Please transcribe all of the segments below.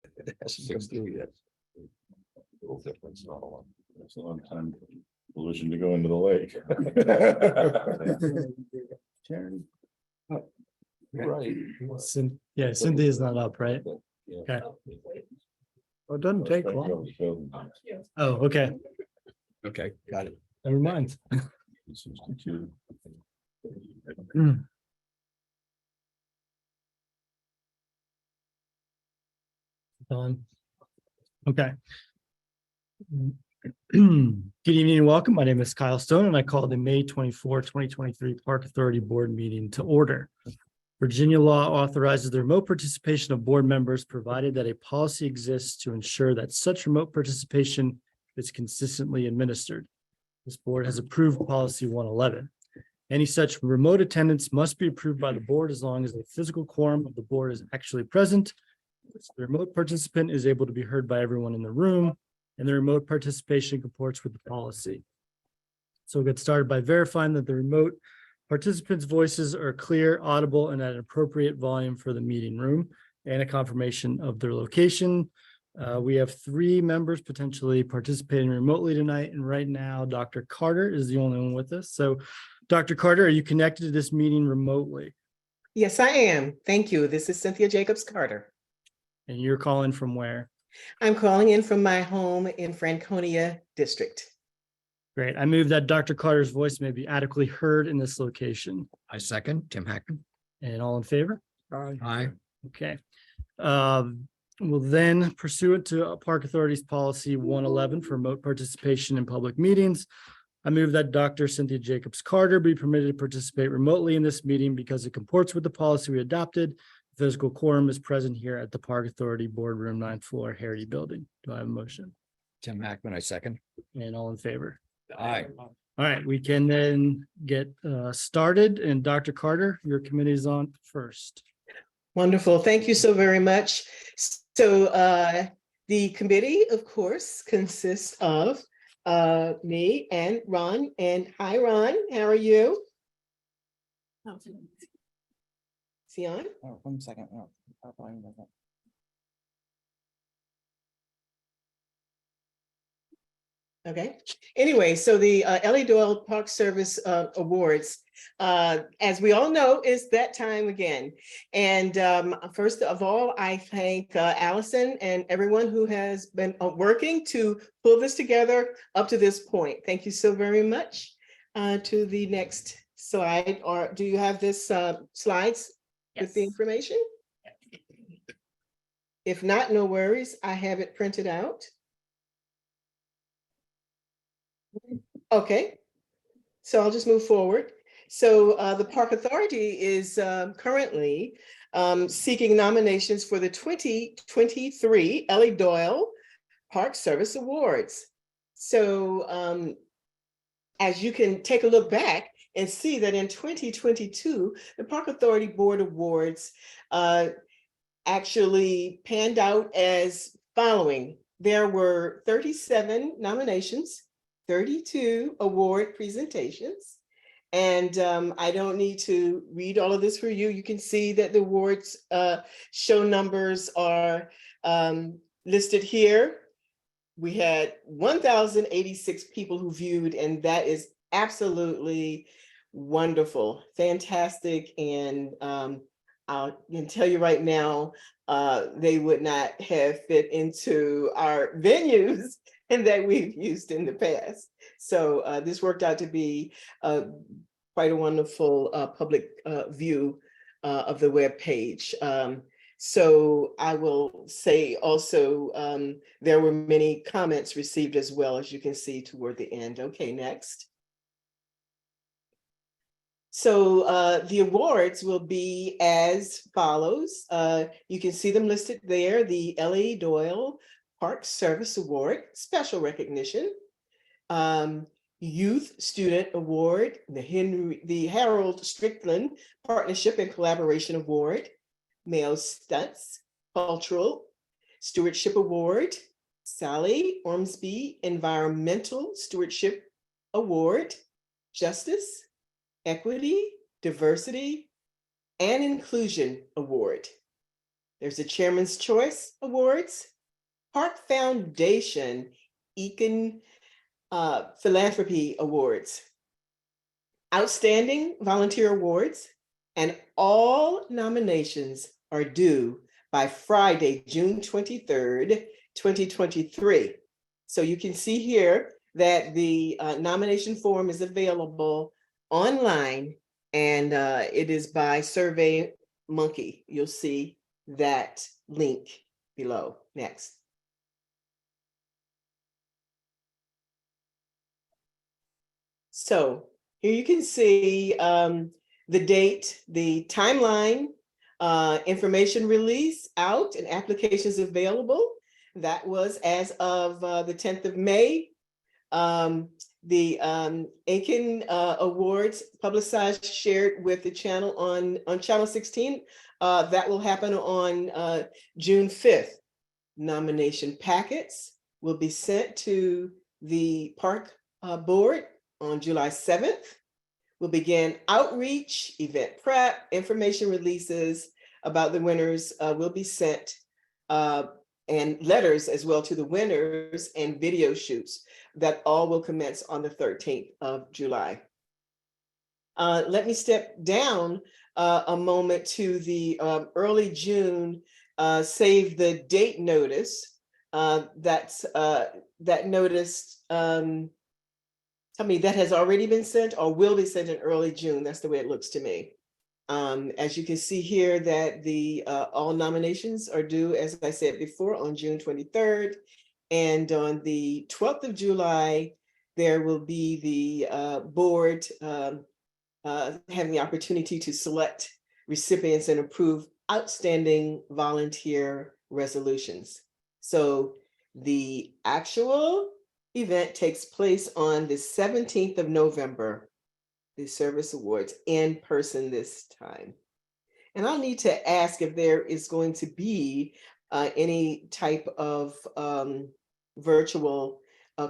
It hasn't come through yet. Little difference, not a lot. It's a long time pollution to go into the lake. Sharon. Right. Yeah, Cynthia's not up, right? Okay. Well, it doesn't take long. Oh, okay. Okay, got it. Never mind. 62. Done. Okay. Good evening and welcome. My name is Kyle Stone and I call the May 24, 2023 Park Authority Board meeting to order. Virginia law authorizes the remote participation of board members provided that a policy exists to ensure that such remote participation is consistently administered. This board has approved policy 111. Any such remote attendance must be approved by the board as long as the physical quorum of the board is actually present. The remote participant is able to be heard by everyone in the room, and the remote participation comports with the policy. So we'll get started by verifying that the remote participants' voices are clear, audible, and at an appropriate volume for the meeting room, and a confirmation of their location. We have 3 members potentially participating remotely tonight, and right now, Dr. Carter is the only one with us. So, Dr. Carter, are you connected to this meeting remotely? Yes, I am. Thank you. This is Cynthia Jacobs Carter. And you're calling from where? I'm calling in from my home in Franconia District. Great. I move that Dr. Carter's voice may be adequately heard in this location. I second, Tim Hackman. And all in favor? Aye. Okay. We'll then pursuant to Park Authority's policy 111 for remote participation in public meetings. I move that Dr. Cynthia Jacobs Carter be permitted to participate remotely in this meeting because it comports with the policy we adopted. Physical quorum is present here at the Park Authority Boardroom 9th floor Harry Building. Do I have a motion? Tim Hackman, I second. And all in favor? Aye. All right, we can then get started. And Dr. Carter, your committee is on first. Wonderful. Thank you so very much. So the committee, of course, consists of me and Ron. And hi, Ron. How are you? Is he on? Oh, 1 second. No, volume doesn't. Okay. Anyway, so the Ellie Doyle Park Service Awards, as we all know, is that time again. And first of all, I thank Allison and everyone who has been working to pull this together up to this point. Thank you so very much. To the next slide, or do you have this slides with the information? If not, no worries. I have it printed out. Okay, so I'll just move forward. So the Park Authority is currently seeking nominations for the 2023 Ellie Doyle Park Service Awards. So as you can take a look back and see that in 2022, the Park Authority Board Awards actually panned out as following. There were 37 nominations, 32 award presentations. And I don't need to read all of this for you. You can see that the awards show numbers are listed here. We had 1,086 people who viewed, and that is absolutely wonderful, fantastic. And I can tell you right now, they would not have fit into our venues and that we've used in the past. So this worked out to be quite a wonderful public view of the web page. So I will say also, there were many comments received as well, as you can see toward the end. Okay, next. So the awards will be as follows. You can see them listed there. The Ellie Doyle Park Service Award, Special Recognition, Youth Student Award, the Harold Strickland Partnership and Collaboration Award, Male Stunts, Cultural Stewardship Award, Sally Ormsby Environmental Stewardship Award, Justice, Equity, Diversity, and Inclusion Award. There's the Chairman's Choice Awards, Park Foundation Econ Philanthropy Awards, Outstanding Volunteer Awards, and all nominations are due by Friday, June 23rd, 2023. So you can see here that the nomination form is available online, and it is by Survey Monkey. You'll see that link below. Next. So here you can see the date, the timeline, information release out and applications available. That was as of the 10th of May. The Aiken Awards publicized, shared with the channel on Channel 16. That will happen on June 5th. Nomination packets will be sent to the park board on July 7th. We'll begin outreach, event prep, information releases about the winners will be sent, and letters as well to the winners, and video shoots that all will commence on the 13th of July. Let me step down a moment to the early June save the date notice. That notice, tell me, that has already been sent or will be sent in early June. That's the way it looks to me. As you can see here, that the all nominations are due, as I said before, on June 23rd. And on the 12th of July, there will be the board having the opportunity to select recipients and approve outstanding volunteer resolutions. So the actual event takes place on the 17th of November, the Service Awards, in person this time. And I'll need to ask if there is going to be any type of virtual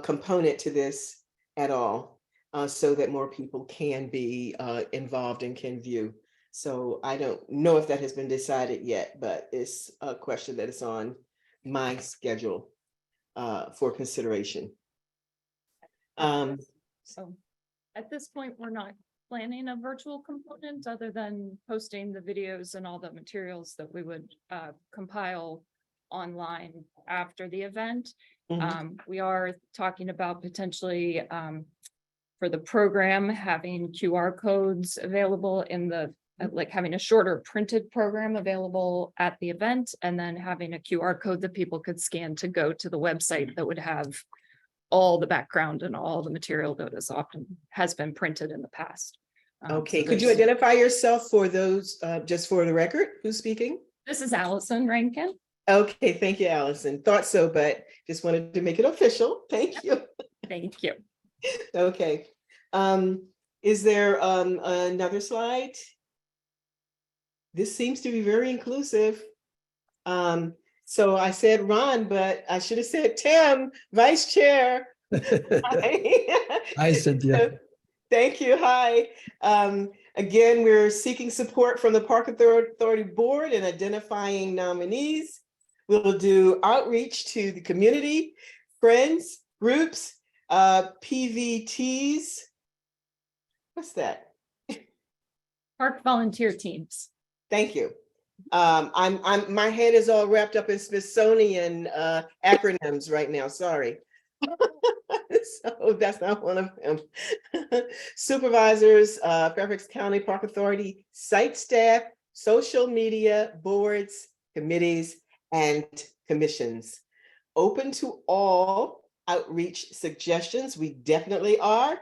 component to this at all, so that more people can be involved and can view. So I don't know if that has been decided yet, but it's a question that is on my schedule for consideration. So at this point, we're not planning a virtual component other than posting the videos and all the materials that we would compile online after the event. We are talking about potentially for the program having QR codes available in the like having a shorter printed program available at the event, and then having a QR code that people could scan to go to the website that would have all the background and all the material that is often has been printed in the past. Okay, So could you there's- identify yourself for those, just for the record, who's speaking? This is Allison Rankin. Okay, thank you, Allison. Thought so, but just wanted to make it official. Thank you. Thank you. Okay. Is there another slide? This seems to be very inclusive. So I said Ron, but I should have said Tim, Vice Chair. Hi, Cynthia. Thank you. Hi. Again, we're seeking support from the Park Authority Board in identifying nominees. We'll do outreach to the community, friends, groups, PVTs. What's that? Park volunteer teams. Thank you. My head is all wrapped up in Smithsonian acronyms right now. Sorry. So that's not one of them. Supervisors, Fairfax County Park Authority, site staff, social media, boards, committees, and commissions. Open to all outreach suggestions. We definitely are.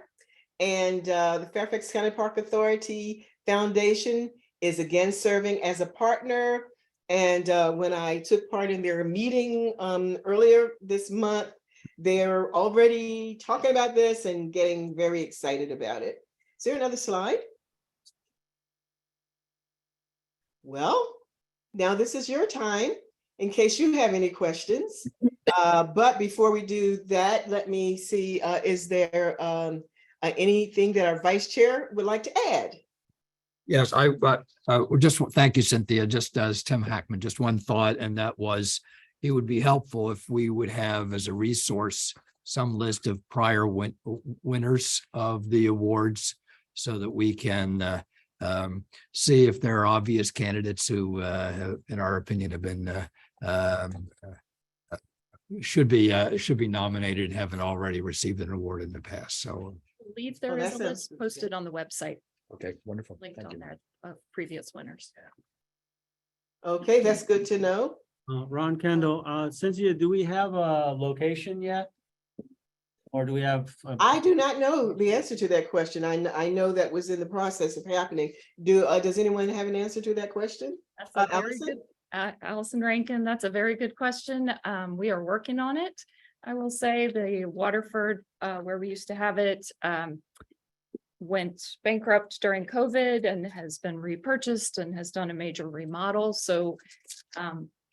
And the Fairfax County Park Authority Foundation is again serving as a partner. And when I took part in their meeting earlier this month, they're already talking about this and getting very excited about it. Is there another slide? Well, now this is your time in case you have any questions. But before we do that, let me see, is there anything that our vice chair would like to add? Yes, just thank you, Cynthia. Just as Tim Hackman, just one thought, and that was it would be helpful if we would have as a resource some list of prior winners of the awards so that we can see if there are obvious candidates who, in our opinion, have been should be nominated and haven't already received an award in the past. So, I believe there Oh, is that a sounds list good. posted on the website, okay, wonderful. linked Thank on you. there of previous winners. Okay, that's good to know. Ron Kendall, Cynthia, do we have a location yet? Or do we have? I do not know the answer to that question. I know that was in the process of happening. Does anyone have an answer to that question? That's a very Allison? good, Allison Rankin, that's a very good question. We are working on it. I will say the Waterford, where we used to have it, went bankrupt during COVID and has been repurchased and has done a major remodel. So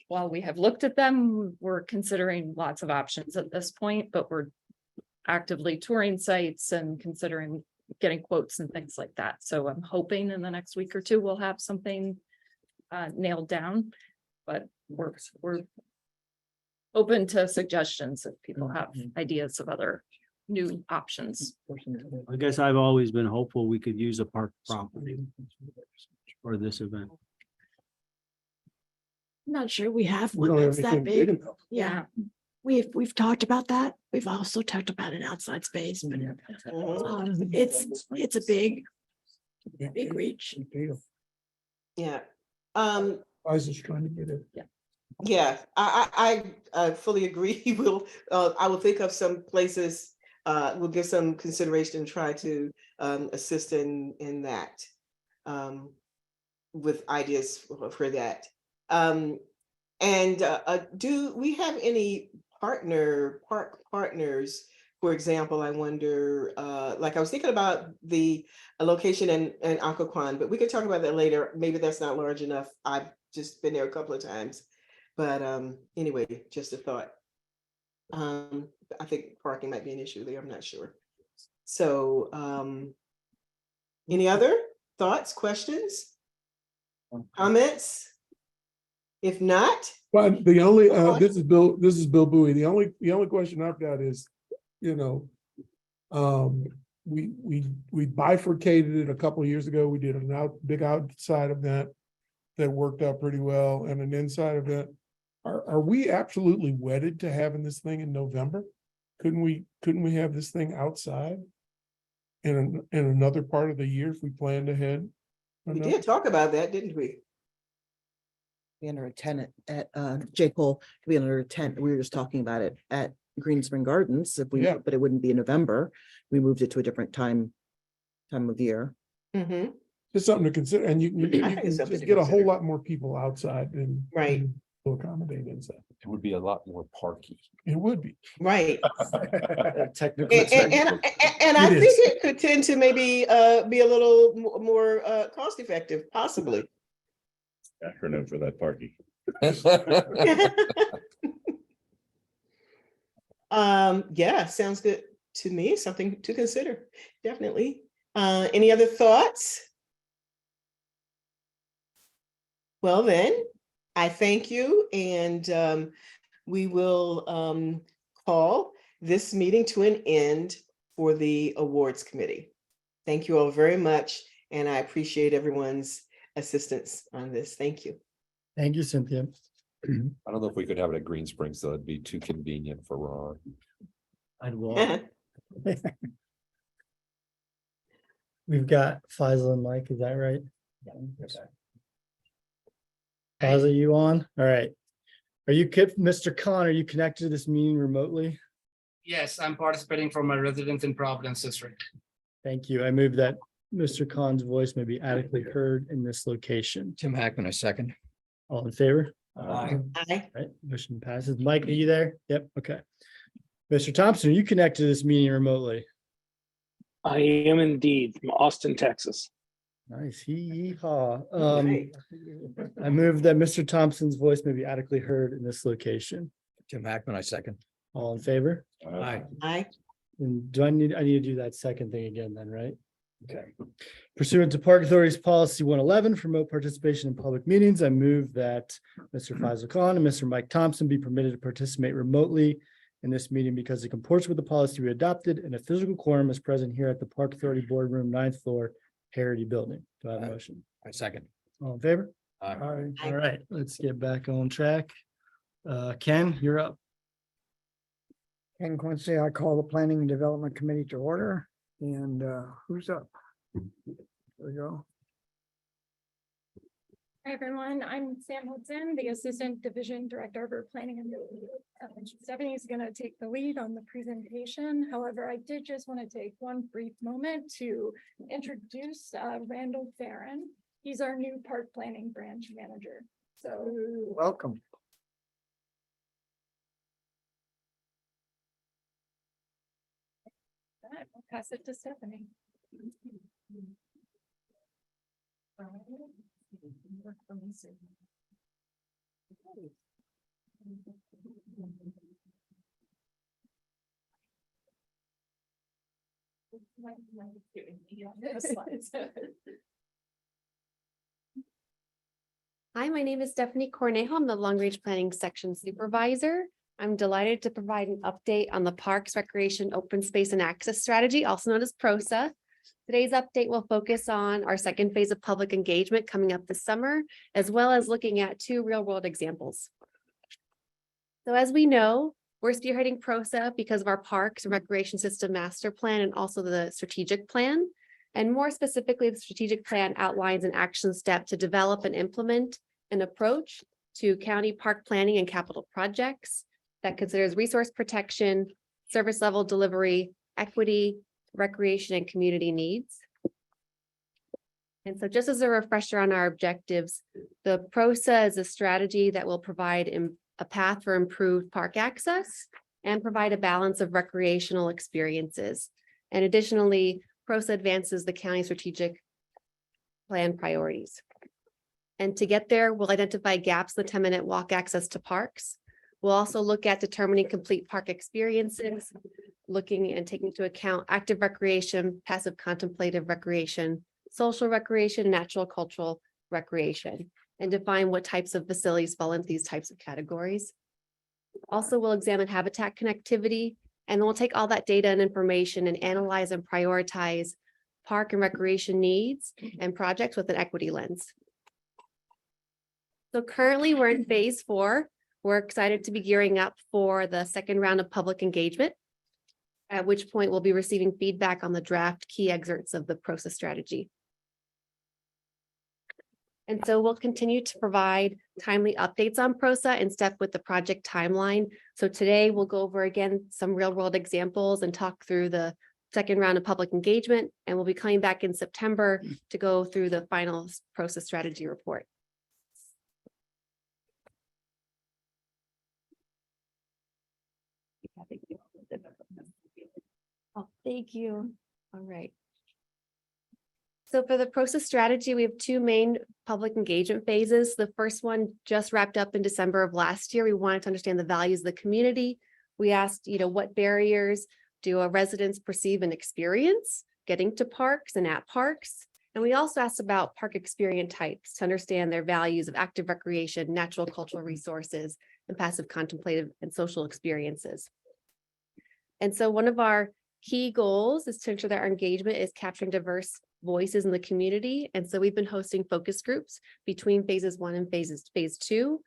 while we have looked at them, we're considering lots of options at this point, but we're actively touring sites and considering getting quotes and things like that. So I'm hoping in the next week or two, we'll have something nailed down, but we're open to suggestions if people have ideas of other new options. I guess I've always been hopeful we could use a park property for this event. Not sure we have We one don't have that's that anything big big. enough. Yeah, we've talked about that. We've also talked about an outside space, but it's a big reach. Yeah. I was just trying to get it. Yeah, I fully agree. I will think of some places, we'll give some consideration and try to assist in that. With ideas for that. And do we have any park partners? For example, I wonder, like I was thinking about the location in Occoquan, but we could talk about that later. Maybe that's not large enough. I've just been there a couple of times. But anyway, just a thought. I think parking might be an issue there. I'm not sure. So any other thoughts, questions, comments? If not, But the only, Go this is Bill Bowie. The only question I've got is, we bifurcated it a couple of years ago. We did a big outside event that worked out pretty well and an inside event. Are we absolutely wedded to having this thing in November? Couldn't we have this thing outside in another part of the year if we planned ahead? we did talk about that, didn't we? Be under a tenant at J. Cole, to be under a tent. We were just talking about it at Green Spring Gardens, Yeah. but it wouldn't be in November. We moved it to a different time of year. Mm-hmm. Just something to consider, and you I think can it's something just to get a whole consider. lot more people outside and. Right. To accommodate inside. It would be a lot more parky. It would be. Right. Technical. And I It think is. it could tend to maybe be a little more cost effective, possibly. Acronym for that parky. Yeah, sounds good to me. Something to consider, definitely. Any other thoughts? Well, then, I thank you, and we will call this meeting to an end for the awards committee. Thank you all very much, and I appreciate everyone's assistance on this. Thank you. Thank you, Cynthia. I don't know if we could have it at Green Springs, though. It'd be too convenient for Ron. I'd walk. We've got Faisal and Mike, is that right? Faisal, you on? All right. Are you, Mr. Khan, are you connected to this meeting remotely? Yes, I'm participating from my residence in Providence District. Thank you. I move that Mr. Khan's voice may be adequately heard in this location. Tim Hackman, I second. All in favor? Aye. All right, motion passes. Mike, are you there? Yep, okay. Mr. Thompson, are you connected to this meeting remotely? I am indeed from Austin, Texas. Nice, hee-haw. Great. I move that Mr. Thompson's voice may be adequately heard in this location. Tim Hackman, I second. All in favor? Aye. Aye. And do I need to do that second thing again then, right? Okay. Pursuant to Park Authority's policy 111 for remote participation in public meetings, I move that Mr. Faisal Khan and Mr. Mike Thompson be permitted to participate remotely in this meeting because it comports with the policy we adopted and a physical quorum is present here at the Park Authority Boardroom, 9th floor, Harity Building. Do I have a motion? I second. All in favor? Aye. All right, let's get back on track. Ken, you're up. Ken Quincy, I call the Planning and Development Committee to order, and who's up? There we go. Hi, everyone. I'm Sam Hudson, the Assistant Division Director for Planning and Development. Stephanie's going to take the lead on the presentation. However, I did just want to take one brief moment to introduce Randall Farron. He's our new Park Planning Branch Manager. So Welcome. I'll pass it to Stephanie. Hi, my name is Stephanie Cornejo. I'm the Long Range Planning Section Supervisor. I'm delighted to provide an update on the Parks, Recreation, Open Space and Access Strategy, also known as PROSA. Today's update will focus on our second phase of public engagement coming up this summer, as well as looking at 2 real-world examples. So as we know, we're spearheading PROSA because of our Parks and Recreation System Master Plan and also the strategic plan. And more specifically, the strategic plan outlines an action step to develop and implement an approach to county park planning and capital projects that considers resource protection, service level delivery, equity, recreation, and community needs. And so just as a refresher on our objectives, the PROSA is a strategy that will provide a path for improved park access and provide a balance of recreational experiences. And additionally, PROSA advances the county strategic plan priorities. And to get there, we'll identify gaps in the 10-minute walk access to parks. We'll also look at determining complete park experiences, looking and taking into account active recreation, passive contemplative recreation, social recreation, natural cultural recreation, and define what types of facilities fall into these types of categories. Also, we'll examine habitat connectivity, and then we'll take all that data and information and analyze and prioritize park and recreation needs and projects with an equity lens. So currently we're in phase 4. We're excited to be gearing up for the second round of public engagement, at which point we'll be receiving feedback on the draft key excerpts of the PROSA strategy. And so we'll continue to provide timely updates on PROSA in step with the project timeline. So today we'll go over again some real world examples and talk through the second round of public engagement. And we'll be coming back in September to go through the final PROSA strategy report. Oh, thank you. All right. So for the PROSA strategy, we have 2 main public engagement phases. The first one just wrapped up in December of last year. We wanted to understand the values of the community. We asked, what barriers do our residents perceive and experience getting to parks and at parks? And we also asked about park experience types to understand their values of active recreation, natural cultural resources, and passive contemplative and social experiences. And so one of our key goals is to ensure that our engagement is capturing diverse voices in the community. And so we've been hosting focus groups between phases 1 and phase 2.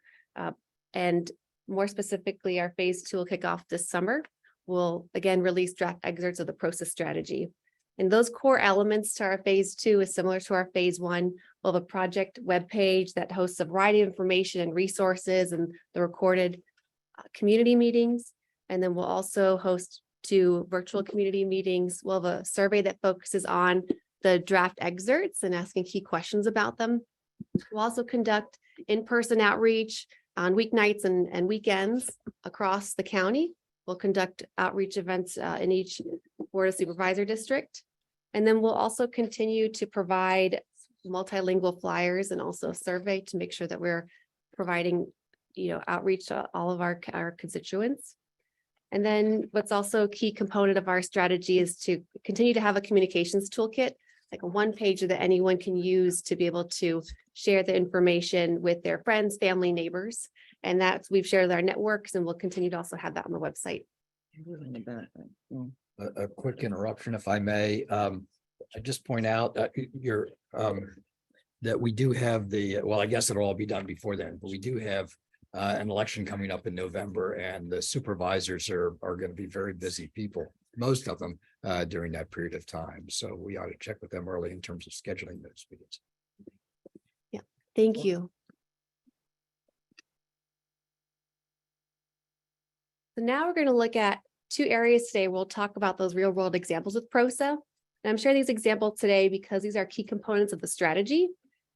And more specifically, our phase 2 will kick off this summer. We'll again release draft excerpts of the PROSA strategy. And those core elements to our phase 2 is similar to our phase 1. We'll have a project webpage that hosts a variety of information and resources and the recorded community meetings. And then we'll also host 2 virtual community meetings. We'll have a survey that focuses on the draft excerpts and asking key questions about them. We'll also conduct in-person outreach on weeknights and weekends across the county. We'll conduct outreach events in each Board of Supervisor district. And then we'll also continue to provide multilingual flyers and also a survey to make sure that we're providing, outreach to all of our constituents. And then what's also a key component of our strategy is to continue to have a communications toolkit like a one page that anyone can use to be able to share the information with their friends, family, neighbors. And that's, we've shared our networks and we'll continue to also have that on the website. A quick interruption, if I may. I just point out that that we do have well, I guess it'll all be done before then, but we do have an election coming up in November, and the supervisors are going to be very busy people, most of them during that period of time. So we ought to check with them early in terms of scheduling those meetings. Yeah, thank you. So now we're going to look at two areas today. We'll talk about those real world examples with PROSA. And I'm sharing these examples today because these are key components of the strategy.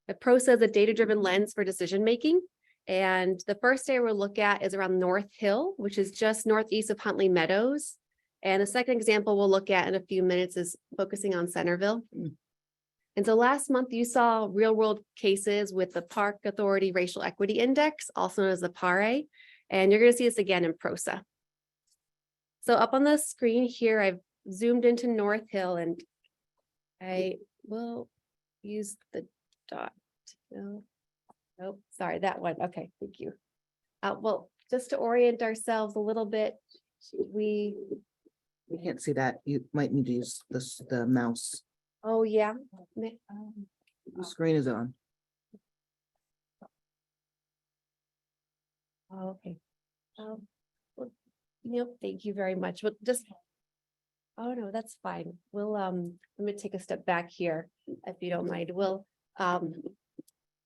The PROSA is a data-driven lens for decision making. And the first area we'll look at is around North Hill, which is just northeast of Huntley Meadows. And the second example we'll look at in a few minutes is focusing on Centerville. And so last month you saw real world cases with the Park Authority Racial Equity Index, also known as the PARE. And you're going to see this again in PROSA. So up on the screen here, I've zoomed into North Hill and I will use the dot. No. Nope, sorry, that one. Okay, thank you. Well, just to orient ourselves a little bit, we can't see that. You might need to use the mouse. Oh, yeah. The screen is on. Okay. Well, nope, thank you very much. But just, oh no, that's fine. We'll let me take a step back here, if you don't mind. We'll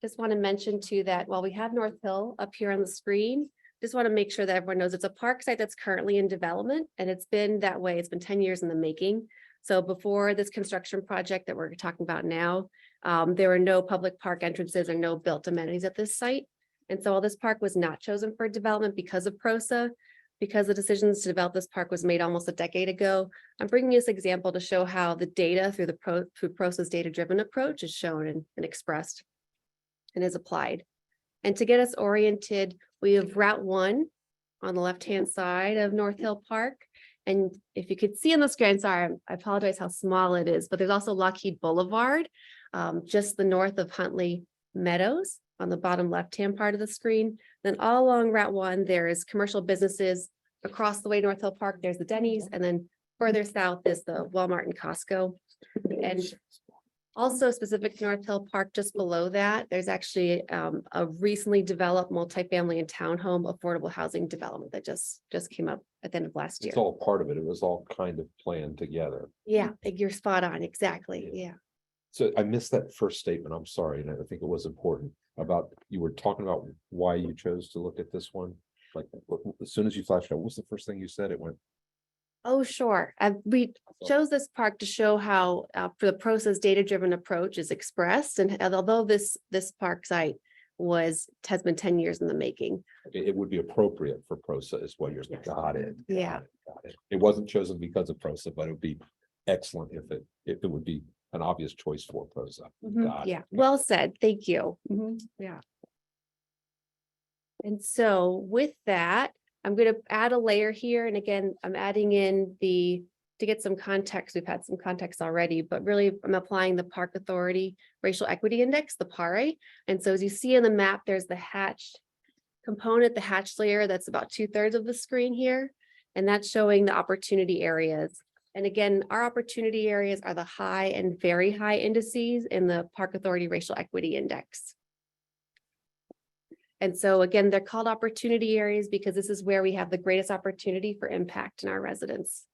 just want to mention too that while we have North Hill up here on the screen, just want to make sure that everyone knows it's a park site that's currently in development, and it's been that way. It's been 10 years in the making. So before this construction project that we're talking about now, there were no public park entrances or no built amenities at this site. And so while this park was not chosen for development because of PROSA, because the decisions to develop this park was made almost a decade ago, I'm bringing this example to show how the data through PROSA's data-driven approach is shown and expressed and is applied. And to get us oriented, we have Route 1 on the left-hand side of North Hill Park. And if you could see on the screen, sorry, I apologize how small it is, but there's also Lockheed Boulevard, just the north of Huntley Meadows on the bottom left-hand part of the screen. Then all along Route 1, there is commercial businesses. Across the way, North Hill Park, there's the Denny's, and then further south is the Walmart and Costco. And also specific to North Hill Park, just below that, there's actually a recently developed multifamily and townhome affordable housing development that just came up at the end of last year. It's all part of it. It was all kind of planned together. Yeah, you're spot on, exactly, yeah. So I missed that first statement. I'm sorry, and I think it was important about, you were talking about why you chose to look at this one. Like, as soon as you flashed out, what was the first thing you said? It went, Oh, sure. We chose this park to show how for the PROSA's data-driven approach is expressed. And although this park site has been 10 years in the making. it would be appropriate for PROSA is what you're, got it. Yeah. Got it. It wasn't chosen because of PROSA, but it would be excellent if it would be an obvious choice for PROSA. Got it. Yeah, well said. Thank you. Yeah. And so with that, I'm going to add a layer here. And again, I'm adding in to get some context. We've had some context already, but really I'm applying the Park Authority Racial Equity Index, the PARE. And so as you see in the map, there's the hatched component, the hatched layer that's about 2/3 of the screen here. And that's showing the opportunity areas. And again, our opportunity areas are the high and very high indices in the Park Authority Racial Equity Index. And so again, they're called opportunity areas because this is where we have the greatest opportunity for impact in our residents.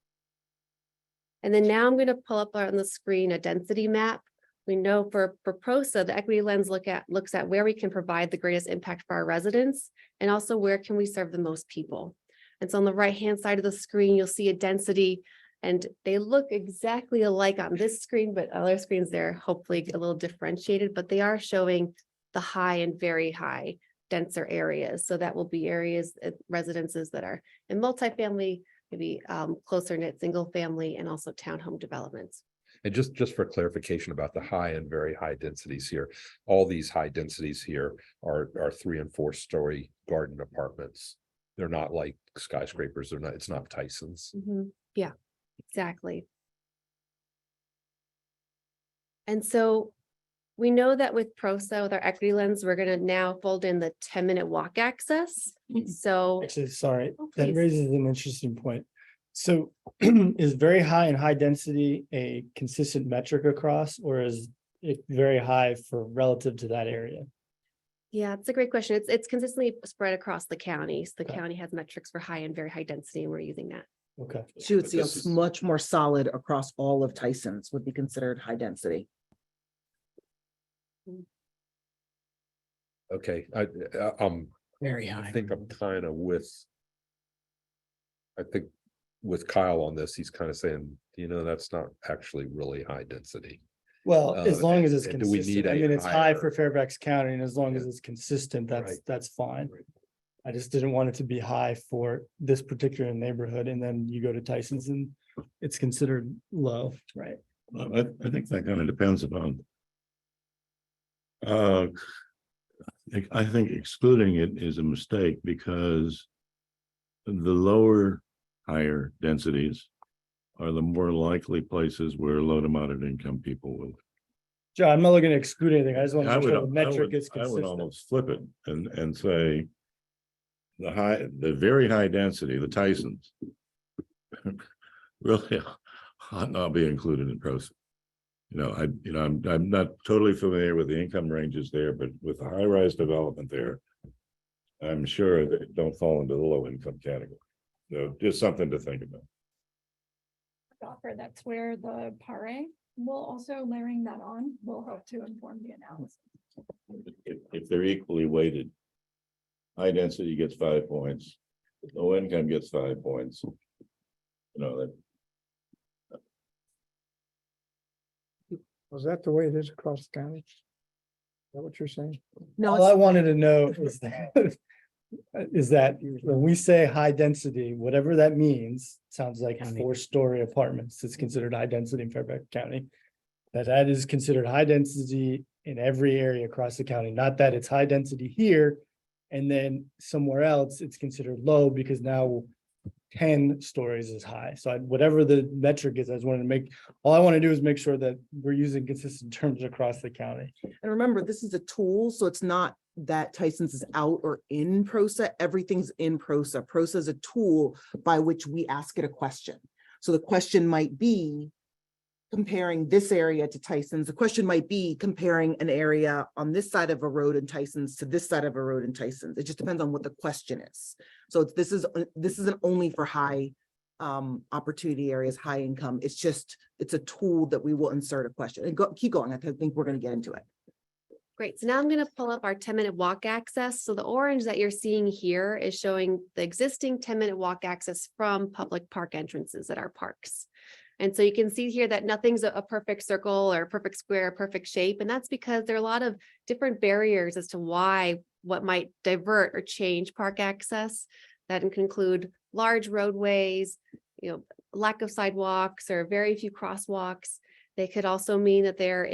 And then now I'm going to pull up on the screen a density map. We know for PROSA, the equity lens looks at where we can provide the greatest impact for our residents and also where can we serve the most people. And so on the right-hand side of the screen, you'll see a density and they look exactly alike on this screen, but other screens they're hopefully a little differentiated, but they are showing the high and very high denser areas. So that will be areas, residences that are in multifamily, maybe closer knit single family and also townhome developments. And just for clarification about the high and very high densities here, all these high densities here are 3- and 4-story garden apartments. They're not like skyscrapers. It's not Tyson's. Yeah, exactly. And so we know that with PROSA, with our equity lens, we're gonna now fold in the 10-minute walk access. So Actually, sorry, Oh, that please. raises an interesting point. So is very high and high density a consistent metric across, or is it very high for relative to that area? yeah, it's a great question. It's consistently spread across the county. So the Okay. county has metrics for high and very high density, and we're using that. Okay. So you would But see this it's is- much more solid across all of Tyson's would be considered high density. Okay, Very I high. think I'm kind of with. I think with Kyle on this, he's kind of saying, that's not actually really high density. Well, as long as it's and do we consistent, need I a mean, it's high higher- for Fairfax County, and as long as Yeah. it's consistent, Right. that's fine. Right. I just didn't want it to be high for this particular neighborhood, and then you go to Tyson's and it's considered low, right? Well, I think that kind of depends upon. I think excluding it is a mistake because. The lower, higher densities are the more likely places where low to moderate income people will. John, I'm not looking to exclude anything. I just want to I make would, sure the metric is I would consistent. almost flip it and say. The very high density, the Tysons. Really ought not be included in PROSA. I'm not totally familiar with the income ranges there, but with the high rise development there. I'm sure they don't fall into the low income category. So just something to think about. Offer, that's where the PARE will also layering that on will help to inform the analysis. If they're equally weighted. High density gets 5 points, low income gets 5 points. That. Was that the way it is across the county? Is that what you're saying? No, All I it's- wanted to know is that when we say high density, whatever that means, sounds like County. 4-story apartments is considered high density in Fairfax County. That is considered high density in every area across the county, not that it's high density here. And then somewhere else, it's considered low because now 10 stories is high. So whatever the metric is, all I want to do is make sure that we're using consistent terms across the county. And remember, this is a tool, so it's not that Tyson's is out or in PROSA, everything's in PROSA. PROSA is a tool by which we ask it a question. So the question might be comparing this area to Tyson's. The question might be comparing an area on this side of a road in Tyson's to this side of a road in Tyson's. It just depends on what the question is. So this isn't only for high opportunity areas, high income. It's a tool that we will insert a question and keep going. I think we're going to get into it. Great. So now I'm going to pull up our 10-minute walk access. So the orange that you're seeing here is showing the existing 10-minute walk access from public park entrances at our parks. And so you can see here that nothing's a perfect circle or perfect square, perfect shape. And that's because there are a lot of different barriers as to what might divert or change park access. That can include large roadways, lack of sidewalks or very few crosswalks. They could also mean that there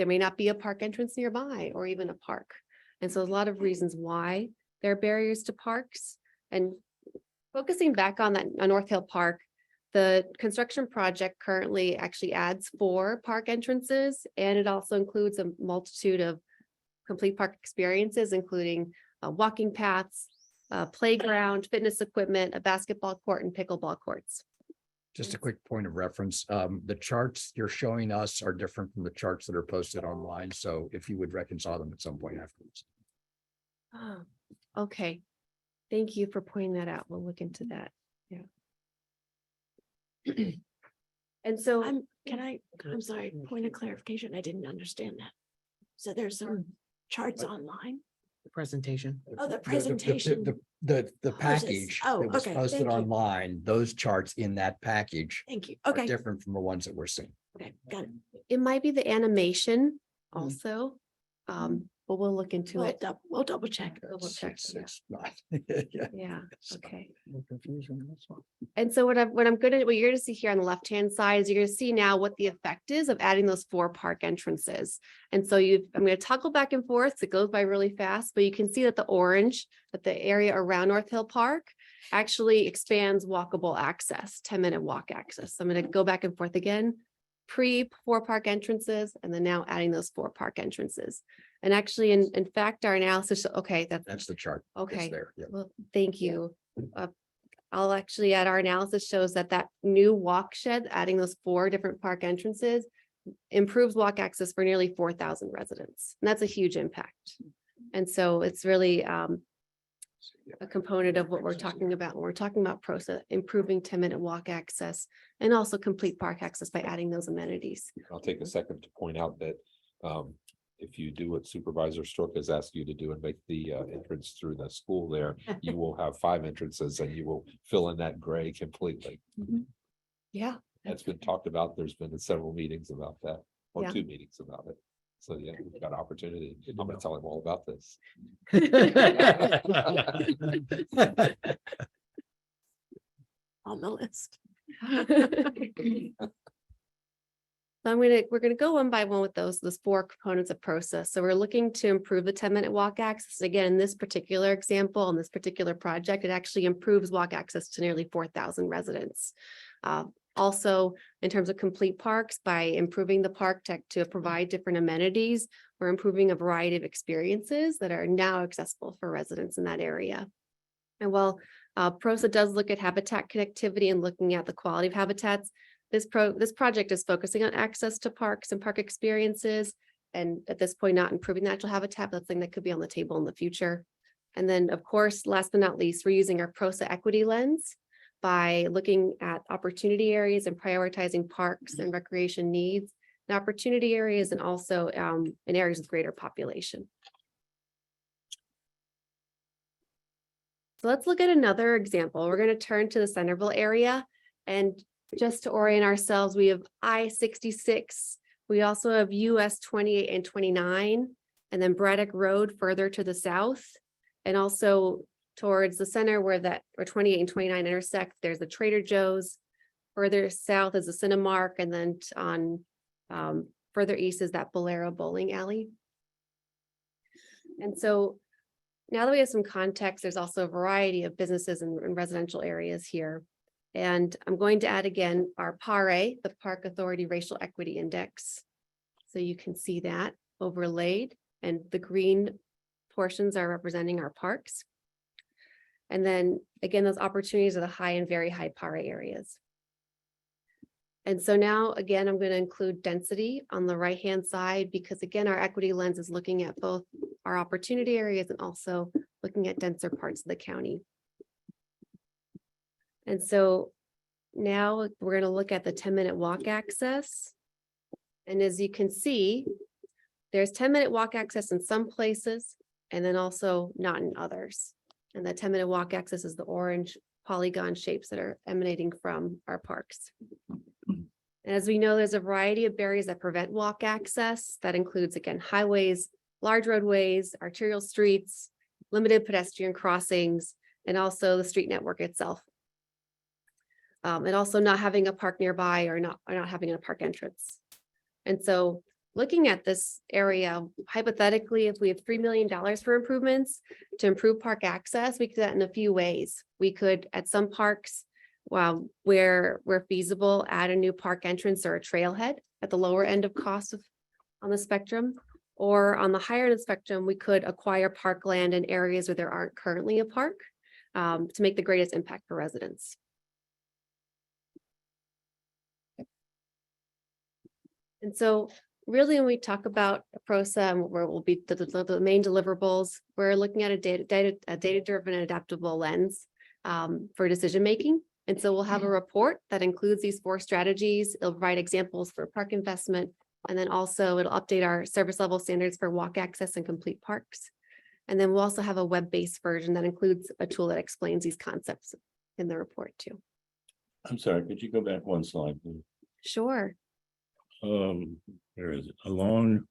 may not be a park entrance nearby or even a park. And so a lot of reasons why there are barriers to parks. And focusing back on North Hill Park, the construction project currently actually adds 4 park entrances, and it also includes a multitude of complete park experiences, including walking paths, playground, fitness equipment, a basketball court, and pickleball courts. Just a quick point of reference. The charts you're showing us are different from the charts that are posted online. So if you would reconcile them at some point afterwards. Oh, okay. Thank you for pointing that out. We'll look into that. Yeah. And so I'm sorry, point of clarification, I didn't understand that. So there's some charts online? Presentation. Oh, the presentation. The this? package Oh, that was okay, posted thank you. online, those charts in that package Thank you. are Okay, different from the ones that we're seeing. okay, got it. it might be the animation Mhm. also, but we'll look into it. We'll double check. Double check. It's not. Yeah. Yeah, okay. No confusion, that's all. And so what you're gonna see here on the left-hand side is you're gonna see now what the effect is of adding those 4 park entrances. And so I'm gonna toggle back and forth. It goes by really fast, but you can see that the orange, that the area around North Hill Park actually expands walkable access, 10-minute walk access. So I'm gonna go back and forth again. pre-4 park entrances and then now adding those 4 park entrances. And actually, in fact, our analysis, okay, That's the chart. It's okay. there. Yeah. Well, thank you. I'll actually add, our analysis shows that new walk shed, adding those 4 different park entrances, improves walk access for nearly 4,000 residents. And that's a huge impact. And so it's really a component of what we're talking about when we're talking about PROSA, improving 10-minute walk access and also complete park access by adding those amenities. I'll take a second to point out that if you do what Supervisor Stork has asked you to do and make the entrance through the school there, you will have 5 entrances and you will fill in that gray completely. Yeah. That's been talked about. There's been several meetings about that, or Yeah. 2 meetings about it. So yeah, we've got opportunity. I'm gonna tell him all about this. On the list. So we're gonna go one by one with those 4 components of PROSA. So we're looking to improve the 10-minute walk access. Again, in this particular example, in this particular project, it actually improves walk access to nearly 4,000 residents. Also, in terms of complete parks, by improving the park tech to provide different amenities, we're improving a variety of experiences that are now accessible for residents in that area. And while PROSA does look at habitat connectivity and looking at the quality of habitats, this project is focusing on access to parks and park experiences. And at this point, not improving natural habitat, but something that could be on the table in the future. And then, of course, last but not least, we're using our PROSA equity lens by looking at opportunity areas and prioritizing parks and recreation needs and opportunity areas, and also in areas with greater population. So let's look at another example. We're going to turn to the Centerville area, and just to orient ourselves, we have I-66. We also have US 28 and 29, and then Braddock Road further to the south, and also towards the center where 28 and 29 intersect, there's the Trader Joe's. Further south is the Cinemark, and then on further east is that Bolero bowling alley. And so now that we have some context, there's also a variety of businesses and residential areas here. And I'm going to add again our PARE, the Park Authority Racial Equity Index. So you can see that overlaid, and the green portions are representing our parks. And then again, those opportunities are the high and very high PARE areas. And so now, again, I'm going to include density on the right-hand side, because again, our equity lens is looking at both our opportunity areas and also looking at denser parts of the county. And so now we're going to look at the 10-minute walk access. And as you can see, there's 10-minute walk access in some places and then also not in others. And the 10-minute walk access is the orange polygon shapes that are emanating from our parks. And as we know, there's a variety of barriers that prevent walk access. That includes, again, highways, large roadways, arterial streets, limited pedestrian crossings, and also the street network itself. And also not having a park nearby or not having a park entrance. And so looking at this area, hypothetically, if we have $3 million for improvements to improve park access, we could do that in a few ways. We could, at some parks, where feasible, add a new park entrance or a trailhead at the lower end of cost on the spectrum. Or on the higher end of the spectrum, we could acquire parkland in areas where there aren't currently a park to make the greatest impact for residents. And so really, when we talk about PROSA and where will be the main deliverables, we're looking at a data-driven and adaptable lens for decision-making. And so we'll have a report that includes these 4 strategies. It'll provide examples for park investment, and then also it'll update our service level standards for walk access and complete parks. And then we'll also have a web-based version that includes a tool that explains these concepts in the report too. I'm sorry, could you go back one slide, please? Sure. Where is it? Along,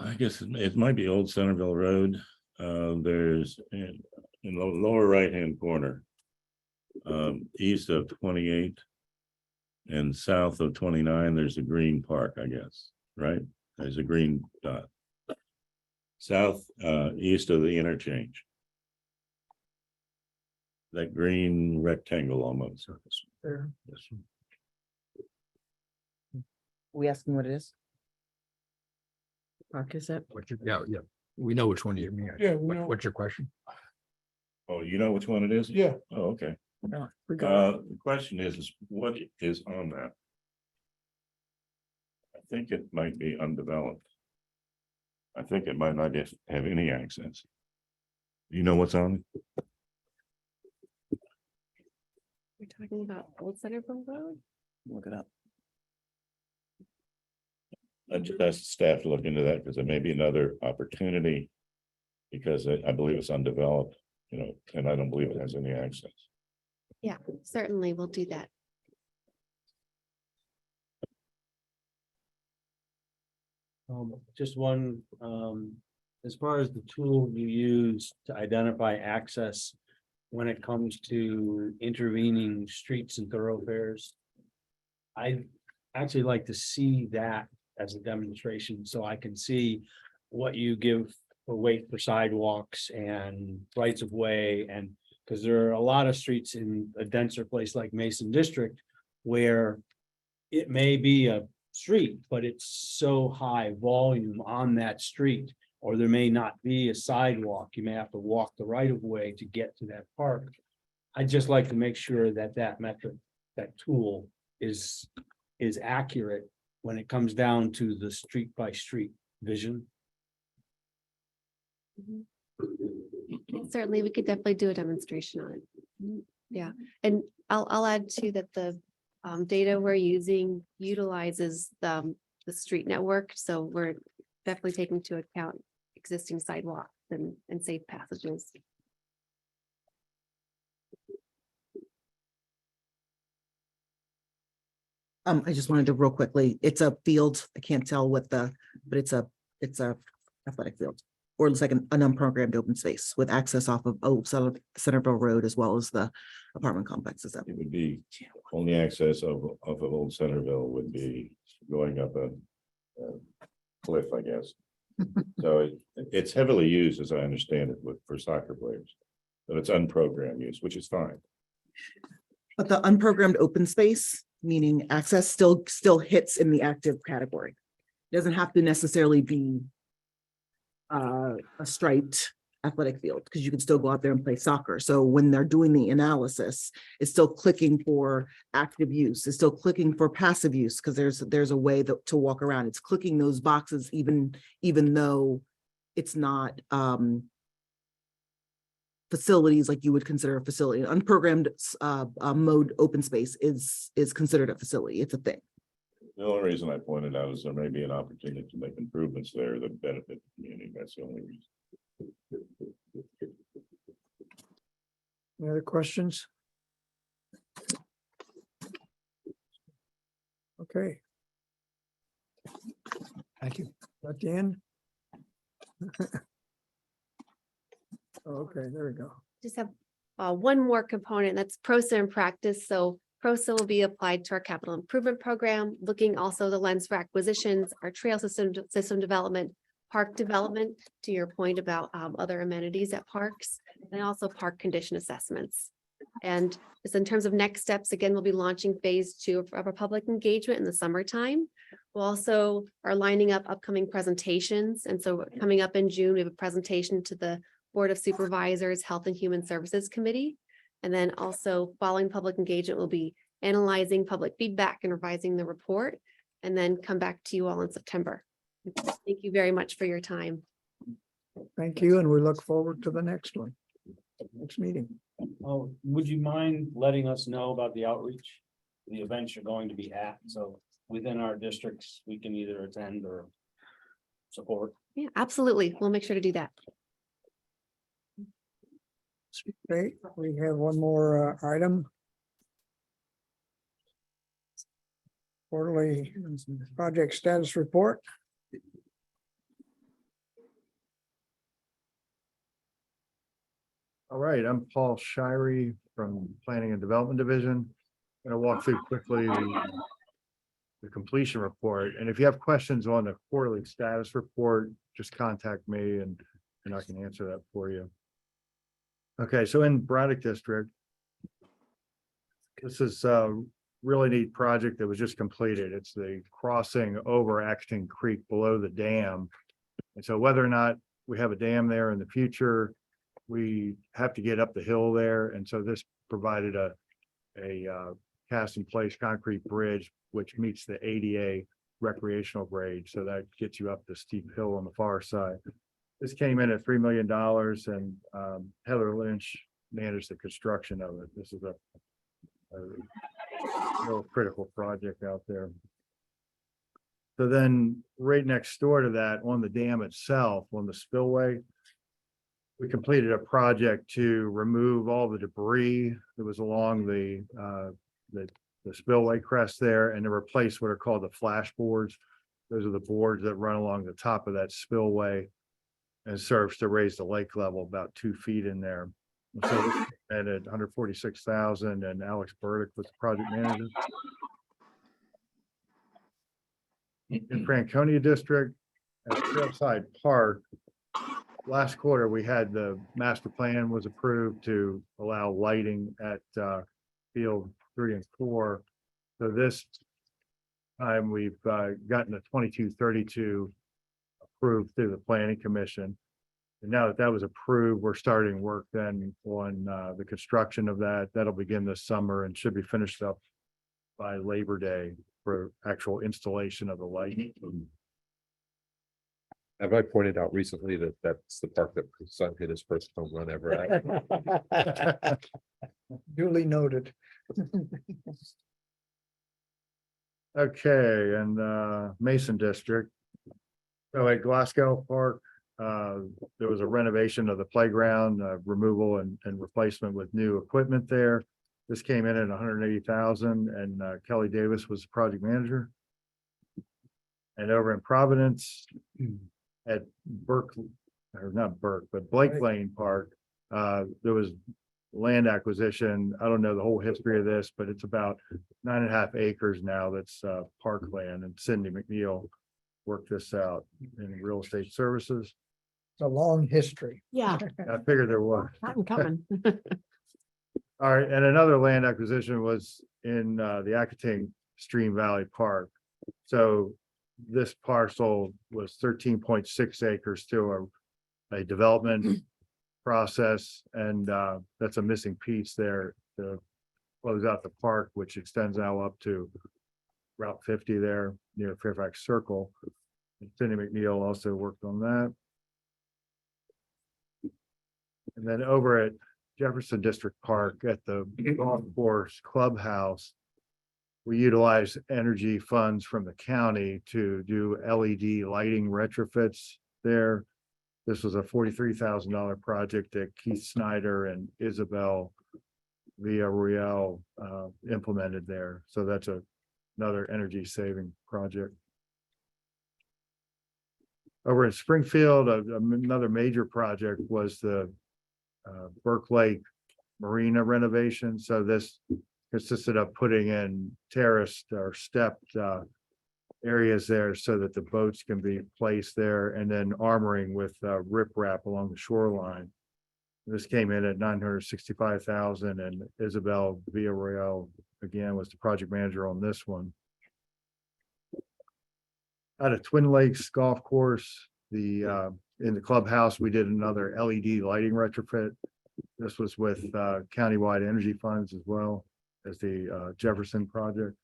I guess it might be Old Centerville Road. There's in the lower right-hand corner, east of 28 and south of 29, there's a green park, I guess, right? There's a green dot. East of the interchange. That green rectangle almost. There. We asking what it is? Park is it? Yeah, we know which one you mean. Yeah, we know. What's your question? Oh, you know which one it is? Yeah, Oh, okay. We got The question is what is on that? I think it might be undeveloped. I think it might not have any access. You know what's on it? We're talking about Old Centerville Road? Look it up. I just asked staff to look into that because there may be another opportunity. Because I believe it's undeveloped, and I don't believe it has any access. Yeah, certainly we'll do that. Just one, as far as the tool you use to identify access when it comes to intervening streets and thoroughfares. I actually like to see that as a demonstration, so I can see what you give for weight for sidewalks and rights of way, and because there are a lot of streets in a denser place like Mason District where it may be a street, but it's so high volume on that street, or there may not be a sidewalk. You may have to walk the right of way to get to that park. I'd just like to make sure that that metric, that tool is accurate when it comes down to the street by street vision. Certainly, we could definitely do a demonstration on it. Yeah, and I'll add too that the data we're using utilizes the street network, so we're definitely taking into account existing sidewalks and safe passages. I just wanted to real quickly, it's a field, I can't tell what but it's a athletic field. Or it looks like an unprogrammed open space with access off of Centerville Road as well as the apartment complexes. It would be only access of Old Centerville would be going up a cliff, I guess. So it's heavily used, as I understand it, for soccer players. But it's unprogrammed use, which is fine. But the unprogrammed open space, meaning access, still hits in the active category. Doesn't have to necessarily be a striped athletic field, because you can still go out there and play soccer. So when they're doing the analysis, it's still clicking for active use, it's still clicking for passive use, because there's a way to walk around. It's clicking those boxes even though it's not facilities like you would consider a facility. Unprogrammed mode open space is considered a facility. It's a thing. The only reason I pointed out is there may be an opportunity to make improvements there that benefit the community. That's the only reason. any other questions? Okay. Thank you. At the end? Okay, there we go. Just have one more component, that's PROSA in practice. So PROSA will be applied to our capital improvement program, looking also the lens for acquisitions, our trail system development, park development, to your point about other amenities at parks, and also park condition assessments. And just in terms of next steps, again, we'll be launching phase 2 of our public engagement in the summertime. We'll also are lining up upcoming presentations. And so coming up in June, we have a presentation to the Board of Supervisors, Health and Human Services Committee. And then also following public engagement, we'll be analyzing public feedback and revising the report, and then come back to you all in September. Thank you very much for your time. Thank you, and we look forward to the next one. Next meeting. Oh, would you mind letting us know about the outreach, the events you're going to be at? So within our districts, we can either attend or support. Yeah, absolutely. We'll make sure to do that. Okay, we have one more item. Quarterly project status report. All right, I'm Paul Shirey from Planning and Development Division. I'm going to walk through quickly the completion report. And if you have questions on the quarterly status report, just contact me and I can answer that for you. Okay, so in Braddock District, this is really neat project that was just completed. It's the crossing over Acton Creek below the dam. And so whether or not we have a dam there in the future, we have to get up the hill there. And so this provided a cast in place concrete bridge, which meets the ADA recreational grade. So that gets you up the steep hill on the far side. This came in at $3 million and Heather Lynch managed the construction of it. This is a real critical project out there. So then right next door to that, on the dam itself, on the spillway, we completed a project to remove all the debris that was along the spillway crest there and to replace what are called the flash boards. Those are the boards that run along the top of that spillway and serves to raise the lake level about 2 feet in there. And so this added $146,000 and Alex Burdick was the project manager. In Franconia District at Trailside Park, last quarter, we had the master plan was approved to allow lighting at field 3 and 4. So this time we've gotten a 2232 approved through the planning commission. And now that was approved, we're starting work then on the construction of that. That'll begin this summer and should be finished up by Labor Day for actual installation of the lighting. Have I pointed out recently that that's the park that his son hit his first home run ever at? Duly noted. Okay, and Mason District. So at Glasgow Park, there was a renovation of the playground, removal and replacement with new equipment there. This came in at $180,000 and Kelly Davis was the project manager. And over in Providence at Burke, or not Burke, but Blake Lane Park, there was land acquisition. I don't know the whole history of this, but it's about 9.5 acres now that's parkland, and Cindy McNeil worked this out in real estate services. It's a long history. Yeah, I figured there was. I'm coming. All right, and another land acquisition was in the Acatang Stream Valley Park. So this parcel was 13.6 acres to a development process, and that's a missing piece there to close out the park, which extends now up to Route 50 there near Fairfax Circle. And Cindy McNeil also worked on that. And then over at Jefferson District Park at the golf course clubhouse, we utilize energy funds from the county to do LED lighting retrofits there. This was a $43,000 project that Keith Snyder and Isabel Villarreal implemented there. So that's another energy saving project. Over in Springfield, another major project was the Burke Lake Marina renovation. So this consisted of putting in terraced or stepped areas there so that the boats can be placed there, and then armoring with riprap along the shoreline. This came in at $965,000, and Isabel Villarreal again was the project manager on this one. Out of Twin Lakes Golf Course, in the clubhouse, we did another LED lighting retrofit. This was with countywide energy funds as well as the Jefferson project.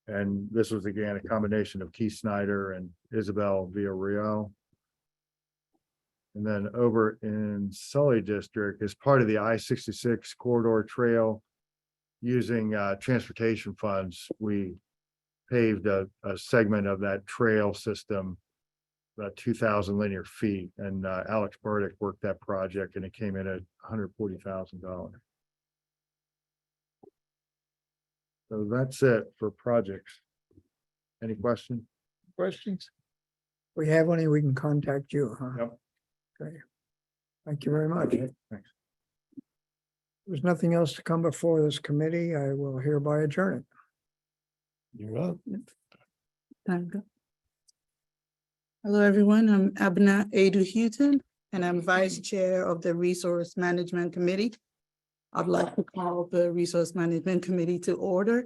And this was again a combination of Keith Snyder and Isabel Villarreal. And then over in Sully District, as part of the I-66 corridor trail, using transportation funds, we paved a segment of that trail system, about 2,000 linear feet. And Alex Burdick worked that project, and it came in at $140,000. So that's it for projects. Any questions? Questions? We have any, we can contact you, huh? Yep. Okay. Thank you very much. Thanks. There's nothing else to come before this committee. I will hereby adjourn it. You're up. Time to go. Hello, everyone. I'm Abna Adu Houghton, and I'm Vice Chair of the Resource Management Committee. I'd like to call the Resource Management Committee to order.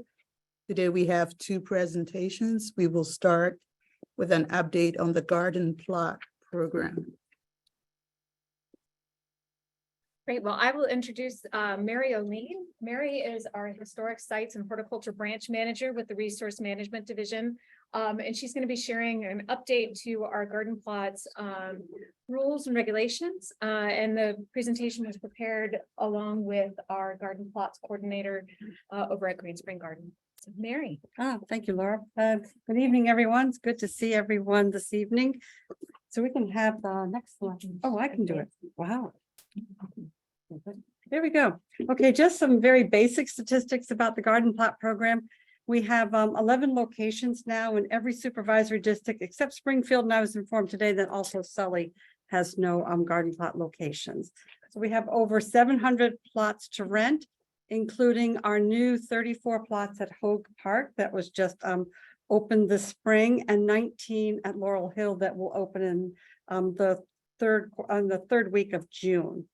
Today we have two presentations. We will start with an update on the garden plot program. Great. Well, I will introduce Mary O'Lean. Mary is our Historic Sites and Horticulture Branch Manager with the Resource Management Division. And she's going to be sharing an update to our garden plots rules and regulations. And the presentation was prepared along with our garden plots coordinator over at Green Spring Garden. So Mary. Thank you, Laura. Good evening, everyone. It's good to see everyone this evening. So we can have the next one. Oh, I can do it. Wow. There we go. Okay, just some very basic statistics about the garden plot program. We have 11 locations now in every supervisory district except Springfield, and I was informed today that also Sully has no garden plot locations. So we have over 700 plots to rent, including our new 34 plots at Hogue Park that was just opened this spring, and 19 at Laurel Hill that will open in the third week of June.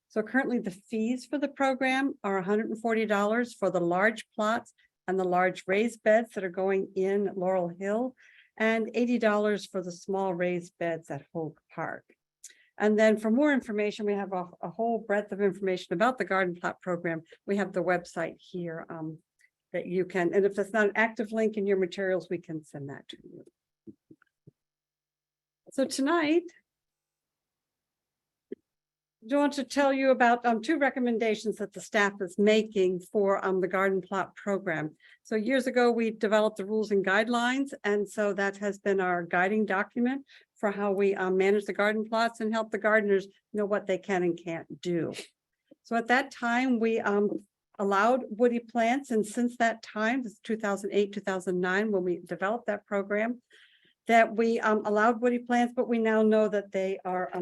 So currently the fees for the program are $140 for the large plots and the large raised beds that are going in at Laurel Hill, and $80 for the small raised beds at Hogue Park. And then for more information, we have a whole breadth of information about the garden plot program. We have the website here that you can, and if that's not an active link in your materials, we can send that to you. So tonight, I want to tell you about two recommendations that the staff is making for the garden plot program. So years ago, we developed the rules and guidelines, and so that has been our guiding document for how we manage the garden plots and help the gardeners know what they can and can't do. So at that time, we allowed woody plants, and since that time, this is 2008, 2009, when we developed that program, that we allowed woody plants, but we now know that they are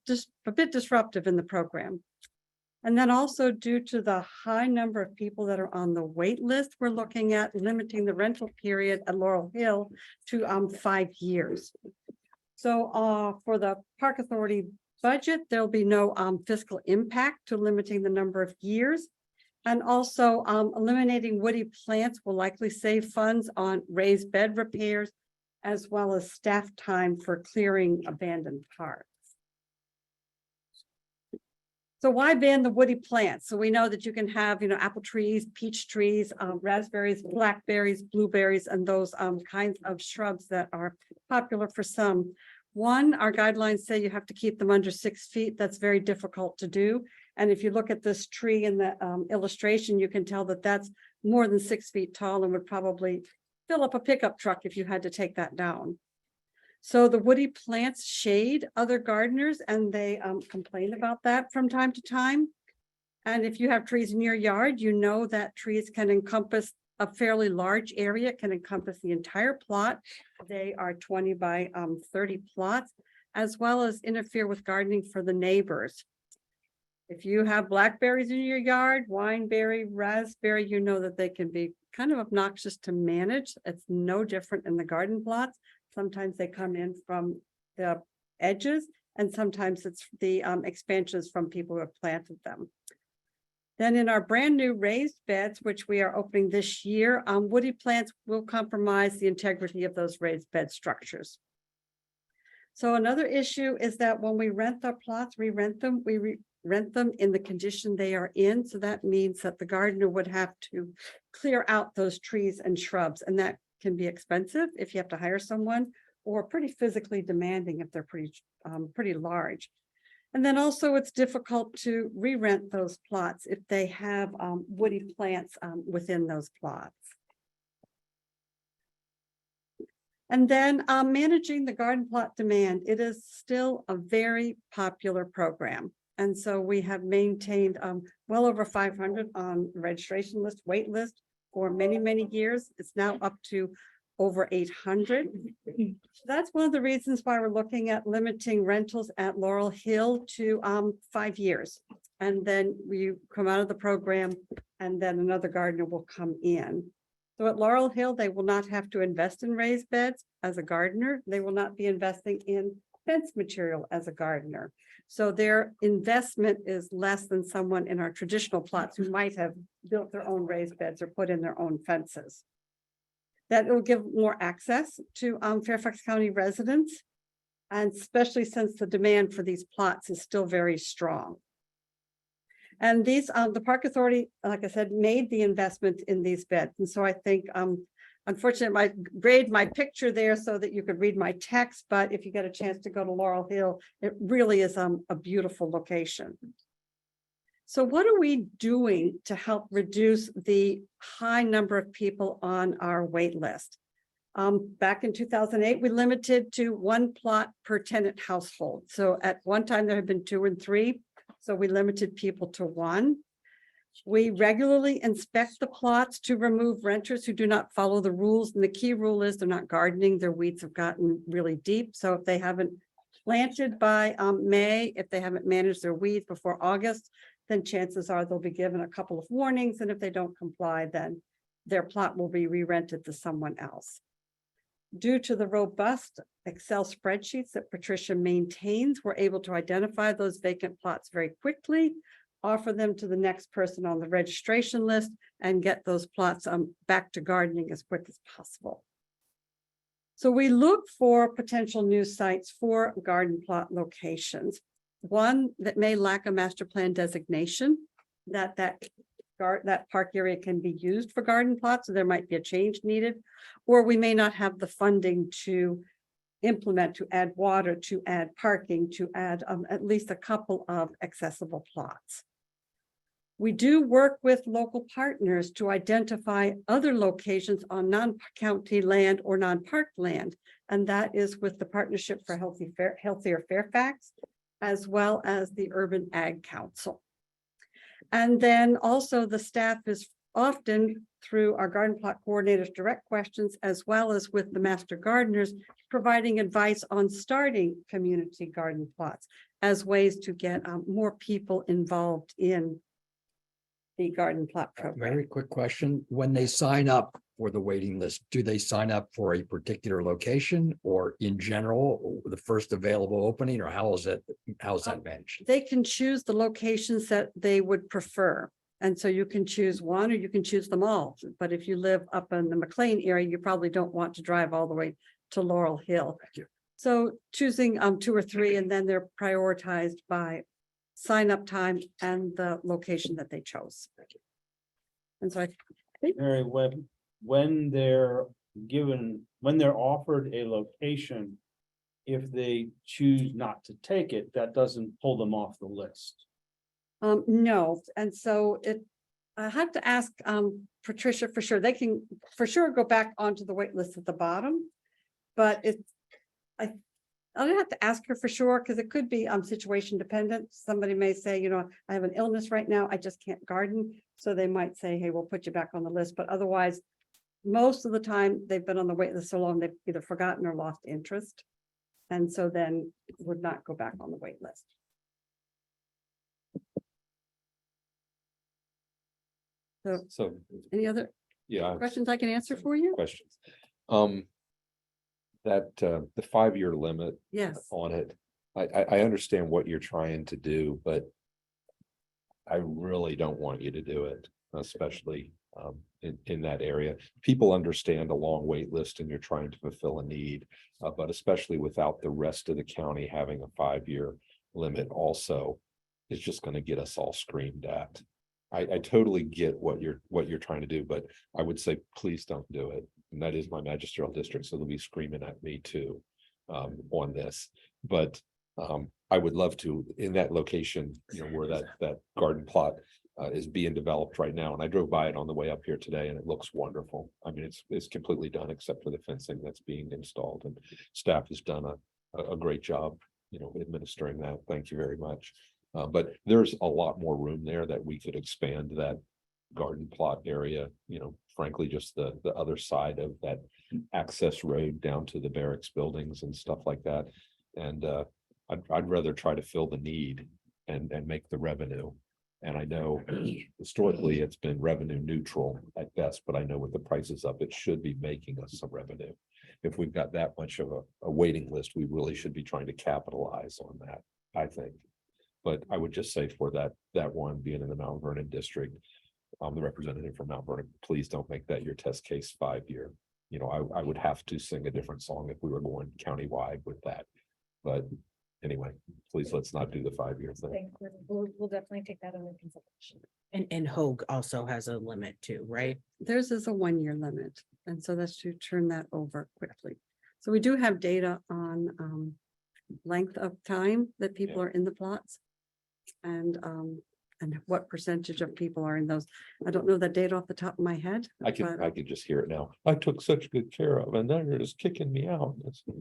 just a bit disruptive in the program. And then also due to the high number of people that are on the wait list, we're looking at limiting the rental period at Laurel Hill to 5 years. So for the Park Authority budget, there'll be no fiscal impact to limiting the number of years. And also eliminating woody plants will likely save funds on raised bed repairs, as well as staff time for clearing abandoned parks. So why ban the woody plants? So we know that you can have, apple trees, peach trees, raspberries, blackberries, blueberries, and those kinds of shrubs that are popular for some. One, our guidelines say you have to keep them under 6 feet. That's very difficult to do. And if you look at this tree in the illustration, you can tell that that's more than 6 feet tall and would probably fill up a pickup truck if you had to take that down. So the woody plants shade other gardeners, and they complain about that from time to time. And if you have trees in your yard, you know that trees can encompass a fairly large area, can encompass the entire plot. They are 20 by 30 plots, as well as interfere with gardening for the neighbors. If you have blackberries in your yard, wineberry, raspberry, you know that they can be kind of obnoxious to manage. It's no different in the garden plots. Sometimes they come in from the edges, and sometimes it's the expansions from people who have planted them. Then in our brand new raised beds, which we are opening this year, woody plants will compromise the integrity of those raised bed structures. So another issue is that when we rent our plots, we rent them in the condition they are in. So that means that the gardener would have to clear out those trees and shrubs, and that can be expensive if you have to hire someone, or pretty physically demanding if they're pretty large. And then also it's difficult to re-rent those plots if they have woody plants within those plots. And then managing the garden plot demand. It is still a very popular program. And so we have maintained well over 500 on the registration list, wait list for many, many years. It's now up to over 800. That's one of the reasons why we're looking at limiting rentals at Laurel Hill to 5 years. And then we come out of the program, and then another gardener will come in. So at Laurel Hill, they will not have to invest in raised beds as a gardener. They will not be investing in fence material as a gardener. So their investment is less than someone in our traditional plots who might have built their own raised beds or put in their own fences. that it will give more access to Fairfax County residents. And especially since the demand for these plots is still very strong. And these, the Park Authority, like I said, made the investment in these beds. And so I think, unfortunately, I grade my picture there so that you could read my text, but if you get a chance to go to Laurel Hill, it really is a beautiful location. So what are we doing to help reduce the high number of people on our wait list? Back in 2008, we limited to 1 plot per tenant household. So at one time there had been 2 and 3. So we limited people to 1. We regularly inspect the plots to remove renters who do not follow the rules. And the key rule is they're not gardening. Their weeds have gotten really deep. So if they haven't planted by May, if they haven't managed their weeds before August, then chances are they'll be given a couple of warnings. And if they don't comply, then their plot will be re-rented to someone else. Due to the robust Excel spreadsheets that Patricia maintains, we're able to identify those vacant plots very quickly, offer them to the next person on the registration list, and get those plots back to gardening as quick as possible. So we look for potential new sites for garden plot locations. One that may lack a master plan designation, that park area can be used for garden plots, so there might be a change needed, or we may not have the funding to implement, to add water, to add parking, to add at least a couple of accessible plots. We do work with local partners to identify other locations on non-county land or non-park land, and that is with the Partnership for Healthier Fairfax, as well as the Urban Ag Council. And then also the staff is often, through our garden plot coordinators, direct questions, as well as with the master gardeners, providing advice on starting community garden plots as ways to get more people involved in the garden plot program. Very quick question. When they sign up for the waiting list, do they sign up for a particular location or in general, the first available opening, or how is that managed? They can choose the locations that they would prefer. And so you can choose one or you can choose them all. But if you live up in the McLean area, you probably don't want to drive all the way to Laurel Hill. Thank you. So choosing 2 or 3, and then they're prioritized by sign up time and the location that they chose. And so I think Mary, when they're offered a location, if they choose not to take it, that doesn't pull them off the list. no, and so I have to ask Patricia for sure. They can for sure go back onto the wait list at the bottom, but I'll have to ask her for sure, because it could be situation dependent. Somebody may say, I have an illness right now, I just can't garden. So they might say, hey, we'll put you back on the list. But otherwise, most of the time they've been on the wait list so long, they've either forgotten or lost interest. And so then would not go back on the wait list. So any other questions I can answer for you? Questions. That the 5-year limit Yes. on it, I understand what you're trying to do, but I really don't want you to do it, especially in that area. People understand a long wait list and you're trying to fulfill a need, but especially without the rest of the county having a 5-year limit also, it's just going to get us all screamed at. I totally get what you're trying to do, but I would say, please don't do it. And that is my magisterial district, so they'll be screaming at me too on this. But I would love to, in that location, where that garden plot is being developed right now. And I drove by it on the way up here today and it looks wonderful. I mean, it's completely done except for the fencing that's being installed, and staff has done a great job, administering that. Thank you very much. But there's a lot more room there that we could expand that garden plot area, frankly, just the other side of that access road down to the barracks buildings and stuff like that. And I'd rather try to fill the need and make the revenue. And I know historically it's been revenue neutral at best, but I know with the prices up, it should be making us some revenue. If we've got that much of a waiting list, we really should be trying to capitalize on that, I think. But I would just say for that one being in the Mount Vernon district, the representative from Mount Vernon, please don't make that your test case 5-year. I would have to sing a different song if we were going countywide with that. But anyway, please let's not do the 5-year thing. We'll definitely take that under consideration. And Hoag also has a limit too, right? Theirs is a 1-year limit, and so that's to turn that over quickly. So we do have data on length of time that people are in the plots. And what percentage of people are in those. I don't know that data off the top of my head. I but- could just hear it now. I took such good care of, and now you're just kicking me out. That's, I've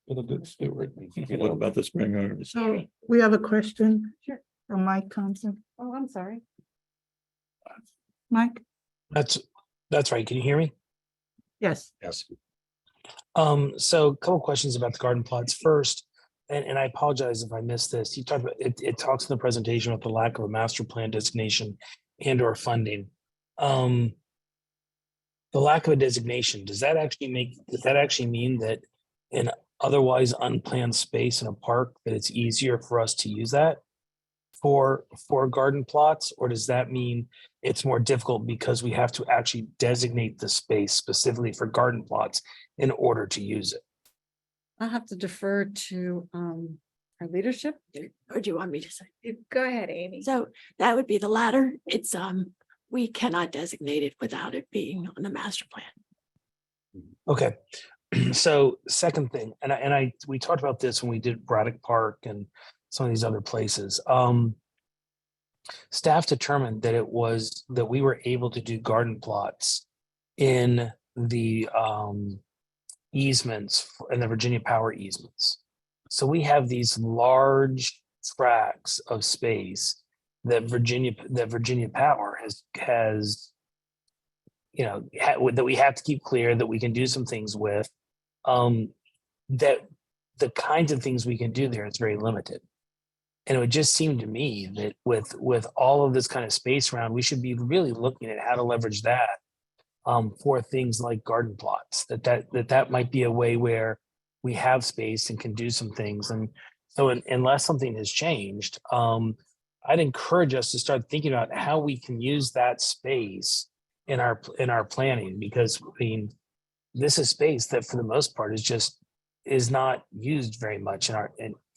been a good steward. What about the spring harvest? So we have a question. Sure. From Mike Thompson. Oh, I'm sorry. Mike? That's right. Can you hear me? Yes. Yes. So a couple questions about the garden plots. First, and I apologize if I missed this. You talked about it talks in the presentation about the lack of a master plan designation and or funding. The lack of a designation, does that actually mean that in otherwise unplanned space in a park that it's easier for us to use that for garden plots? Or does that mean it's more difficult because we have to actually designate the space specifically for garden plots in order to use it? I'll have to defer to our leadership. Or do you want me to say? Go ahead, Amy. So that would be the latter. It's, we cannot designate it without it being on the master plan. Okay, so second thing, we talked about this when we did Braddock Park and some of these other places. Staff determined that we were able to do garden plots in the easements and the Virginia Power easements. So we have these large tracts of space that Virginia Power has that we have to keep clear, that we can do some things with, that the kinds of things we can do there is very limited. And it would just seem to me that with all of this kind of space around, we should be really looking at how to leverage that for things like garden plots, that might be a way where we have space and can do some things. And so unless something has changed, I'd encourage us to start thinking about how we can use that space in our planning, because I mean, this is space that for the most part is not used very much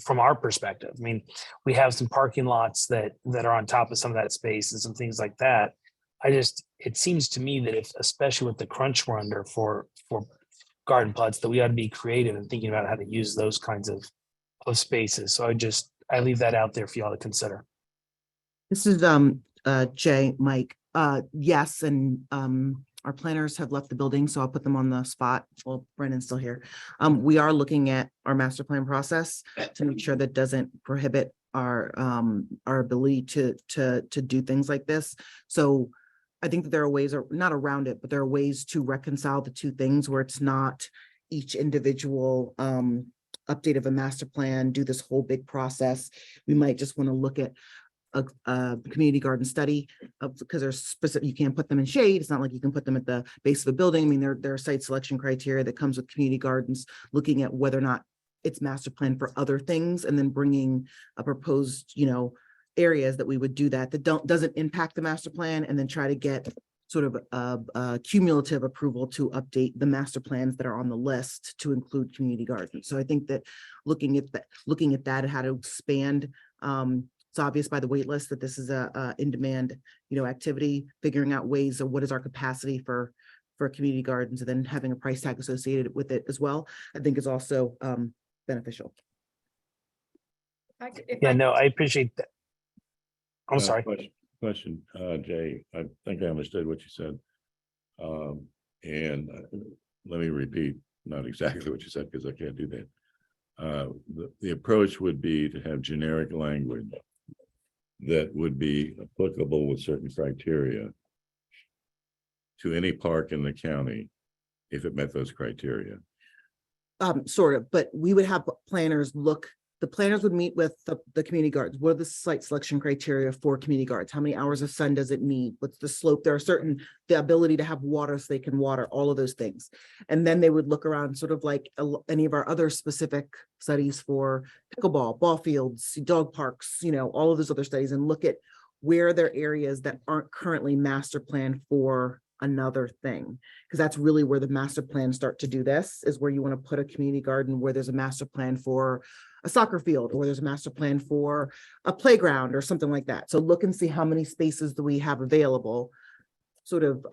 from our perspective. I mean, we have some parking lots that are on top of some of that space and some things like that. It seems to me that especially with the crunch we're under for garden plots, that we ought to be creative and thinking about how to use those kinds of spaces. So I leave that out there for y'all to consider. This is Jay, Mike. Yes, and our planners have left the building, so I'll put them on the spot. Well, Brennan's still here. We are looking at our master plan process to make sure that doesn't prohibit our ability to do things like this. So I think that there are ways, or not around it, but there are ways to reconcile the two things where it's not each individual update of a master plan, do this whole big process. We might just want to look at a community garden study because there's specific, you can't put them in shade. It's not like you can put them at the base of a building. I mean, there are site selection criteria that comes with community gardens, looking at whether or not it's master plan for other things, and then bringing a proposed, areas that we would do that doesn't impact the master plan, and then try to get sort of a cumulative approval to update the master plans that are on the list to include community gardens. So I think that looking at that, how to expand, it's obvious by the wait list that this is a in-demand, activity, figuring out ways of what is our capacity for community gardens, and then having a price tag associated with it as well, I think is also beneficial. I appreciate that. I'm sorry. Question, Jay, I think I understood what you said. And let me repeat, not exactly what you said, because I can't do that. The approach would be to have generic language that would be applicable with certain criteria to any park in the county if it met those criteria. Sort of, but we would have planners the planners would meet with the community gardens. What are the site selection criteria for community gardens? How many hours of sun does it need? What's the slope? There are the ability to have water so they can water, all of those things. And then they would look around sort of like any of our other specific studies for pickleball, ball fields, dog parks, all of those other studies, and look at where there are areas that aren't currently master planned for another thing. Because that's really where the master plans start to do this, is where you want to put a community garden where there's a master plan for a soccer field, or there's a master plan for a playground or something like that. So look and see how many spaces do we have available, sort of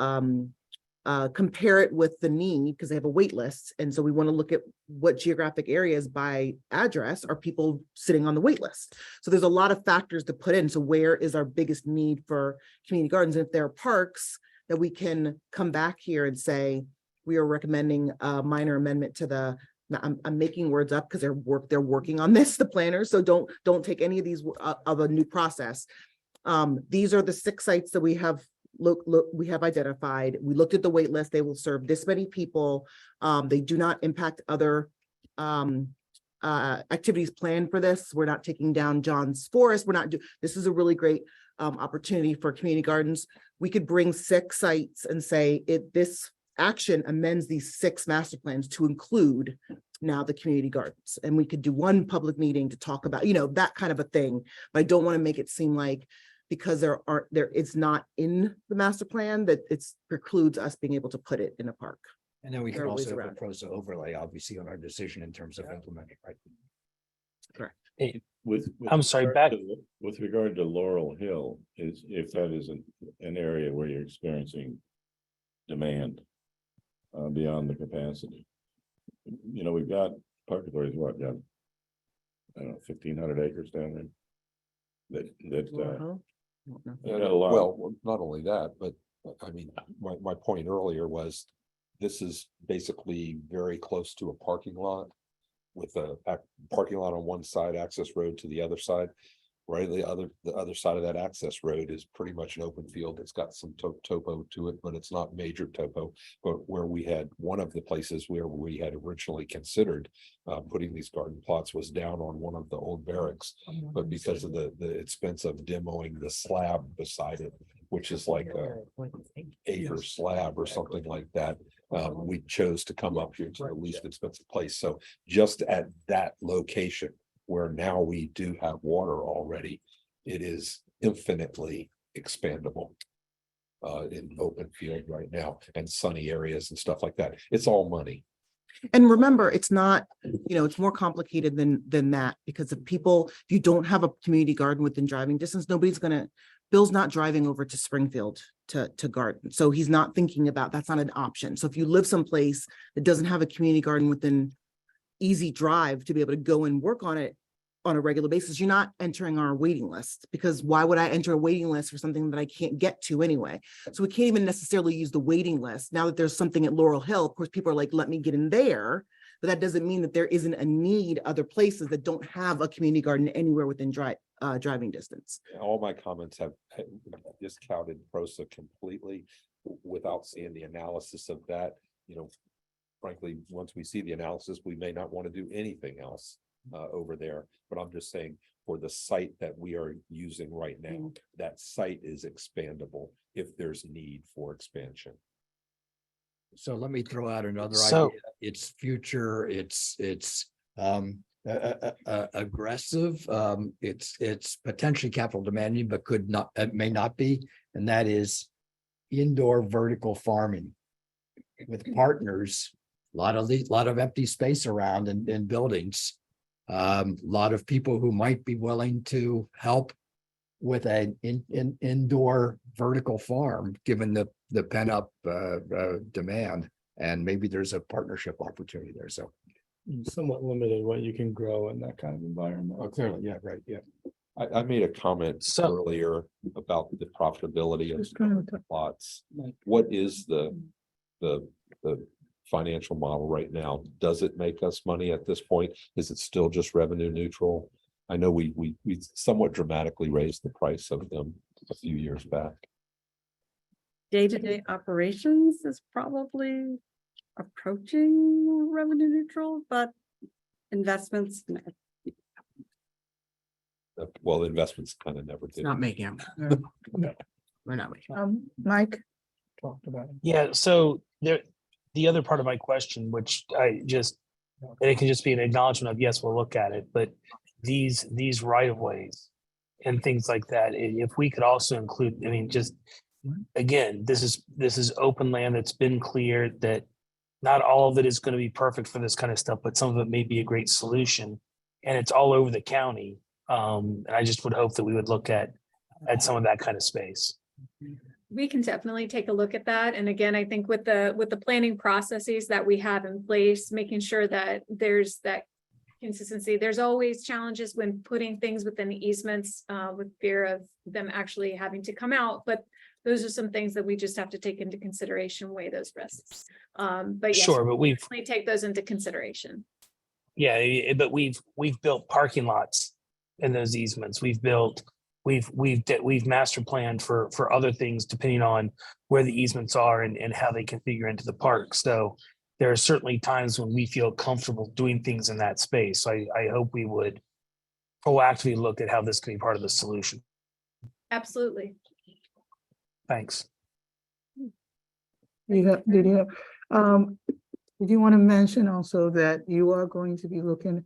compare it with the need, because they have a wait list. And so we want to look at what geographic areas by address are people sitting on the wait list. So there's a lot of factors to put in. So where is our biggest need for community gardens? And if there are parks that we can come back here and say, we are recommending a minor amendment to the, I'm making words up because they're working on this, the planners. So don't take any of these of a new process. These are the 6 sites that we have we have identified. We looked at the wait list. They will serve this many people. They do not impact other activities planned for this. We're not taking down John's Forest. This is a really great opportunity for community gardens. We could bring 6 sites and say this action amends these 6 master plans to include now the community gardens. And we could do one public meeting to talk about, that kind of a thing. But I don't want to make it seem like because it's not in the master plan that it precludes us being able to put it in a park. And then we There can are ways also have around a it. PROSA overlay, obviously, on our decision in terms of implementing, right? Correct. I'm sorry, back- With regard to Laurel Hill, if that is an area where you're experiencing demand beyond the capacity. We've got Park Authority's got, I don't know, 1,500 acres down there. Got a lot. Well, not only that, but I mean, my point earlier was this is basically very close to a parking lot with a parking lot on one side, access road to the other side. Right, the other side of that access road is pretty much an open field. It's got some topo to it, but it's not major topo. But where we had one of the places where we had originally considered putting these garden plots was down on one of the old barracks. But because of the expense of demoing the slab beside it, which is like a acre slab or something like that, we chose to come up here to the least expensive place. So just at that location, where now we do have water already, it is infinitely expandable in open field right now and sunny areas and stuff like that. It's all money. And remember, it's not, it's more complicated than that, because if you don't have a community garden within driving distance, Bill's not driving over to Springfield to garden. So he's not thinking about, that's not an option. So if you live someplace that doesn't have a community garden within easy drive to be able to go and work on it on a regular basis, you're not entering our waiting list, because why would I enter a waiting list for something that I can't get to anyway? So we can't even necessarily use the waiting list. Now that there's something at Laurel Hill, of course, people are like, let me get in there. But that doesn't mean that there isn't a need other places that don't have a community garden anywhere within driving distance. All my comments have discounted PROSA completely without seeing the analysis of that. Frankly, once we see the analysis, we may not want to do anything else over there. But I'm just saying, for the site that we are using right now, that site is expandable if there's need for expansion. So let me throw out another So- idea. It's future, it's aggressive. It's potentially capital demanding, but it may not be. And that is indoor vertical farming with partners. A lot of empty space around in buildings. Lot of people who might be willing to help with an indoor vertical farm, given the pent up demand, and maybe there's a partnership opportunity there. So Somewhat limited what you can grow in that kind of environment. clearly, yeah, right, yeah. I made a comment earlier about the profitability of lots. What is the financial model right now? Does it make us money at this point? Is it still just revenue neutral? I know we somewhat dramatically raised the price of them a few years back. Day-to-day operations is probably approaching revenue neutral, but investments. Well, investments kind of never did. Not making them. No. We're not making. Mike? Talked about it. Yeah, so the other part of my question, which and it can just be an acknowledgement of, yes, we'll look at it, but these right of ways and things like that, if we could also include, I mean, just again, this is open land that's been cleared, that not all of it is going to be perfect for this kind of stuff, but some of it may be a great solution. And it's all over the county. And I just would hope that we would look at some of that kind of space. We can definitely take a look at that. And again, I think with the planning processes that we have in place, making sure that there's that consistency. There's always challenges when putting things within the easements, with fear of them actually having to come out, but those are some things that we just have to take into consideration, weigh those risks. But yes, Sure, but we've, definitely take those into consideration. yeah, but we've built parking lots in those easements. We've master planned for other things depending on where the easements are and how they configure into the park. So there are certainly times when we feel comfortable doing things in that space. So I hope we would proactively look at how this can be part of the solution. Absolutely. Thanks. Did you want to mention also that you are going to be looking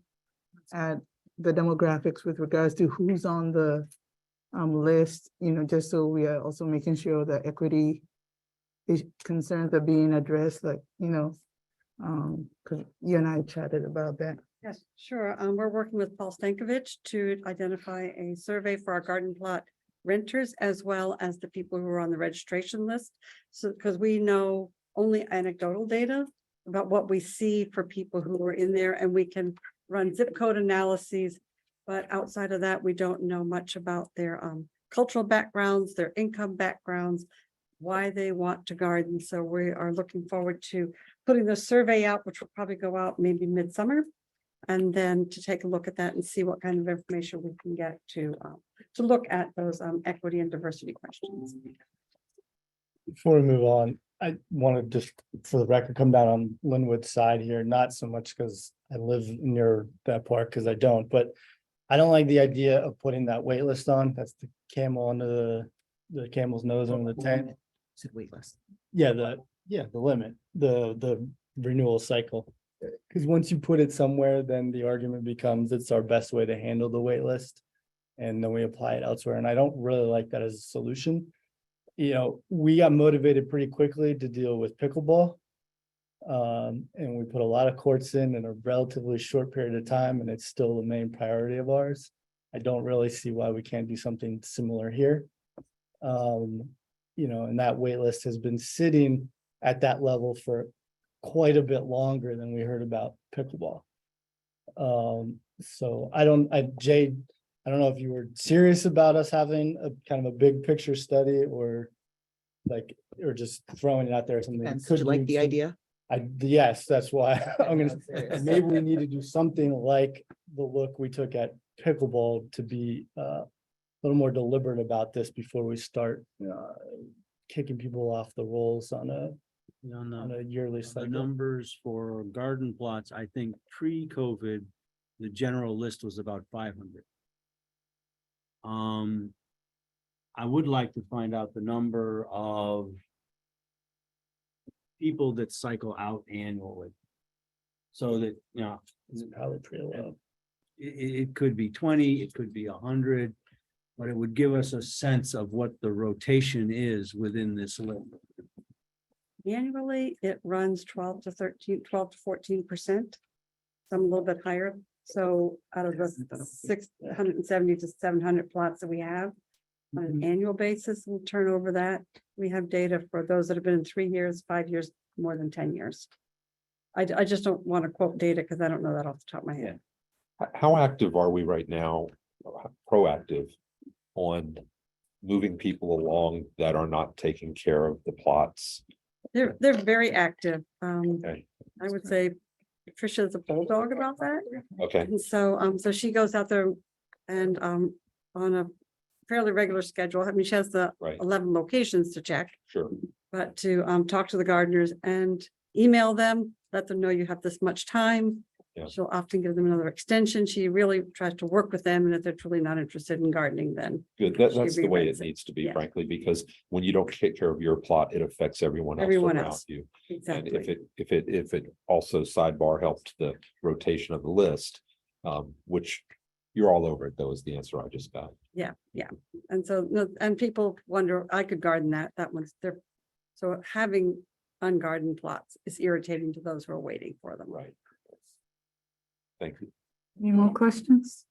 at the demographics with regards to who's on the list, just so we are also making sure that equity concerns are being addressed, like, because you and I chatted about that. Yes, sure. We're working with Paul Stankovich to identify a survey for our garden plot renters as well as the people who are on the registration list. So, because we know only anecdotal data about what we see for people who are in there, and we can run zip code analyses. But outside of that, we don't know much about their cultural backgrounds, their income backgrounds, why they want to garden. So we are looking forward to putting the survey out, which will probably go out maybe midsummer. And then to take a look at that and see what kind of information we can get to look at those equity and diversity questions. Before we move on, I want to just, for the record, come down on Linwood's side here, not so much because I live near that park, because I don't, but I don't like the idea of putting that wait list on. That's the camel under the camel's nose on the tent. Said wait list. Yeah, the limit, the renewal cycle. Because once you put it somewhere, then the argument becomes it's our best way to handle the wait list. And then we apply it elsewhere. And I don't really like that as a solution. We got motivated pretty quickly to deal with pickleball. And we put a lot of courts in a relatively short period of time, and it's still the main priority of ours. I don't really see why we can't do something similar here. And that wait list has been sitting at that level for quite a bit longer than we heard about pickleball. So Jade, I don't know if you were serious about us having a kind of a big picture study or just throwing it out there or something. Did you like the idea? Yes, that's why maybe we need to do something like the look we took at pickleball to be a little more deliberate about this before we start kicking people off the rolls on a yearly The cycle. numbers for garden plots, I think pre-COVID, the general list was about 500. I would like to find out the number of people that cycle out annually. So that, It's probably pretty low. it could be 20, it could be 100, but it would give us a sense of what the rotation is within this list. Annually, it runs 12 to 14%. Some a little bit higher. So out of the 670 to 700 plots that we have on an annual basis, we'll turn over that. We have data for those that have been in 3 years, 5 years, more than 10 years. I just don't want to quote data because I don't know that off the top of my head. How active are we right now, proactive on moving people along that are not taking care of the plots? They're very active. Okay. I would say Patricia's a bulldog about that. Okay, And so she goes out there and on a fairly regular schedule. I mean, she has the right, 11 locations to check, sure. but to talk to the gardeners and email them, let them know you have this much time. Yeah. She'll often give them another extension. She really tries to work with them, and if they're truly not interested in gardening, then Good, she that's the way it rewrites needs to be, Yeah. frankly, because when you don't take care of your plot, it affects everyone else Everyone around else. you. exactly. And if it also sidebar helped the rotation of the list, which You're all over it though, is the answer I just got. Yeah, yeah. And so, no, and people wonder, I could garden that one's there. So having ungardened plots is irritating to those who are waiting for them. Right. Thank you. Any more questions?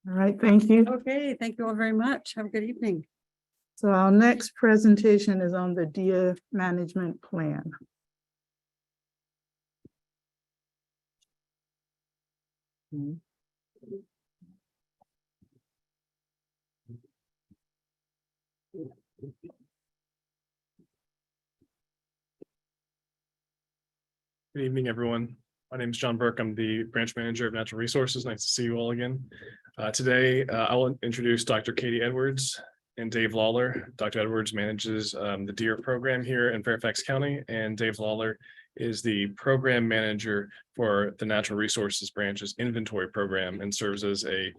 All right, thank you. Okay, thank you all very much. Have a good evening. So our next presentation is on the deer management plan. Good evening, everyone. My name is John Burke. I'm the branch manager of Natural Resources. Nice to see you all again. Today, I will introduce Dr. Katie Edwards and Dave Lawler. Dr. Edwards manages the deer program here in Fairfax County, and Dave Lawler is the program manager for the Natural Resources Branch's inventory program and serves as a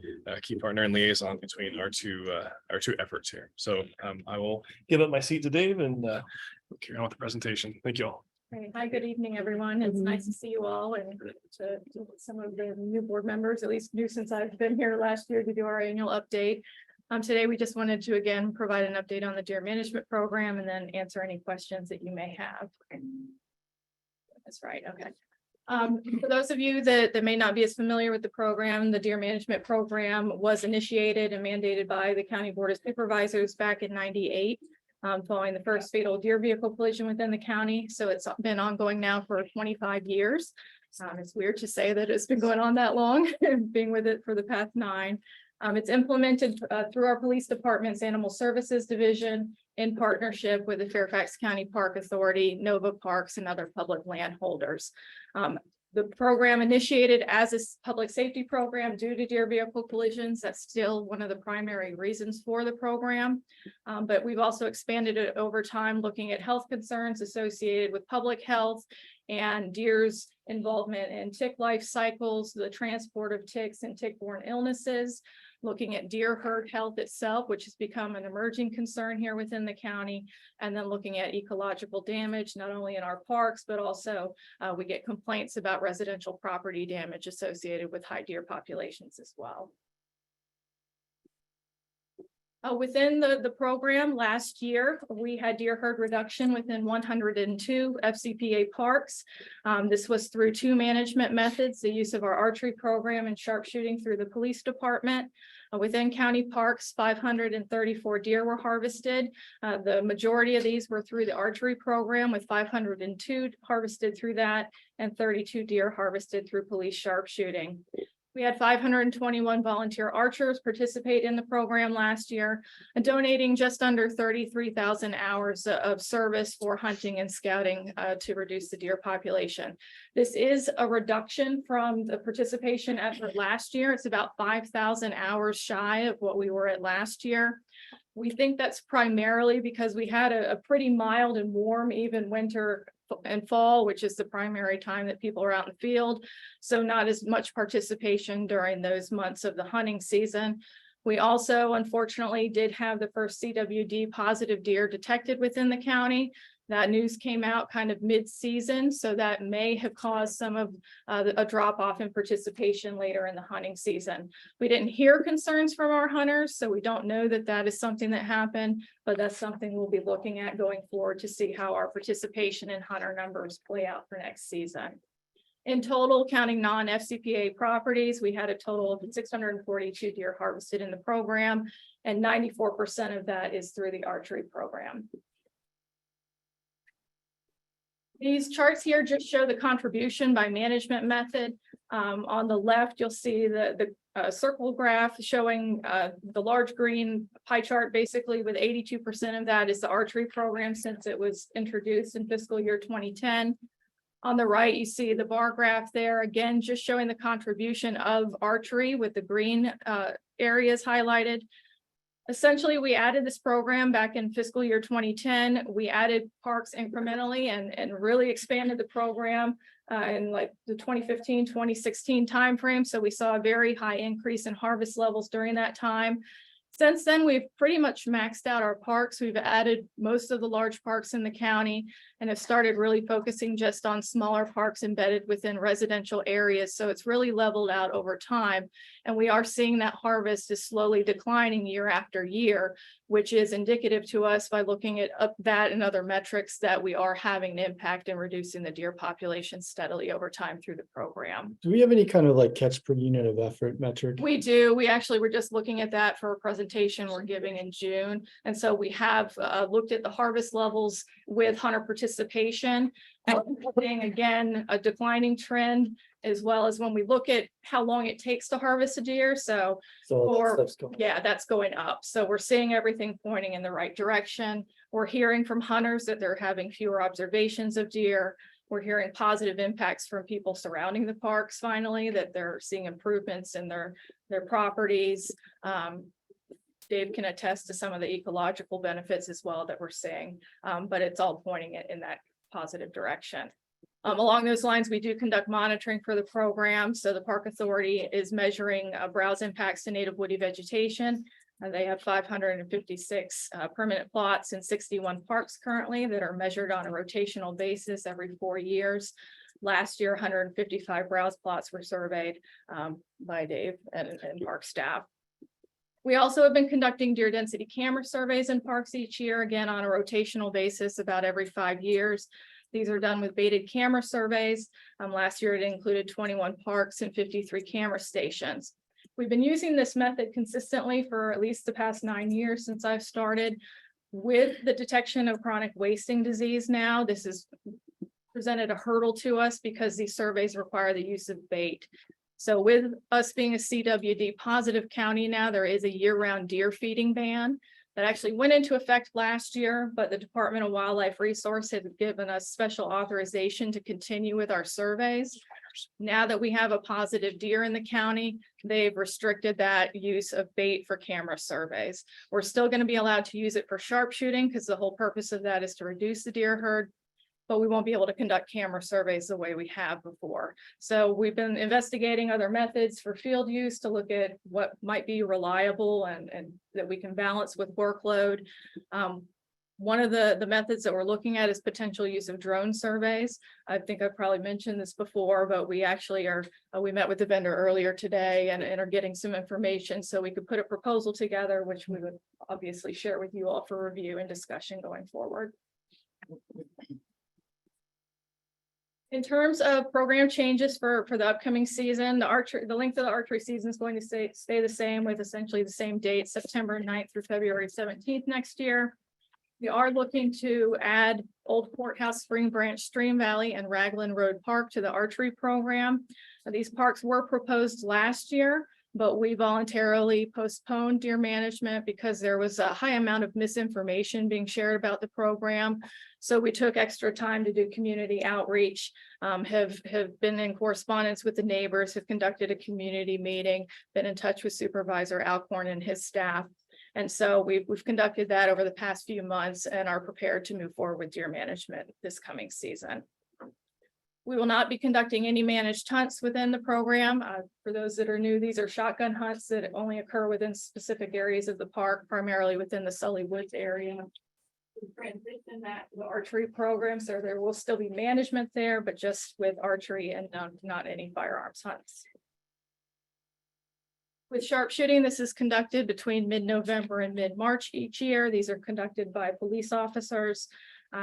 key partner and liaison between our two efforts here. So I will give up my seat to Dave and carry on with the presentation. Thank you all. Great. Hi, good evening, everyone. It's nice to see you all and to some of the new board members, at least new since I've been here last year to do our annual update. Today, we just wanted to again provide an update on the deer management program and then answer any questions that you may have. That's right. Okay. For those of you that may not be as familiar with the program, the deer management program was initiated and mandated by the County Board of Supervisors back in '98. Following the first fatal deer vehicle collision within the county. So it's been ongoing now for 25 years. It's weird to say that it's been going on that long, being with it for the past 9. It's implemented through our police department's Animal Services Division in partnership with the Fairfax County Park Authority, Nova Parks, and other public land holders. The program initiated as a public safety program due to deer vehicle collisions. That's still one of the primary reasons for the program. But we've also expanded it over time, looking at health concerns associated with public health and deer's involvement in tick life cycles, the transport of ticks and tick-borne illnesses, looking at deer herd health itself, which has become an emerging concern here within the county, and then looking at ecological damage, not only in our parks, but also we get complaints about residential property damage associated with high deer populations as well. Within the program last year, we had deer herd reduction within 102 FCPA parks. This was through 2 management methods, the use of our archery program and sharpshooting through the police department. Within county parks, 534 deer were harvested. The majority of these were through the archery program, with 502 harvested through that and 32 deer harvested through police sharpshooting. We had 521 volunteer archers participate in the program last year, and donating just under 33,000 hours of service for hunting and scouting to reduce the deer population. This is a reduction from the participation effort last year. It's about 5,000 hours shy of what we were at last year. We think that's primarily because we had a pretty mild and warm, even winter and fall, which is the primary time that people are out in the field. So not as much participation during those months of the hunting season. We also, unfortunately, did have the first CWD positive deer detected within the county. That news came out kind of mid-season, so that may have caused some of a drop off in participation later in the hunting season. We didn't hear concerns from our hunters, so we don't know that that is something that happened, but that's something we'll be looking at going forward to see how our participation and hunter numbers play out for next season. In total, counting non-FCPA properties, we had a total of 642 deer harvested in the program, and 94% of that is through the archery program. These charts here just show the contribution by management method. On the left, you'll see the circle graph showing the large green pie chart, basically with 82% of that is the archery program since it was introduced in fiscal year 2010. On the right, you see the bar graph there, again, just showing the contribution of archery with the green areas highlighted. Essentially, we added this program back in fiscal year 2010. We added parks incrementally and really expanded the program in like the 2015, 2016 timeframe. So we saw a very high increase in harvest levels during that time. Since then, we've pretty much maxed out our parks. We've added most of the large parks in the county and have started really focusing just on smaller parks embedded within residential areas. So it's really leveled out over time. And we are seeing that harvest is slowly declining year after year, which is indicative to us by looking at that and other metrics that we are having an impact in reducing the deer population steadily over time through the program. Do we have any kind of like catch per unit of effort metric? We do. We actually were just looking at that for a presentation we're giving in June. And so we have looked at the harvest levels with hunter participation. And we're seeing again a declining trend, as well as when we look at how long it takes to harvest a deer. So yeah, that's going up. So we're seeing everything pointing in the right direction. We're hearing from hunters that they're having fewer observations of deer. We're hearing positive impacts from people surrounding the parks finally, that they're seeing improvements in their properties. Dave can attest to some of the ecological benefits as well that we're seeing, but it's all pointing it in that positive direction. Along those lines, we do conduct monitoring for the program. So the Park Authority is measuring browse impacts to native woody vegetation. They have 556 permanent plots in 61 parks currently that are measured on a rotational basis every 4 years. Last year, 155 browse plots were surveyed by Dave and park staff. We also have been conducting deer density camera surveys in parks each year, again, on a rotational basis about every 5 years. These are done with baited camera surveys. Last year, it included 21 parks and 53 camera stations. We've been using this method consistently for at least the past 9 years since I've started. With the detection of chronic wasting disease now, this has presented a hurdle to us because these surveys require the use of bait. So with us being a CWD positive county now, there is a year-round deer feeding ban that actually went into effect last year, but the Department of Wildlife Resource has given us special authorization to continue with our surveys. Now that we have a positive deer in the county, they've restricted that use of bait for camera surveys. We're still going to be allowed to use it for sharpshooting because the whole purpose of that is to reduce the deer herd, but we won't be able to conduct camera surveys the way we have before. So we've been investigating other methods for field use to look at what might be reliable and that we can balance with workload. One of the methods that we're looking at is potential use of drone surveys. I think I've probably mentioned this before, but we actually are, we met with the vendor earlier today and are getting some information so we could put a proposal together, which we would obviously share with you all for review and discussion going forward. In terms of program changes for the upcoming season, the length of the archery season is going to stay the same with essentially the same date, September 9th through February 17th next year. We are looking to add Old Courthouse, Spring Branch, Stream Valley, and Raglan Road Park to the archery program. Now, these parks were proposed last year, but we voluntarily postponed deer management because there was a high amount of misinformation being shared about the program. So we took extra time to do community outreach, have been in correspondence with the neighbors, have conducted a community meeting, been in touch with Supervisor Alcorn and his staff. And so we've conducted that over the past few months and are prepared to move forward with deer management this coming season. We will not be conducting any managed hunts within the program. For those that are new, these are shotgun hunts that only occur within specific areas of the park, primarily within the Sully Woods area. We transition that to the archery program, so there will still be management there, but just with archery and not any firearms hunts. With sharpshooting, this is conducted between mid-November and mid-March each year. These are conducted by police officers.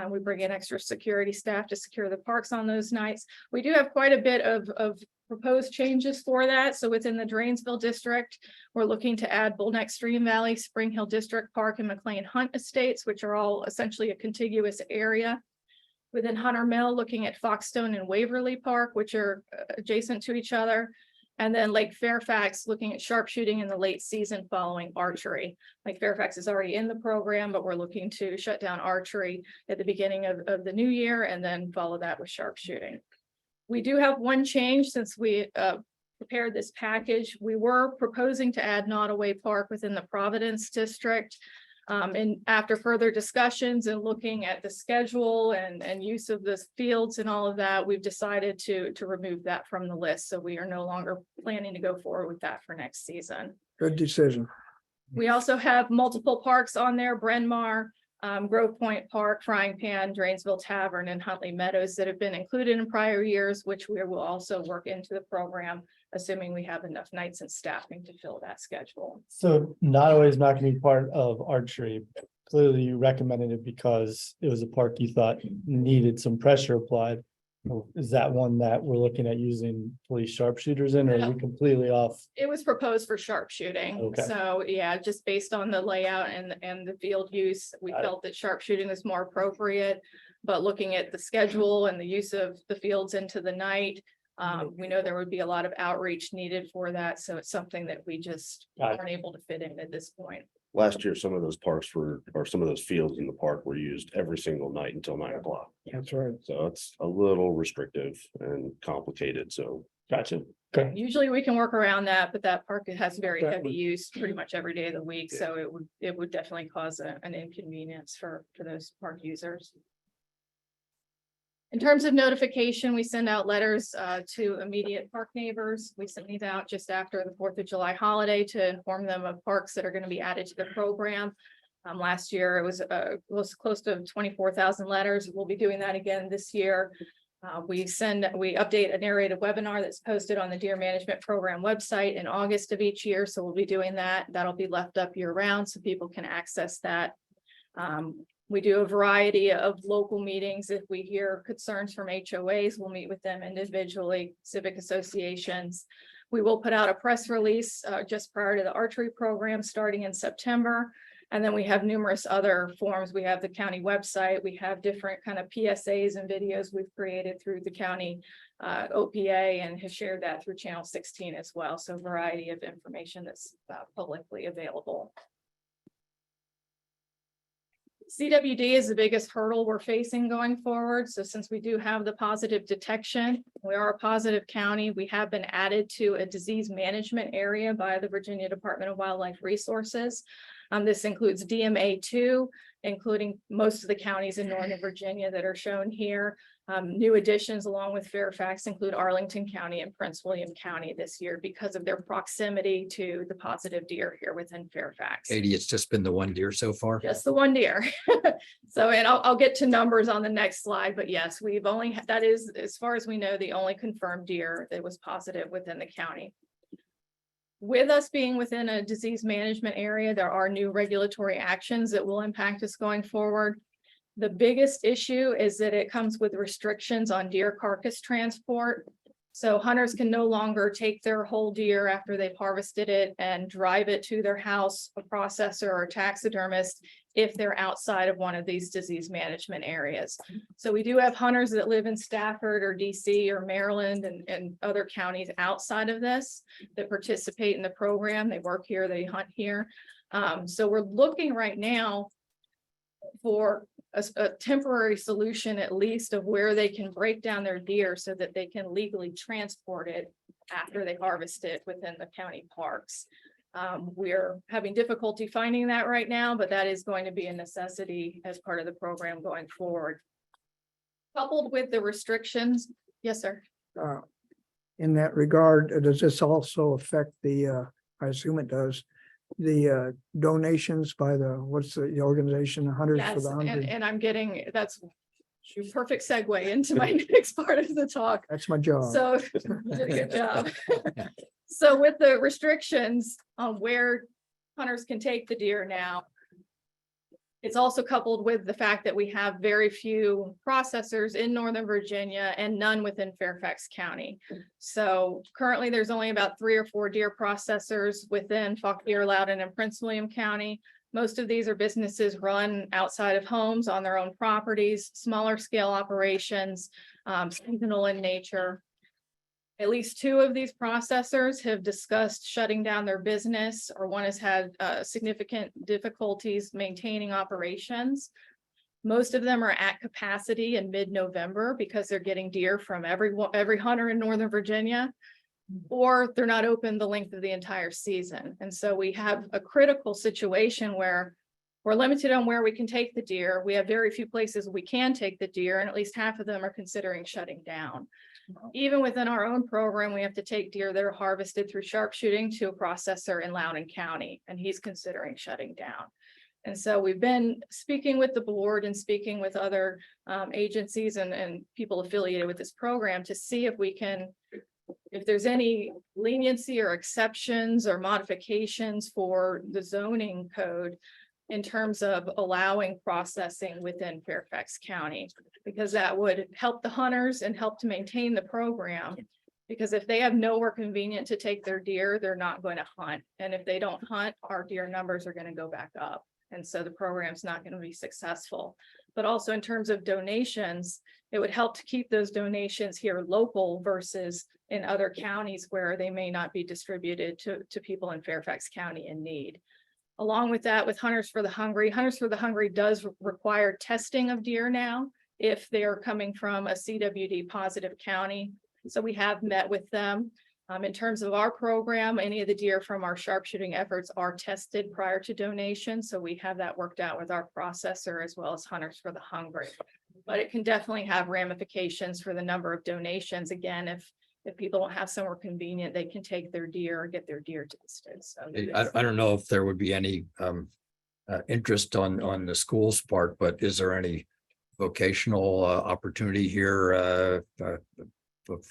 We bring in extra security staff to secure the parks on those nights. We do have quite a bit of proposed changes for that. So within the Drainsville district, we're looking to add Bull Neck Stream Valley, Spring Hill District Park, and McLean Hunt Estates, which are all essentially a contiguous area. Within Hunter Mill, looking at Foxstone and Waverly Park, which are adjacent to each other. And then Lake Fairfax, looking at sharpshooting in the late season following archery. Lake Fairfax is already in the program, but we're looking to shut down archery at the beginning of the new year and then follow that with sharpshooting. We do have one change since we prepared this package. We were proposing to add Nottoway Park within the Providence district. And after further discussions and looking at the schedule and use of the fields and all of that, we've decided to remove that from the list. So we are no longer planning to go forward with that for next season. Good decision. We also have multiple parks on there, Bryn Mawr, Grove Point Park, Frying Pan, Drainsville Tavern, and Huntley Meadows that have been included in prior years, which we will also work into the program, assuming we have enough nights and staffing to fill that schedule. So Nottaway is not gonna be part of archery. Clearly you recommended it because it was a park you thought needed some pressure applied. Is that one that we're looking at using police sharpshooters in, or are we completely off? It was proposed for sharpshooting. Okay. So yeah, just based on the layout and the field use, we Got it. felt that sharpshooting was more appropriate. But looking at the schedule and the use of the fields into the night, we know there would be a lot of outreach needed for that. So it's something that we just Got it. aren't able to fit in at this point. Last year, some of those parks were, or some of those fields in the park were used every single night until 9 o'clock. That's right. So it's a little restrictive and complicated, so. Gotcha. Okay. Usually we can work around that, but that park has very That heavy would- use pretty much every day of the week. So it would definitely cause an inconvenience for those park users. In terms of notification, we send out letters to immediate park neighbors. We send these out just after the 4th of July holiday to inform them of parks that are going to be added to the program. Last year, it was close to 24,000 letters. We'll be doing that again this year. We update a narrated webinar that's posted on the Deer Management Program website in August of each year. So we'll be doing that. That'll be left up year round so people can access that. We do a variety of local meetings. If we hear concerns from HOAs, we'll meet with them individually, civic associations. We will put out a press release just prior to the archery program starting in September. And then we have numerous other forms. We have the county website. We have different kind of PSAs and videos we've created through the county OPA and have shared that through Channel 16 as well. So a variety of information that's publicly available. CWD is the biggest hurdle we're facing going forward. So since we do have the positive detection, we are a positive county. We have been added to a disease management area by the Virginia Department of Wildlife Resources. This includes DMA2, including most of the counties in Northern Virginia that are shown here. New additions along with Fairfax include Arlington County and Prince William County this year because of their proximity to the positive deer here within Fairfax. Katie, it's just been the one deer so far. Just the one deer. So, and I'll get to numbers on the next slide, but yes, we've only, that is, as far as we know, the only confirmed deer that was positive within the county. With us being within a disease management area, there are new regulatory actions that will impact us going forward. The biggest issue is that it comes with restrictions on deer carcass transport. So hunters can no longer take their whole deer after they've harvested it and drive it to their house, a processor or taxidermist, if they're outside of one of these disease management areas. So we do have hunters that live in Stafford or DC or Maryland and other counties outside of this that participate in the program. They work here, they hunt here. So we're looking right now for a temporary solution, at least, of where they can break down their deer so that they can legally transport it after they harvest it within the county parks. We're having difficulty finding that right now, but that is going to be a necessity as part of the program going forward. Coupled with the restrictions, yes, sir. In that regard, does this also affect the, I assume it does, the donations by the, what's the organization, Hunters for Yes, the Hungry? and I'm getting, that's a perfect segue into my next part of the talk. That's my job. So, you did a good job. So with the restrictions on where hunters can take the deer now, it's also coupled with the fact that we have very few processors in Northern Virginia and none within Fairfax County. So currently there's only about 3 or 4 deer processors within Fauquier, Loudoun, and Prince William County. Most of these are businesses run outside of homes on their own properties, smaller scale operations, seasonal in nature. At least 2 of these processors have discussed shutting down their business, or one has had significant difficulties maintaining operations. Most of them are at capacity in mid-November because they're getting deer from every hunter in Northern Virginia, or they're not open the length of the entire season. And so we have a critical situation where we're limited on where we can take the deer. We have very few places we can take the deer, and at least half of them are considering shutting down. Even within our own program, we have to take deer that are harvested through sharpshooting to a processor in Loudoun County, and he's considering shutting down. And so we've been speaking with the board and speaking with other agencies and people affiliated with this program to see if we can, if there's any leniency or exceptions or modifications for the zoning code in terms of allowing processing within Fairfax County, because that would help the hunters and help to maintain the program. Because if they have nowhere convenient to take their deer, they're not going to hunt. And if they don't hunt, our deer numbers are going to go back up. And so the program's not going to be successful. But also in terms of donations, it would help to keep those donations here local versus in other counties where they may not be distributed to people in Fairfax County in need. Along with that, with Hunters for the Hungry does require testing of deer now if they are coming from a CWD positive county. So we have met with them. In terms of our program, any of the deer from our sharpshooting efforts are tested prior to donation. So we have that worked out with our processor as well as Hunters for the Hungry. But it can definitely have ramifications for the number of donations. Again, if people don't have somewhere convenient, they can take their deer or get their deer tested. So I don't know if there would be any interest on the school's part, but is there any vocational opportunity here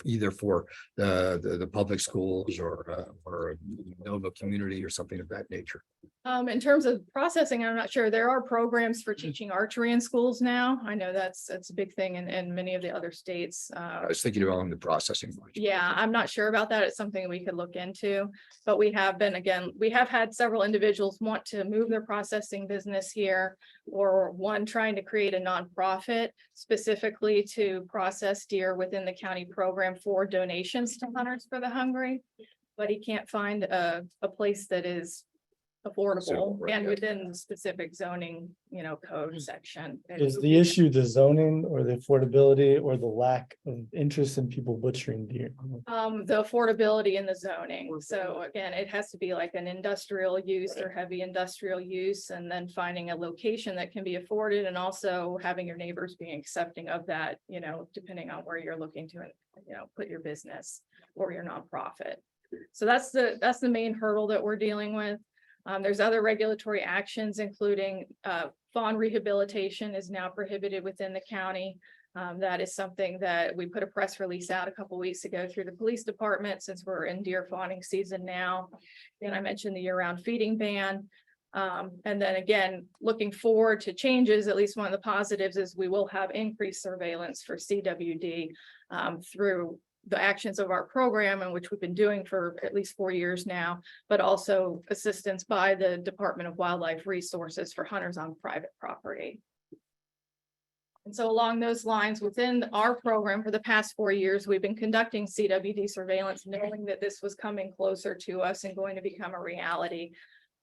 either for the public schools or Nova community or something of that nature? In terms of processing, I'm not sure. There are programs for teaching archery in schools now. I know that's a big thing in many of the other states. I was thinking along the processing. Yeah, I'm not sure about that. It's something we could look into, but we have had several individuals want to move their processing business here, or one trying to create a nonprofit specifically to process deer within the county program for donations to Hunters for the Hungry. But he can't find a place that is affordable and within the specific zoning, code section. Is the issue the zoning or the affordability or the lack of interest in people butchering deer? The affordability in the zoning. So again, it has to be like an industrial use or heavy industrial use, and then finding a location that can be afforded and also having your neighbors being accepting of that, depending on where you're looking to, put your business or your nonprofit. So that's the main hurdle that we're dealing with. There's other regulatory actions, including fawn rehabilitation is now prohibited within the county. That is something that we put a press release out a couple weeks ago through the police department, since we're in deer fawning season now. And I mentioned the year-round feeding ban. And then again, looking forward to changes, at least one of the positives is we will have increased surveillance for CWD through the actions of our program, and which we've been doing for at least 4 years now, but also assistance by the Department of Wildlife Resources for hunters on private property. And so along those lines, within our program for the past 4 years, we've been conducting CWD surveillance, knowing that this was coming closer to us and going to become a reality.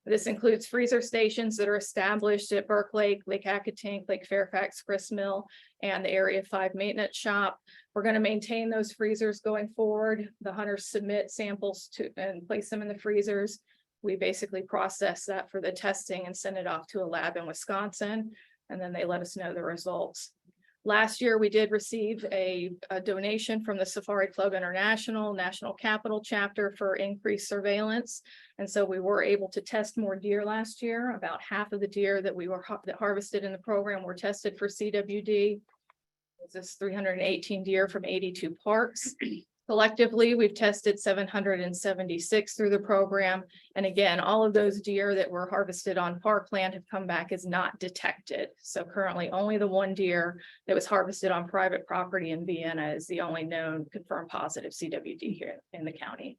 This includes freezer stations that are established at Burke Lake, Lake Accotink, Lake Fairfax, Grist Mill, and the Area 5 maintenance shop. We're going to maintain those freezers going forward. The hunters submit samples to and place them in the freezers. We basically process that for the testing and send it off to a lab in Wisconsin, and then they let us know the results. Last year, we did receive a donation from the Safari Club International National Capital Chapter for increased surveillance. And so we were able to test more deer last year. About half of the deer that that harvested in the program were tested for CWD. This is 318 deer from 82 parks. Collectively, we've tested 776 through the program. And again, all of those deer that were harvested on parkland have come back as not detected. So currently only the one deer that was harvested on private property in Vienna is the only known confirmed positive CWD here in the county.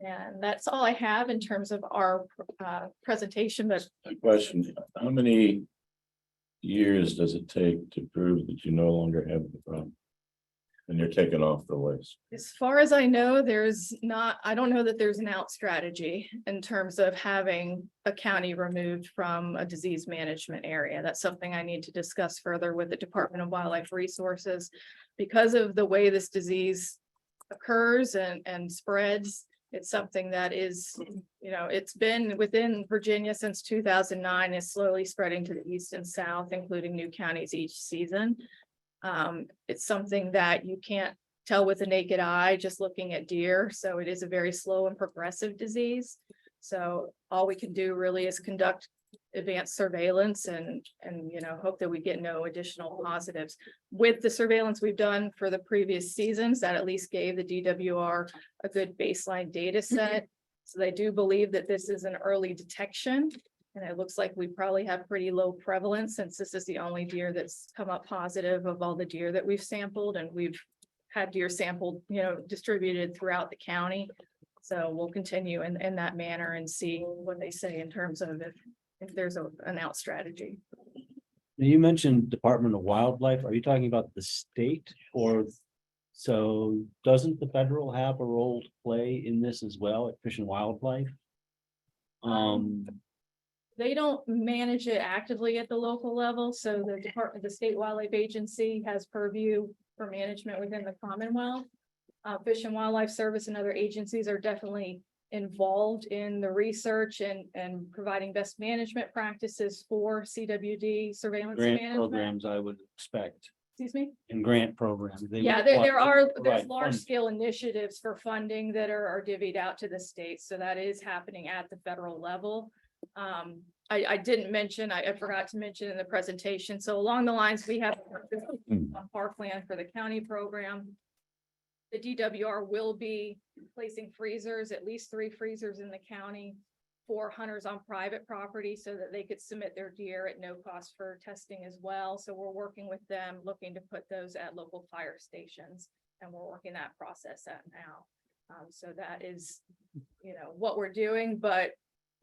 And that's all I have in terms of our presentation, but A question, how many years does it take to prove that you no longer have the problem? And you're taken off the list? as far as I know, I don't know that there's an out strategy in terms of having a county removed from a disease management area. That's something I need to discuss further with the Department of Wildlife Resources. Because of the way this disease occurs and spreads, it's something that is, it's been within Virginia since 2009, is slowly spreading to the east and south, including new counties each season. It's something that you can't tell with the naked eye, just looking at deer. So it is a very slow and progressive disease. So all we can do really is conduct advanced surveillance and, hope that we get no additional positives. With the surveillance we've done for the previous seasons, that at least gave the DWR a good baseline data set. So they do believe that this is an early detection. And it looks like we probably have pretty low prevalence since this is the only deer that's come up positive of all the deer that we've sampled, and we've had deer sampled, distributed throughout the county. So we'll continue in that manner and see what they say in terms of if there's an out strategy. Now, you mentioned Department of Wildlife. Are you talking about the state or? So doesn't the federal have a role to play in this as well at Fish and Wildlife? They don't manage it actively at the local level, so the State Wildlife Agency has purview for management within the Commonwealth. Fish and Wildlife Service and other agencies are definitely involved in the research and providing best management practices for CWD surveillance Grant management. programs, I would expect, Excuse me? in grant programs. Yeah, there's large scale initiatives for funding that are divvied out to the states. So that is happening at the federal level. I didn't mention, I forgot to mention in the presentation. So along the lines, we have a parkland for the county program. The DWR will be placing freezers, at least 3 freezers in the county for hunters on private property so that they could submit their deer at no cost for testing as well. So we're working with them, looking to put those at local fire stations, and we're working that process out now. So that is, what we're doing, but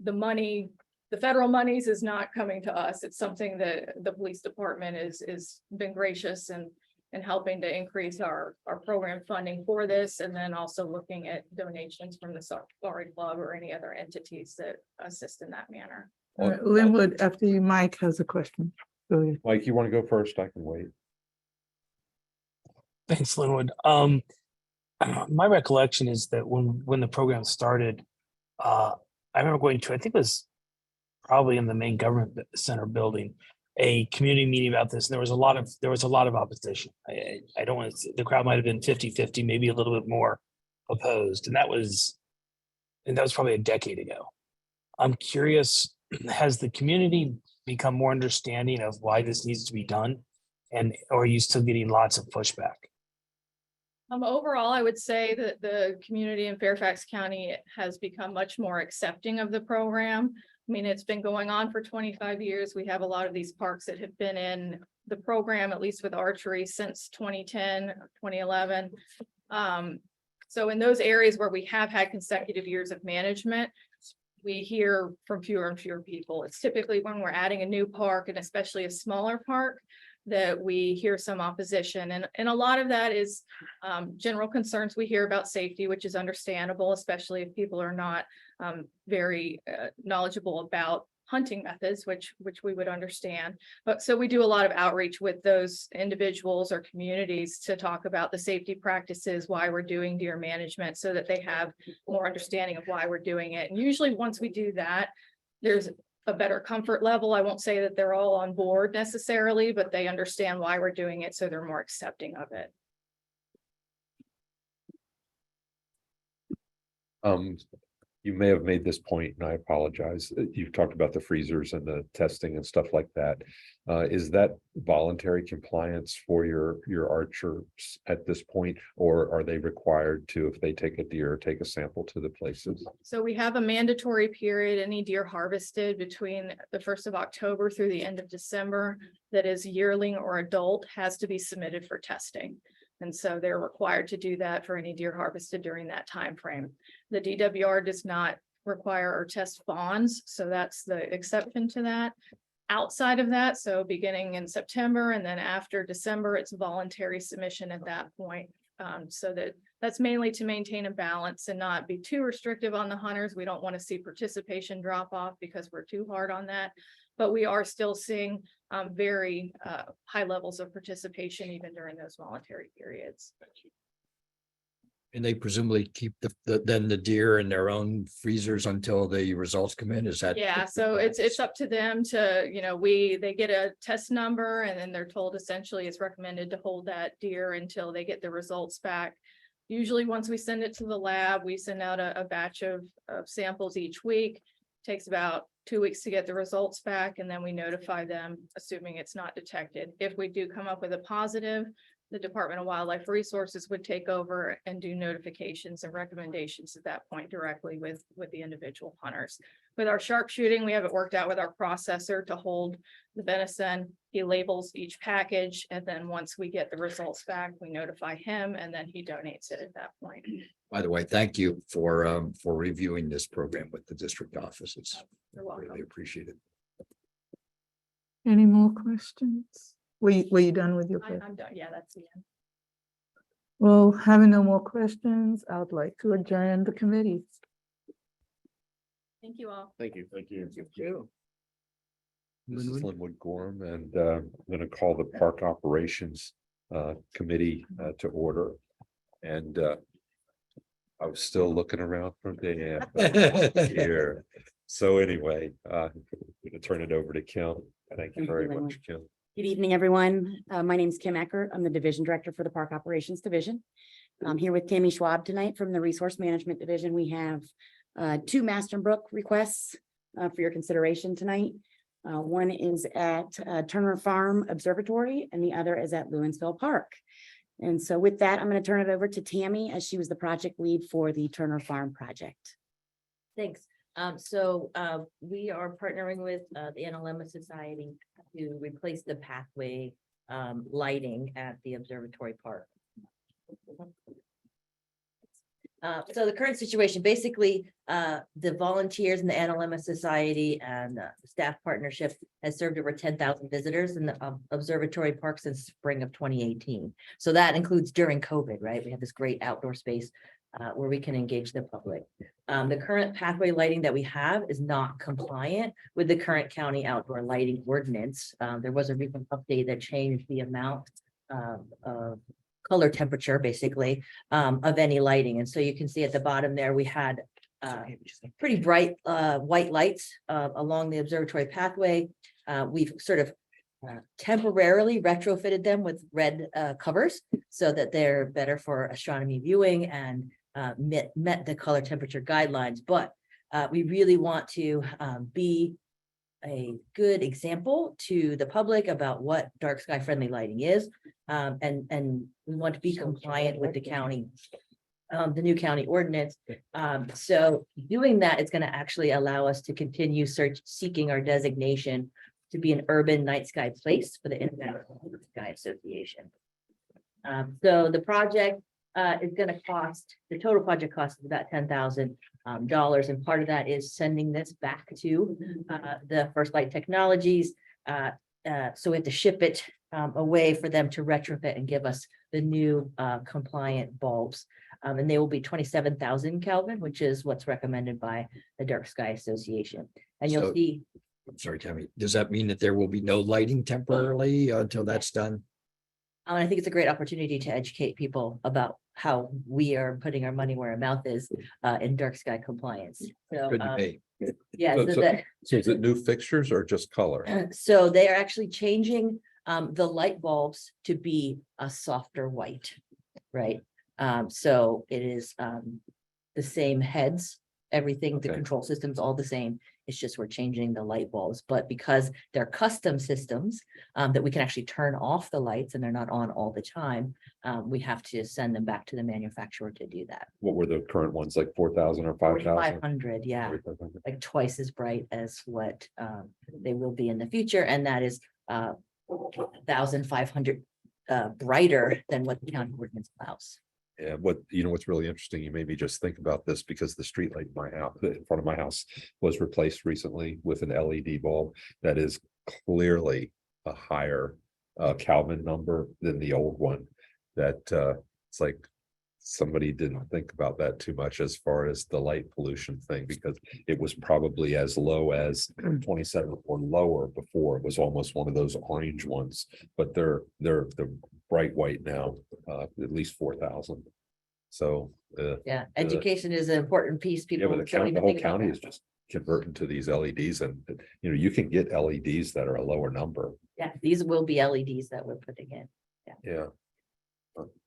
the federal monies is not coming to us. It's something that the police department is been gracious and helping to increase our program funding for this, and then also looking at donations from the Safari Club or any other entities that assist in that manner. Linwood, after you, Mike has a question. Go ahead. Mike, you want to go first? I can wait. Thanks, Linwood. My recollection is that when the program started, I remember going to, I think it was probably in the main government center building, a community meeting about this, and there was a lot of opposition. I don't want to, the crowd might have been 50-50, maybe a little bit more opposed, and that was probably a decade ago. I'm curious, has the community become more understanding of why this needs to be done, or are you still getting lots of pushback? Overall, I would say that the community in Fairfax County has become much more accepting of the program. I mean, it's been going on for 25 years. We have a lot of these parks that have been in the program, at least with archery, since 2010, 2011. So in those areas where we have had consecutive years of management, we hear from fewer and fewer people. It's typically when we're adding a new park, and especially a smaller park, that we hear some opposition. And a lot of that is general concerns we hear about safety, which is understandable, especially if people are not very knowledgeable about hunting methods, which we would understand. But so we do a lot of outreach with those individuals or communities to talk about the safety practices, why we're doing deer management, so that they have more understanding of why we're doing it. And usually once we do that, there's a better comfort level. I won't say that they're all on board necessarily, but they understand why we're doing it, so they're more accepting of it. You may have made this point, and I apologize. You've talked about the freezers and the testing and stuff like that. Is that voluntary compliance for your archers at this point, or are they required to, if they take a deer, take a sample to the places? So we have a mandatory period, any deer harvested between the 1st of October through the end of December that is yearling or adult has to be submitted for testing. And so they're required to do that for any deer harvested during that time frame. The DWR does not require or test fawns, so that's the exception to that. Outside of that, so beginning in September and then after December, it's voluntary submission at that point. So that's mainly to maintain a balance and not be too restrictive on the hunters. We don't want to see participation drop off because we're too hard on that. But we are still seeing very high levels of participation even during those voluntary periods. And they presumably keep then the deer in their own freezers until the results come in, is that? Yeah, so it's up to them to, they get a test number and then they're told essentially it's recommended to hold that deer until they get the results back. Usually, once we send it to the lab, we send out a batch of samples each week. Takes about 2 weeks to get the results back, and then we notify them, assuming it's not detected. If we do come up with a positive, the Department of Wildlife Resources would take over and do notifications and recommendations at that point directly with the individual hunters. With our sharpshooting, we have it worked out with our processor to hold the venison. He labels each package, and then once we get the results back, we notify him, and then he donates it at that point. By the way, thank you for reviewing this program with the district offices. You're welcome. Really appreciate it. Any more questions? Were you done with your? I'm done. Yeah, that's the end. Well, having no more questions, I would like to adjourn the committee. Thank you all. Thank you. Thank you. This is Linwood Gorham, and I'm gonna call the Park Operations Committee to order. And I was still looking around for Dan here. So anyway, I'm gonna turn it over to Kim. Thank you very much, Kim. Good evening, everyone. My name is Kim Eckert. I'm the Division Director for the Park Operations Division. I'm here with Tammy Schwab tonight from the Resource Management Division. We have two Master Brook requests for your consideration tonight. One is at Turner Farm Observatory and the other is at Lewinsville Park. And so with that, I'm going to turn it over to Tammy as she was the project lead for the Turner Farm project. Thanks. We are partnering with the NLM Society to replace the pathway lighting at the Observatory Park. So the current situation, basically, the volunteers in the NLM Society and staff partnership has served over 10,000 visitors in the Observatory Park since spring of 2018. So that includes during COVID, right? We have this great outdoor space where we can engage the public. The current pathway lighting that we have is not compliant with the current county outdoor lighting ordinance. There was a recent update that changed the amount of color temperature, basically, of any lighting. And so you can see at the bottom there, we had pretty bright white lights along the observatory pathway. We've sort of temporarily retrofitted them with red covers so that they're better for astronomy viewing and met the color temperature guidelines. But we really want to be a good example to the public about what dark sky friendly lighting is. And we want to be compliant with the county, the new county ordinance. So doing that is going to actually allow us to continue seeking our designation to be an urban night sky place for the International Night Sky Association. So the project is going to cost, the total project cost is about $10,000. And part of that is sending this back to the First Light Technologies. So we have to ship it away for them to retrofit and give us the new compliant bulbs. And they will be 27,000 Kelvin, which is what's recommended by the Dark Sky Association. And you'll So- see. I'm sorry, Tammy, does that mean that there will be no lighting temporarily until that's done? And I think it's a great opportunity to educate people about how we are putting our money where our mouth is in dark sky compliance. So, Good to me. yeah, So- so so- that, So is it new fixtures or just color? so they are actually changing the light bulbs to be a softer white, right? So it is the same heads, everything, the Okay. control system's all the same. It's just we're changing the light bulbs, but because they're custom systems that we can actually turn off the lights and they're not on all the time, we have to send them back to the manufacturer to do that. What were the current ones, like 4,000 or 5,000? 500, yeah, like twice as bright as what they will be in the future, and that is 1,500 brighter than what the county ordinance allows. Yeah, what's really interesting, you made me just think about this because the street light in my house, in front of my house was replaced recently with an LED bulb that is clearly a higher Kelvin number than the old one. That it's like somebody didn't think about that too much as far as the light pollution thing, because it was probably as low as 27 or lower before. It was almost one of those orange ones, but they're the bright white now, at least 4,000. So, Yeah, education is an important piece. yeah, People but don't even the whole think about county that. is just converting to these LEDs and, you can get LEDs that are a lower number. Yeah, these will be LEDs that we're putting in. Yeah.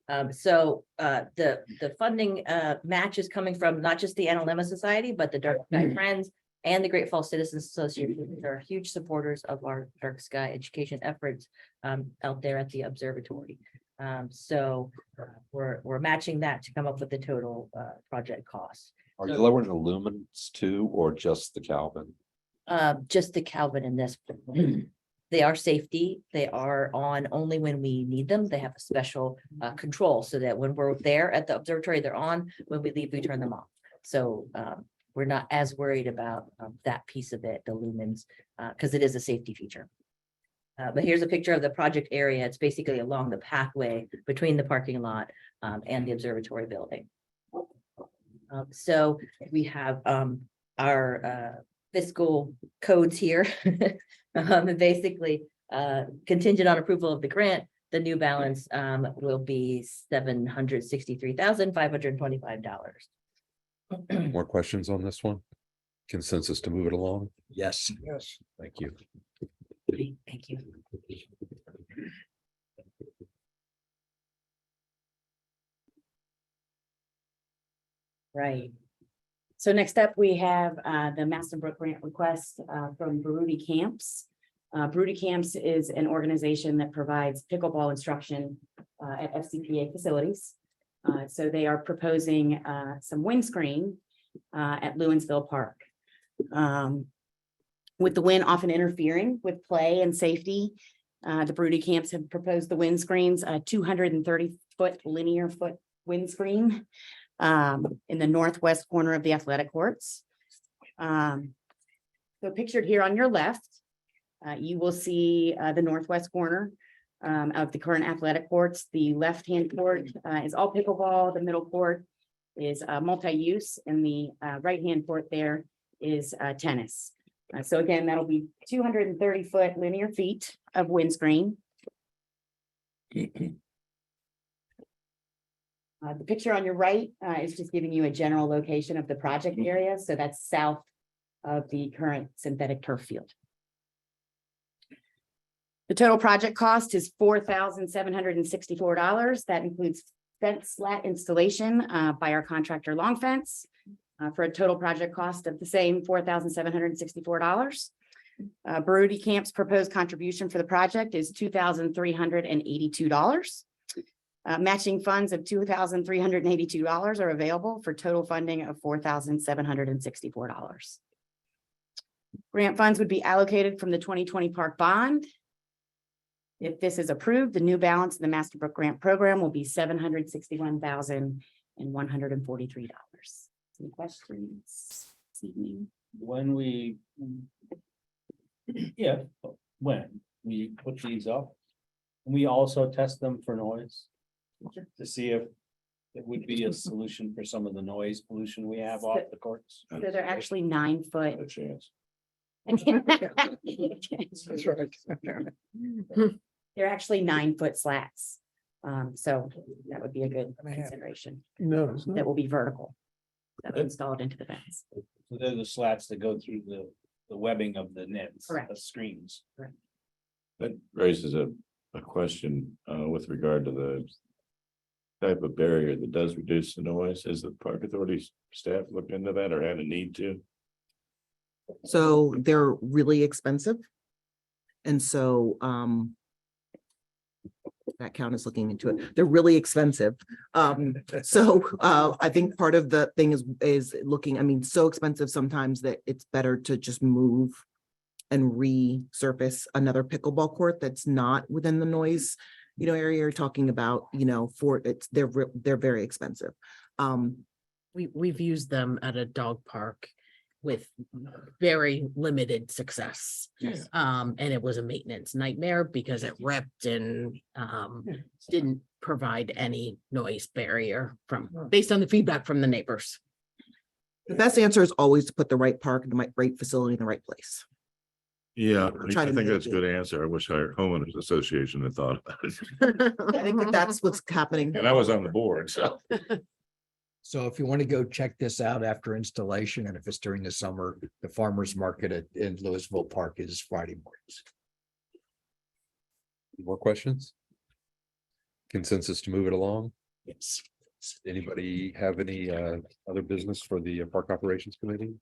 The funding match is coming from not just the Analemma Society, but the Dark Sky Friends and the Great Falls Citizens Association. They're huge supporters of our dark sky education efforts out there at the observatory. We're matching that to come up with the total project cost. Are you lowering the lumens too, or just the Calvin? Just the Calvin in this. They are safety. They are on only when we need them. They have a special control so that when we're there at the observatory, they're on. When we leave, we turn them off. So we're not as worried about that piece of it, the lumens, because it is a safety feature. But here's a picture of the project area. It's basically along the pathway between the parking lot and the observatory building. So we have our fiscal codes here. And basically, contingent on approval of the grant, the new balance will be $763,525. More questions on this one? Consensus to move it along? Yes. Yes. Thank you. Thank you. Right. So next up, we have the Maston Brook grant request from Baruti Camps. Baruti Camps is an organization that provides pickleball instruction at FCPA facilities. So they are proposing some windscreen at Lewinsville Park. With the wind often interfering with play and safety, the Baruti Camps have proposed the windscreens, a 230-foot linear foot windscreen in the northwest corner of the athletic courts. So pictured here on your left, you will see the northwest corner of the current athletic courts. The left-hand court is all pickleball. The middle court is multi-use, and the right-hand court there is tennis. So again, that'll be 230-foot linear feet of windscreen. The picture on your right is just giving you a general location of the project area. So that's south of the current synthetic turf field. The total project cost is $4,764. That includes fence slat installation by our contractor Long Fence for a total project cost of the same $4,764. Baruti Camp's proposed contribution for the project is $2,382. Matching funds of $2,382 are available for total funding of $4,764. Grant funds would be allocated from the 2020 park bond. If this is approved, the new balance in the Maston Brook grant program will be $761,143. Any questions this evening? When we put these up, we also test them for noise to see if it would be a solution for some of the noise pollution we have off the courts. So they're actually 9 foot. A chance. That's right. They're actually 9 foot slats. So that would be a good consideration. No, it's not. That will be vertical. That will installed into the fence. So they're the slats that go through the webbing of the nets, Correct. the screens. That raises a question with regard to the type of barrier that does reduce the noise. Is the park authority staff looked into that or had a need to? So they're really expensive. And so, that count is looking into it. They're really expensive. I think part of the thing is looking, I mean, so expensive sometimes that it's better to just move and resurface another pickleball court that's not within the noise, area you're talking about, they're very expensive. We've used them at a dog park with very limited success. Yes. And it was a maintenance nightmare because it ripped and didn't provide any noise barrier based on the feedback from the neighbors. The best answer is always to put the right park, the right facility in the right place. Yeah, Try I to think that's a mitigate. good answer. I wish our homeowners association had thought about it. I think that's what's happening. And I was on the board, so. So if you want to go check this out after installation, and if it's during the summer, the farmer's market in Louisville Park is Friday mornings. More questions? Consensus to move it along? Yes. Anybody have any other business for the Park Operations Committee?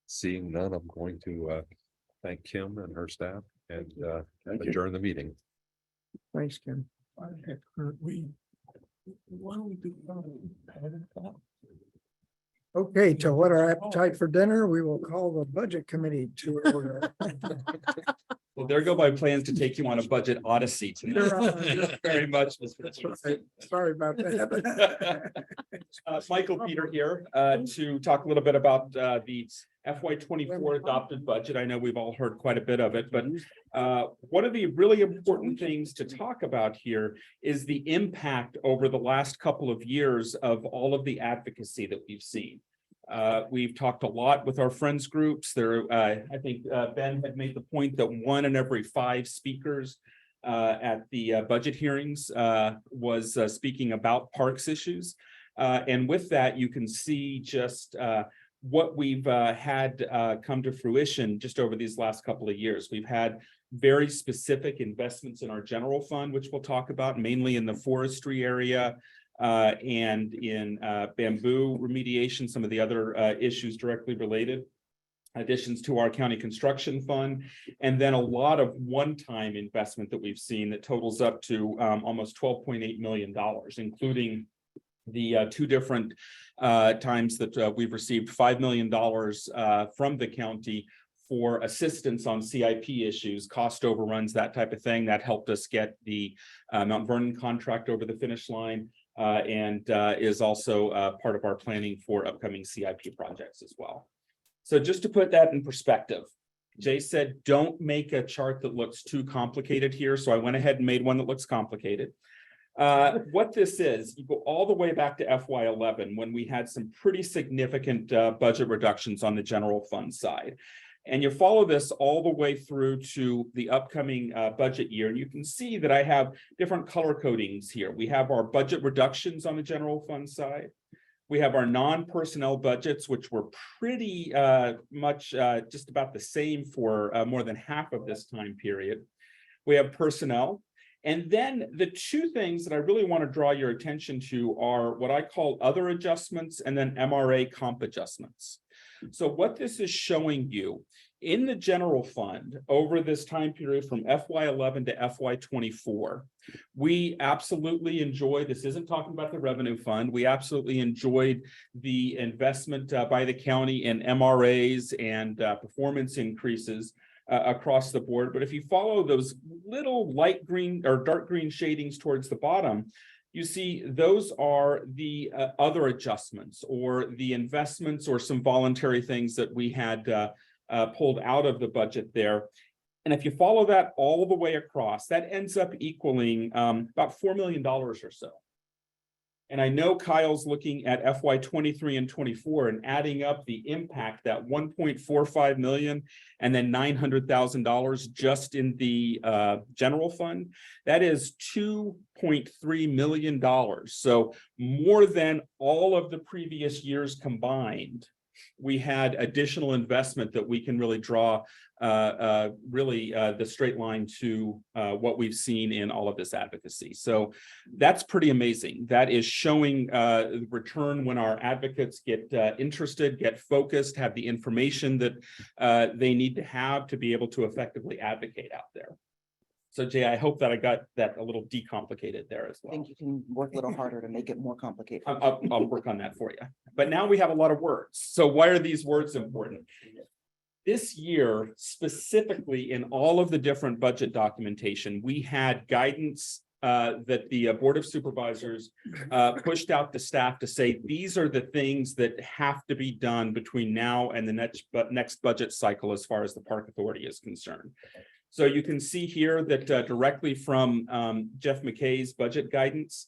Seeing none, I'm going to thank Kim and her staff and Thank you. adjourn the meeting. Thanks, Kim. Why don't we do? Okay, to what our appetite for dinner, we will call the budget committee to order. Well, there go my plans to take you on a budget odyssey tonight. Very much. Sorry about that. Michael Peter here, to talk a little bit about, the FY 24 adopted budget. I know we've all heard quite a bit of it, but, one of the really important things to talk about here is the impact over the last couple of years of all of the advocacy that we've seen. We've talked a lot with our friends groups there. I think Ben had made the point that 1 in every 5 speakers at the budget hearings was speaking about parks issues. And with that, you can see just what we've had come to fruition just over these last couple of years. We've had very specific investments in our general fund, which we'll talk about, mainly in the forestry area. And in bamboo remediation, some of the other issues directly related, additions to our county construction fund, and then a lot of one-time investment that we've seen that totals up to almost $12.8 million, including the 2 different times that we've received $5 million from the county for assistance on CIP issues, cost overruns, that type of thing. That helped us get the Mount Vernon contract over the finish line. And is also part of our planning for upcoming CIP projects as well. So just to put that in perspective, Jay said, don't make a chart that looks too complicated here. So I went ahead and made one that looks complicated. What this is, you go all the way back to FY11 when we had some pretty significant budget reductions on the general fund side. And you follow this all the way through to the upcoming budget year. And you can see that I have different color codings here. We have our budget reductions on the general fund side. We have our non-personnel budgets, which were pretty much just about the same for more than half of this time period. We have personnel. And then the 2 things that I really want to draw your attention to are what I call other adjustments and then MRA comp adjustments. So what this is showing you in the general fund over this time period from FY11 to FY24, we absolutely enjoy, this isn't talking about the revenue fund, we absolutely enjoyed the investment by the county in MRAs and performance increases across the board. But if you follow those little light green or dark green shadings towards the bottom, you see those are the other adjustments or the investments or some voluntary things that we had pulled out of the budget there. And if you follow that all the way across, that ends up equaling about $4 million or so. And I know Kyle's looking at FY 23 and 24 and adding up the impact, that 1.45 million and then $900,000 just in the general fund. That is $2.3 million. So more than all of the previous years combined, we had additional investment that we can really draw the straight line to what we've seen in all of this advocacy. So that's pretty amazing. That is showing return when our advocates get interested, get focused, have the information that they need to have to be able to effectively advocate out there. So Jay, I hope that I got that a little decomplicated there as well. I think you can work a little harder to make it more complicated. I'll work on that for you. But now we have a lot of words. So why are these words important? This year, specifically in all of the different budget documentation, we had guidance that the Board of Supervisors pushed out to staff to say, these are the things that have to be done between now and the next budget cycle as far as the Park Authority is concerned. So you can see here that directly from Jeff McKay's budget guidance,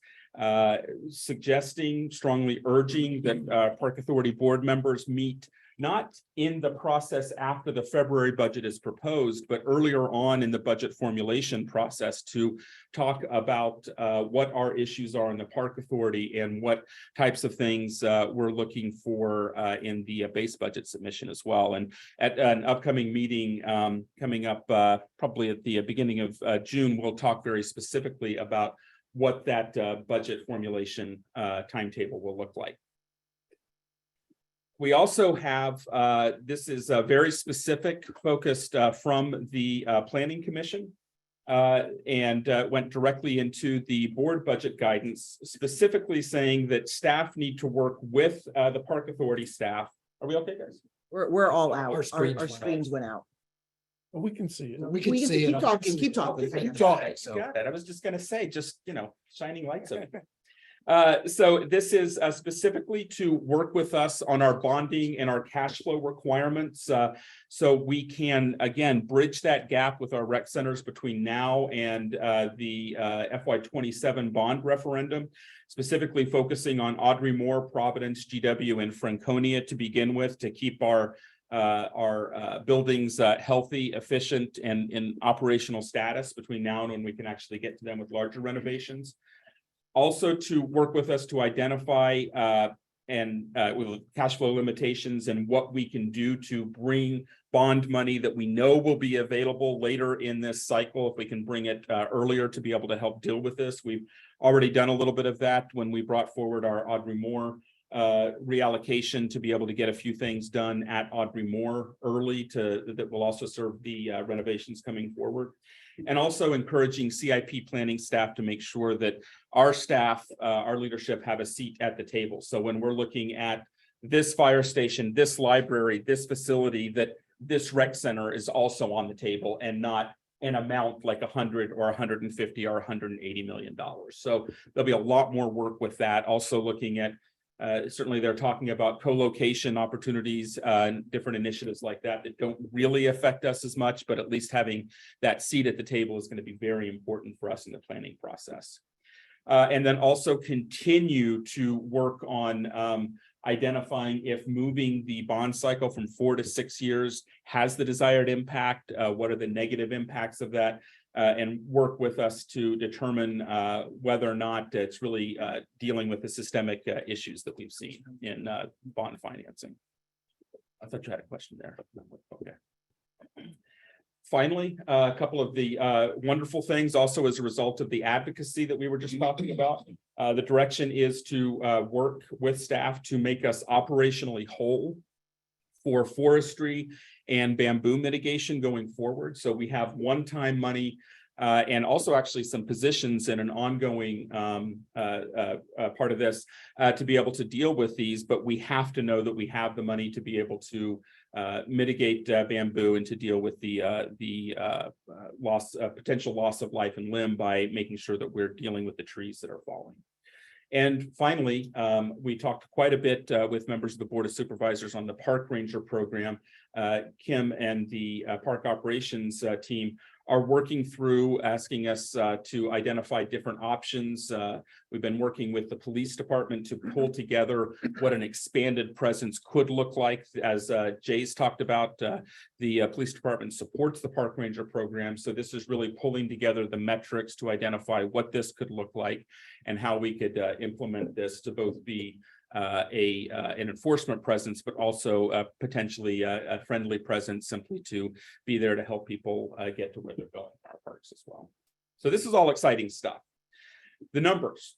suggesting, strongly urging that Park Authority board members meet not in the process after the February budget is proposed, but earlier on in the budget formulation process to talk about what our issues are in the Park Authority and what types of things we're looking for in the base budget submission as well. And at an upcoming meeting coming up probably at the beginning of June, we'll talk very specifically about what that budget formulation timetable will look like. We also have, this is very specific, focused from the Planning Commission and went directly into the board budget guidance, specifically saying that staff need to work with the Park Authority staff. Are we okay, guys? We're all out. Our screens Our went out. screens went out. But we can see it. We can see it. Keep on- talking, keep talking. Okay, Keep talking, so. got it. I was just gonna say, just, shining lights over. So this is specifically to work with us on our bonding and our cash flow requirements. So we can, again, bridge that gap with our rec centers between now and the FY27 bond referendum, specifically focusing on Audrey Moore, Providence, GW, and Franconia to begin with, to keep our buildings healthy, efficient, and in operational status between now and when we can actually get to them with larger renovations. Also to work with us to identify with cash flow limitations and what we can do to bring bond money that we know will be available later in this cycle, if we can bring it earlier to be able to help deal with this. We've already done a little bit of that when we brought forward our Audrey Moore reallocation to be able to get a few things done at Audrey Moore early that will also serve the renovations coming forward. And also encouraging CIP planning staff to make sure that our staff, our leadership have a seat at the table. So when we're looking at this fire station, this library, this facility, that this rec center is also on the table and not an amount like 100 or 150 or 180 million dollars. So there'll be a lot more work with that. Also looking at certainly they're talking about co-location opportunities and different initiatives like that don't really affect us as much, but at least having that seat at the table is going to be very important for us in the planning process. And then also continue to work on identifying if moving the bond cycle from 4 to 6 years has the desired impact, what are the negative impacts of that, and work with us to determine whether or not it's really dealing with the systemic issues that we've seen in bond financing. I thought you had a question there. Okay. Finally, a couple of the wonderful things also as a result of the advocacy that we were just talking about. The direction is to work with staff to make us operationally whole for forestry and bamboo mitigation going forward. So we have one-time money and also actually some positions in an ongoing part of this to be able to deal with these, but we have to know that we have the money to be able to mitigate bamboo and to deal with the potential loss of life and limb by making sure that we're dealing with the trees that are falling. And finally, we talked quite a bit with members of the Board of Supervisors on the Park Ranger program. Kim and the park operations team are working through asking us to identify different options. We've been working with the police department to pull together what an expanded presence could look like. As Jay's talked about, the police department supports the Park Ranger program. So this is really pulling together the metrics to identify what this could look like and how we could implement this to both be an enforcement presence, but also potentially a friendly presence simply to be there to help people get to where they're going in our parks as well. So this is all exciting stuff. The numbers.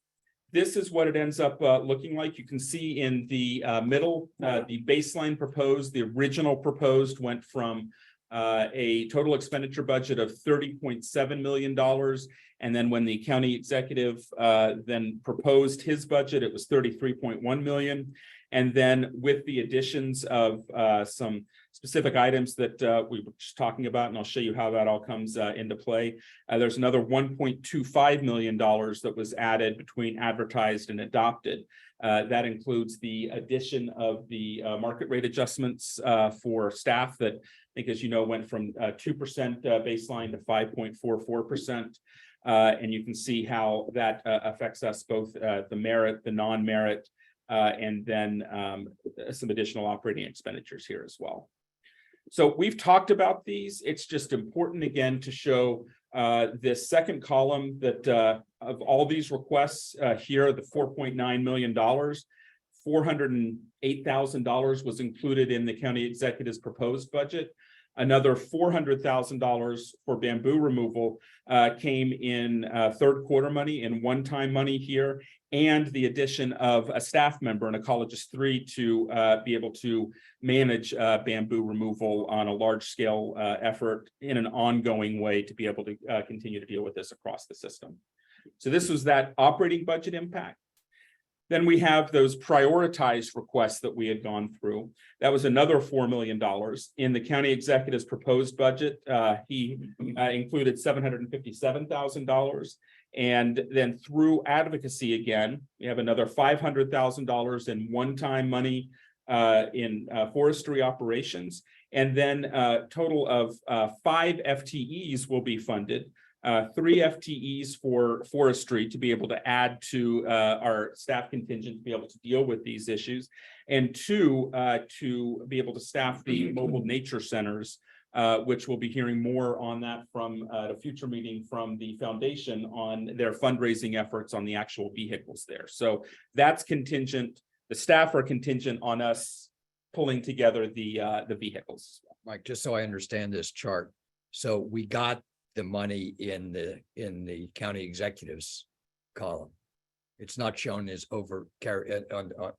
This is what it ends up looking like. You can see in the middle, the baseline proposed, the original proposed went from a total expenditure budget of $30.7 million. And then when the county executive then proposed his budget, it was 33.1 million. And then with the additions of some specific items that we were just talking about, and I'll show you how that all comes into play. There's another $1.25 million that was added between advertised and adopted. That includes the addition of the market rate adjustments for staff that I think, as you know, went from 2% baseline to 5.44%. And you can see how that affects us both the merit, the non-merit, and then some additional operating expenditures here as well. So we've talked about these. It's just important again to show this second column that of all these requests here, the $4.9 million, $408,000 was included in the county executive's proposed budget. Another $400,000 for bamboo removal came in third quarter money and one-time money here, and the addition of a staff member in Ecologist 3 to be able to manage bamboo removal on a large scale effort in an ongoing way to be able to continue to deal with this across the system. So this was that operating budget impact. Then we have those prioritized requests that we had gone through. That was another $4 million in the county executive's proposed budget. He included $757,000. And then through advocacy again, we have another $500,000 in one-time money in forestry operations. And then a total of 5 FTEs will be funded. 3 FTEs for forestry to be able to add to our staff contingent to be able to deal with these issues, and 2 to be able to staff the mobile nature centers, which we'll be hearing more on that from at a future meeting from the foundation on their fundraising efforts on the actual vehicles there. So that's contingent. The staff are contingent on us pulling together the vehicles. Mike, just so I understand this chart. So we got the money in the county executives column. It's not shown as over carry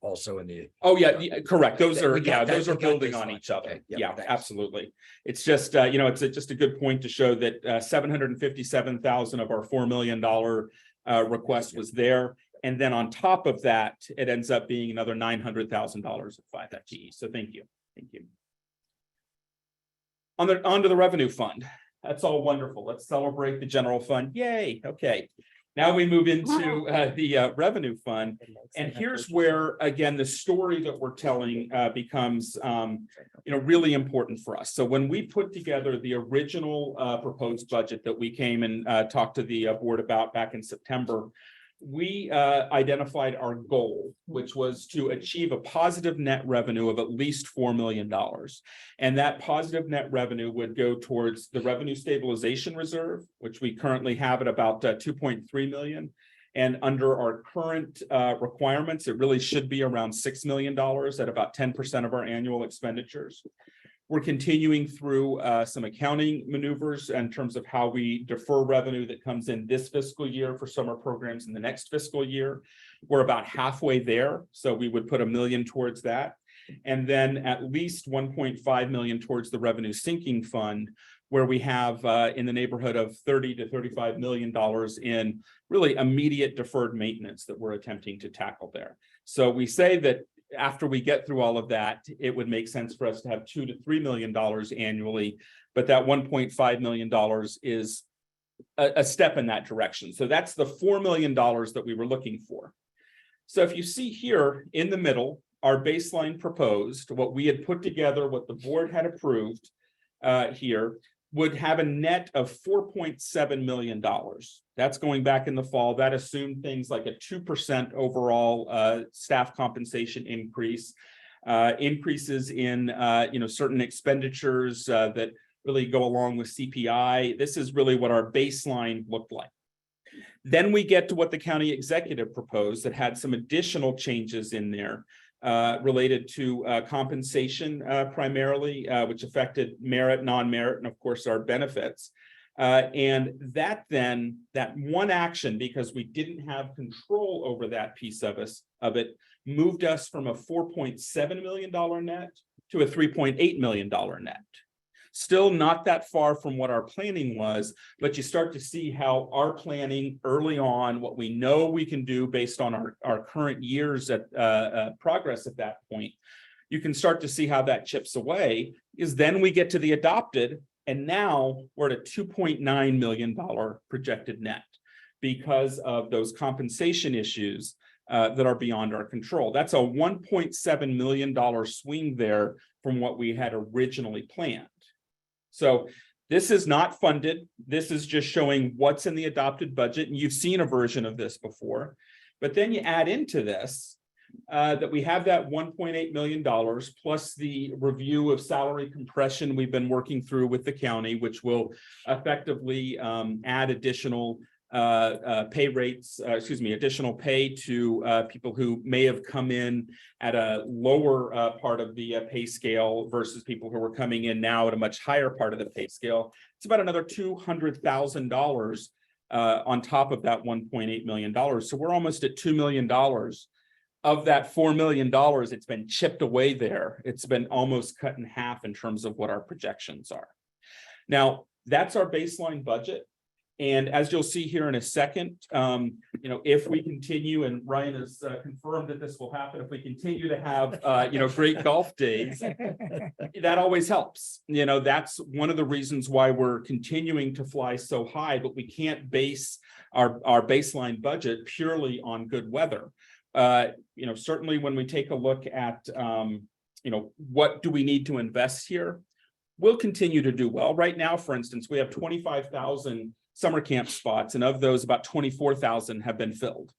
also in the. Oh, yeah, correct. Those are, We got that, those are we got building this on line. each other. Okay, yeah, Yeah, thanks. absolutely. It's just, it's just a good point to show that $757,000 of our $4 million request was there. And then on top of that, it ends up being another $900,000 of 5 FTE. So thank you. Thank you. Onto the revenue fund. That's all wonderful. Let's celebrate the general fund. Yay. Okay. Now we move into the revenue fund. And here's where, again, the story that we're telling becomes, really important for us. So when we put together the original proposed budget that we came and talked to the board about back in September, we identified our goal, which was to achieve a positive net revenue of at least $4 million. And that positive net revenue would go towards the revenue stabilization reserve, which we currently have at about 2.3 million. And under our current requirements, it really should be around $6 million at about 10% of our annual expenditures. We're continuing through some accounting maneuvers in terms of how we defer revenue that comes in this fiscal year for summer programs in the next fiscal year. We're about halfway there, so we would put $1 million towards that. And then at least 1.5 million towards the revenue sinking fund, where we have in the neighborhood of $30 to $35 million in really immediate deferred maintenance that we're attempting to tackle there. So we say that after we get through all of that, it would make sense for us to have $2 to $3 million annually, but that $1.5 million is a step in that direction. So that's the $4 million that we were looking for. So if you see here in the middle, our baseline proposed, what we had put together, what the board had approved here, would have a net of $4.7 million. That's going back in the fall. That assumed things like a 2% overall staff compensation increase, increases in certain expenditures that really go along with CPI. This is really what our baseline looked like. Then we get to what the county executive proposed that had some additional changes in there related to compensation primarily, which affected merit, non-merit, and of course our benefits. And that one action, because we didn't have control over that piece of it, moved us from a $4.7 million net to a $3.8 million net. Still not that far from what our planning was, but you start to see how our planning early on, what we know we can do based on our current years at progress at that point, you can start to see how that chips away, is then we get to the adopted, and now we're at a $2.9 million projected net because of those compensation issues that are beyond our control. That's a $1.7 million swing there from what we had originally planned. So this is not funded. This is just showing what's in the adopted budget. And you've seen a version of this before. But then you add into this that we have that $1.8 million plus the review of salary compression we've been working through with the county, which will effectively add additional pay rates, additional pay to people who may have come in at a lower part of the pay scale versus people who are coming in now at a much higher part of the pay scale. It's about another $200,000 on top of that $1.8 million. So we're almost at $2 million. Of that $4 million, it's been chipped away there. It's been almost cut in half in terms of what our projections are. Now, that's our baseline budget. And as you'll see here in a second, if we continue, and Ryan has confirmed that this will happen, if we continue to have, great golf days, that always helps. That's one of the reasons why we're continuing to fly so high, but we can't base our baseline budget purely on good weather. Certainly when we take a look at, what do we need to invest here? We'll continue to do well. Right now, for instance, we have 25,000 summer camp spots, and of those, about 24,000 have been filled.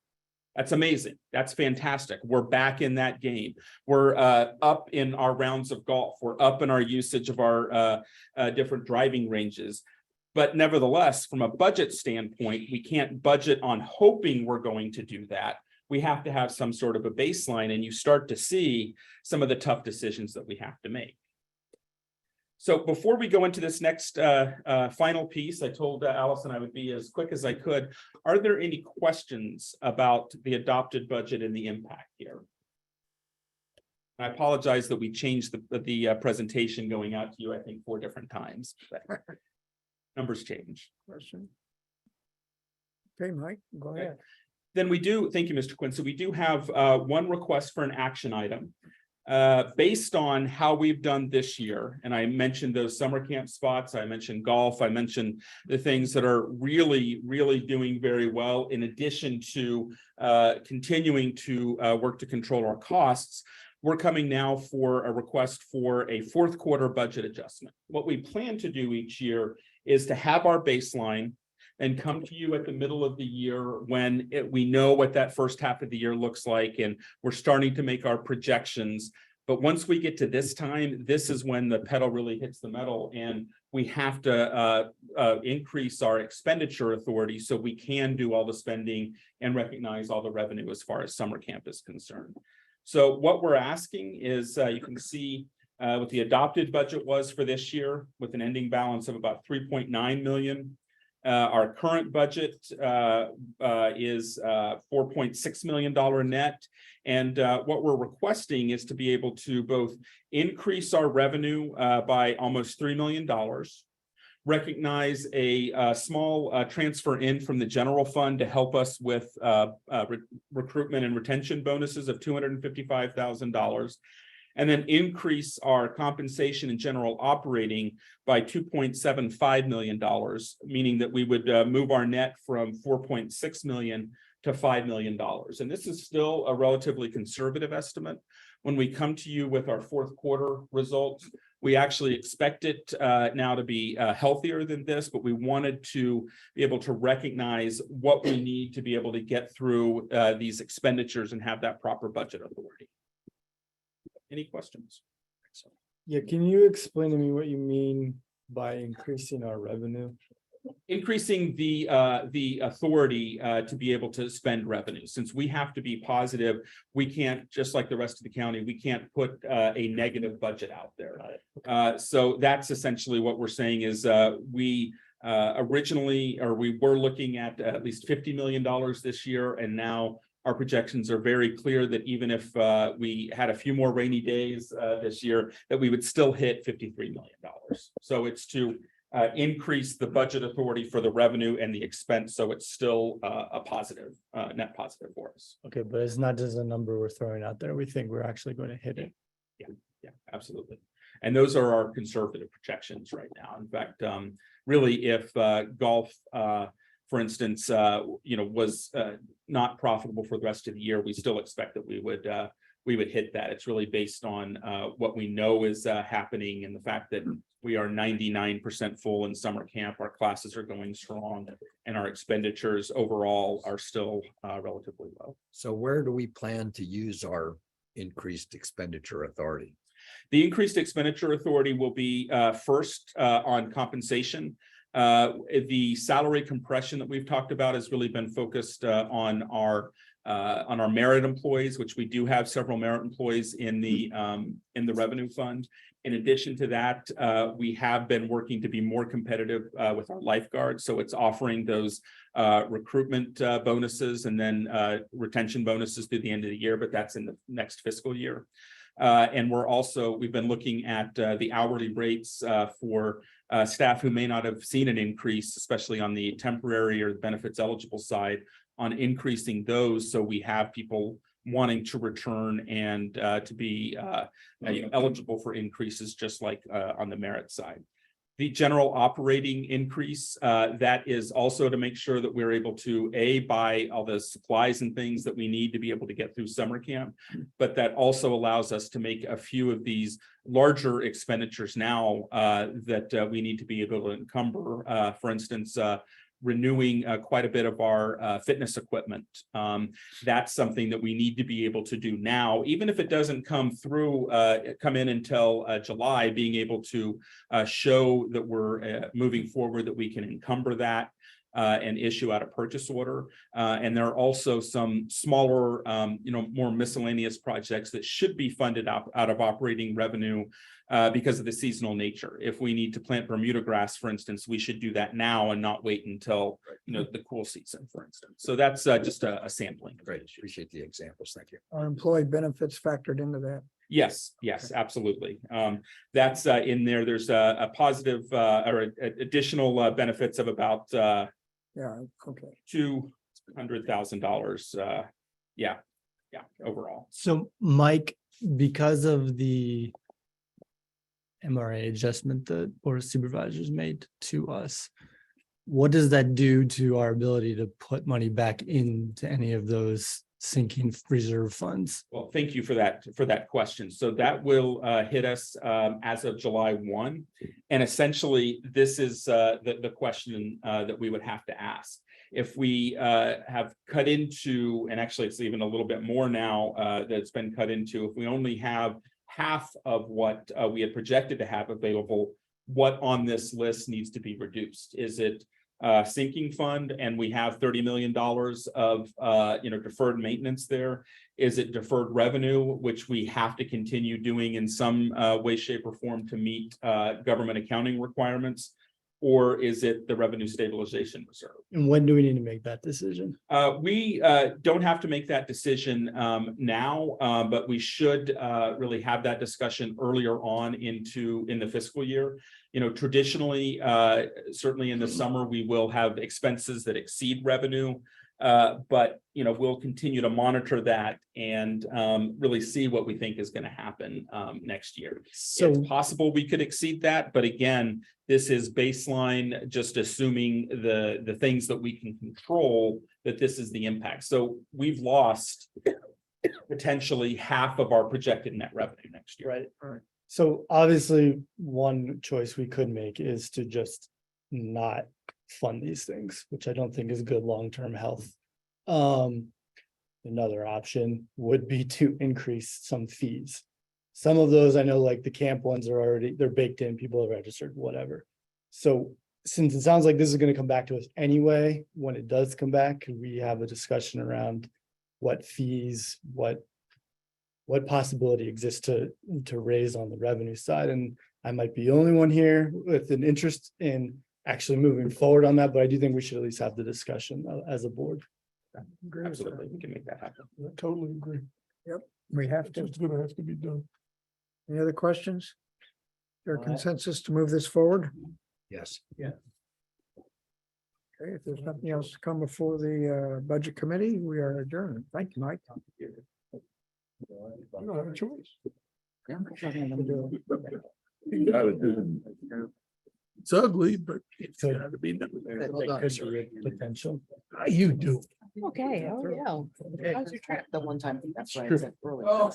That's amazing. That's fantastic. We're back in that game. We're up in our rounds of golf. We're up in our usage of our different driving ranges. But nevertheless, from a budget standpoint, we can't budget on hoping we're going to do that. We have to have some sort of a baseline, and you start to see some of the tough decisions that we have to make. So before we go into this next final piece, I told Allison I would be as quick as I could. Are there any questions about the adopted budget and the impact here? I apologize that we changed the presentation going out to you, I think, 4 different times. But numbers change. Question. Okay, Mike, go ahead. Then we do, thank you, Mr. Quinn. So we do have one request for an action item. Based on how we've done this year, and I mentioned those summer camp spots, I mentioned golf, I mentioned the things that are really, really doing very well, in addition to continuing to work to control our costs. We're coming now for a request for a 4th quarter budget adjustment. What we plan to do each year is to have our baseline and come to you at the middle of the year when we know what that first half of the year looks like, and we're starting to make our projections. But once we get to this time, this is when the pedal really hits the metal, and we have to increase our expenditure authority so we can do all the spending and recognize all the revenue as far as summer camp is concerned. So what we're asking is, you can see what the adopted budget was for this year, with an ending balance of about 3.9 million. Our current budget is $4.6 million net. And what we're requesting is to be able to both increase our revenue by almost $3 million, recognize a small transfer in from the general fund to help us with recruitment and retention bonuses of $255,000. And then increase our compensation and general operating by $2.75 million, meaning that we would move our net from 4.6 million to $5 million. And this is still a relatively conservative estimate. When we come to you with our 4th quarter results, we actually expect it now to be healthier than this, but we wanted to be able to recognize what we need to be able to get through these expenditures and have that proper budget authority. Any questions? Yeah, can you explain to me what you mean by increasing our revenue? Increasing the authority to be able to spend revenue. Since we have to be positive, we can't, just like the rest of the county, we can't put a negative budget out there. So that's essentially what we're saying is we were looking at least $50 million this year, and now our projections are very clear that even if we had a few more rainy days this year, that we would still hit $53 million. So it's to increase the budget authority for the revenue and the expense, so it's still a positive, net positive for us. Okay, but it's not just a number we're throwing out there. We think we're actually going to hit it. Yeah, absolutely. And those are our conservative projections right now. In fact, really, if golf, for instance, was not profitable for the rest of the year, we still expect that we would we would hit that. It's really based on what we know is happening and the fact that we are 99% full in summer camp. Our classes are going strong and our expenditures overall are still relatively low. So where do we plan to use our increased expenditure authority? The increased expenditure authority will be first on compensation. The salary compression that we've talked about has really been focused on our merit employees, which we do have several merit employees in the revenue fund. In addition to that, we have been working to be more competitive with our lifeguards. So it's offering those recruitment bonuses and then retention bonuses through the end of the year, but that's in the next fiscal year. And we've been looking at the hourly rates for staff who may not have seen an increase, especially on the temporary or benefits eligible side, on increasing those. So we have people wanting to return and to be eligible for increases, just like on the merit side. The general operating increase, that is also to make sure that we're able to buy all the supplies and things that we need to be able to get through summer camp. But that also allows us to make a few of these larger expenditures now that we need to be able to encumber. For instance, renewing quite a bit of our fitness equipment. That's something that we need to be able to do now, even if it doesn't come in until July, being able to show that we're moving forward, that we can encumber that and issue out a purchase order. And there are also some smaller, more miscellaneous projects that should be funded out of operating revenue because of the seasonal nature. If we need to plant Bermuda grass, for instance, we should do that now and not wait until the cool season, for instance. So that's just a sampling. Great, appreciate the examples. Thank you. Are employee benefits factored into that? Yes, absolutely. That's in there. There's a positive or additional benefits of about Yeah, okay. $200,000. Yeah, overall. So Mike, because of the MRA adjustment the Board of Supervisors made to us, what does that do to our ability to put money back into any of those sinking reserve funds? Well, thank you for that question. So that will hit us as of July 1. And essentially, this is the question that we would have to ask. If we have cut into, and actually it's even a little bit more now that's been cut into, if we only have half of what we had projected to have available, what on this list needs to be reduced? Is it sinking fund and we have $30 million of deferred maintenance there? Is it deferred revenue, which we have to continue doing in some way, shape, or form to meet government accounting requirements? Or is it the revenue stabilization reserve? And when do we need to make that decision? We don't have to make that decision now, but we should really have that discussion earlier on in the fiscal year. Traditionally, certainly in the summer, we will have expenses that exceed revenue. But we'll continue to monitor that and really see what we think is going to happen next year. So it's possible we could exceed that, but again, this is baseline, just assuming the things that we can control, that this is the impact. So we've lost potentially half of our projected net revenue next year. Right. All right. So obviously, one choice we could make is to just not fund these things, which I don't think is good long-term health. Another option would be to increase some fees. Some of those, I know, like the camp ones they're baked in, people are registered, whatever. So since it sounds like this is going to come back to us anyway, when it does come back, could we have a discussion around what fees, what possibility exists to raise on the revenue side? And I might be the only one here with an interest in actually moving forward on that, but I do think we should at least have the discussion as a board. Absolutely, we can make that happen. I totally agree. Yep, we have to. It's gonna have to be done. Any other questions? Your consensus to move this forward? Yes. Yeah. Okay, if there's nothing else to come before the budget committee, we are adjourned. Thank you, Mike. You don't have a choice. It's ugly, but it's gotta be done. Potential. You do. Okay, oh, yeah. How's your trip? The one time. That's right, I said earlier.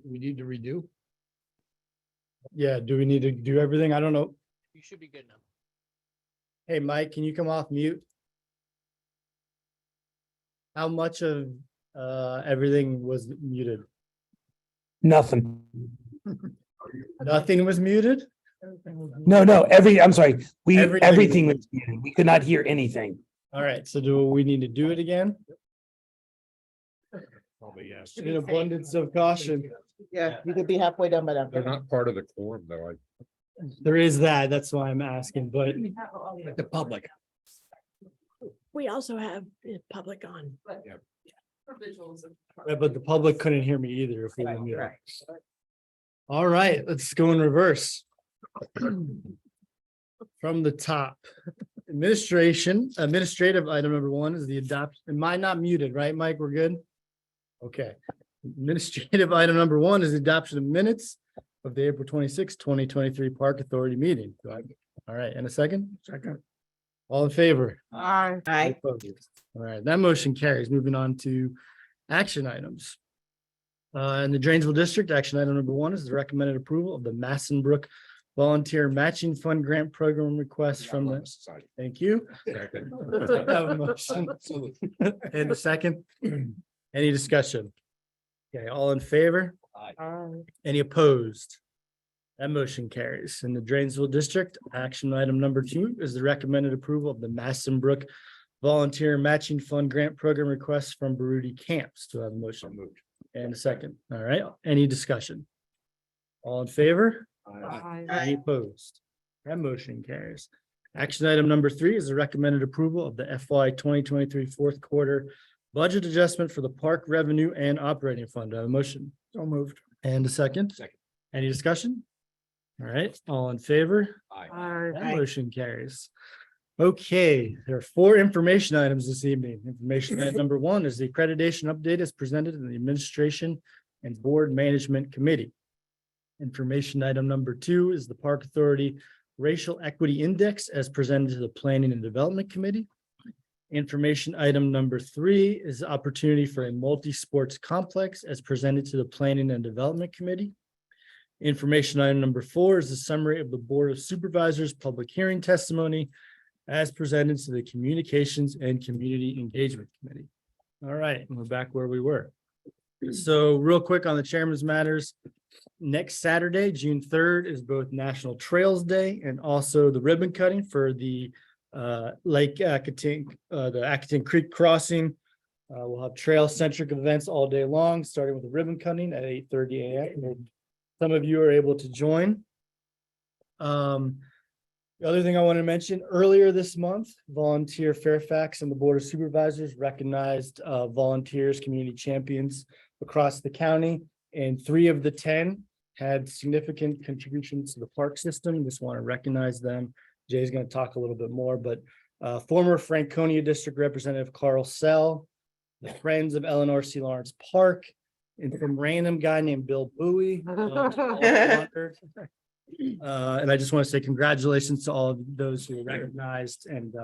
we need to redo? Yeah, do we need to do everything? I don't know. You should be good now. Hey, Mike, can you come off mute? How much of everything was muted? Nothing. Nothing was muted? No, I'm sorry. Everything. was muted. We could not hear anything. All right, so do we need to do it again? Probably yes. In abundance of caution. Yeah, you could be halfway done by They're then. not part of the quorum though. There is that, that's why I'm asking, but The public. We also have the public on. yeah, but the public couldn't hear me either if we were muted. All right, let's go in reverse. From the top. Administrative item number 1 is the adoption. Am I not muted, right, Mike? We're good? Okay. Administrative item number 1 is the adoption of minutes of the April 26, 2023 Park Authority meeting. All right, and a second? Second. All in favor? Aye. Opposed? All right, that motion carries. Moving on to action items. In the Dranesville District, action item number 1 is the recommended approval of the Massenbrook Volunteer Matching Fund Grant Program request from the, thank you. Have a motion. And a second. Any discussion? Okay, all in favor? Any opposed? That motion carries. In the Dranesville District, action item number 2 is the recommended approval of the Massenbrook Volunteer Matching Fund Grant Program request from Baruti Camps. Do I have a motion? And a second. All right, any discussion? All in favor? Any opposed? That motion carries. Action item number 3 is the recommended approval of the FY 2023 fourth quarter budget adjustment for the park revenue and operating fund. Do I have a motion? So moved. And a second? Second. Any discussion? All right, all in favor? Aye. That motion carries. Okay, there are 4 information items this evening. Information item number 1 is the accreditation update as presented in the Administration and Board Management Committee. Information item number 2 is the Park Authority Racial Equity Index as presented to the Planning and Development Committee. Information item number 3 is opportunity for a multi-sports complex as presented to the Planning and Development Committee. Information item number 4 is the summary of the Board of Supervisors public hearing testimony as presented to the Communications and Community Engagement Committee. All right, we're back where we were. So real quick on the chairman's matters. Next Saturday, June 3rd, is both National Trails Day and also the ribbon cutting for the Lake Atkinson, the Atkinson Creek Crossing. We'll have trail-centric events all day long, starting with the ribbon cutting at 8:30 a.m. Some of you are able to join. The other thing I want to mention, earlier this month, Volunteer Fairfax and the Board of Supervisors recognized volunteers, community champions across the county, and 3 of the 10 had significant contributions to the park system. Just want to recognize them. Jay's going to talk a little bit more, but former Franconia District Representative Carl Sell, the Friends of Eleanor C. Lawrence Park, and some random guy named Bill Bowie. And I just want to say congratulations to all of those who were recognized and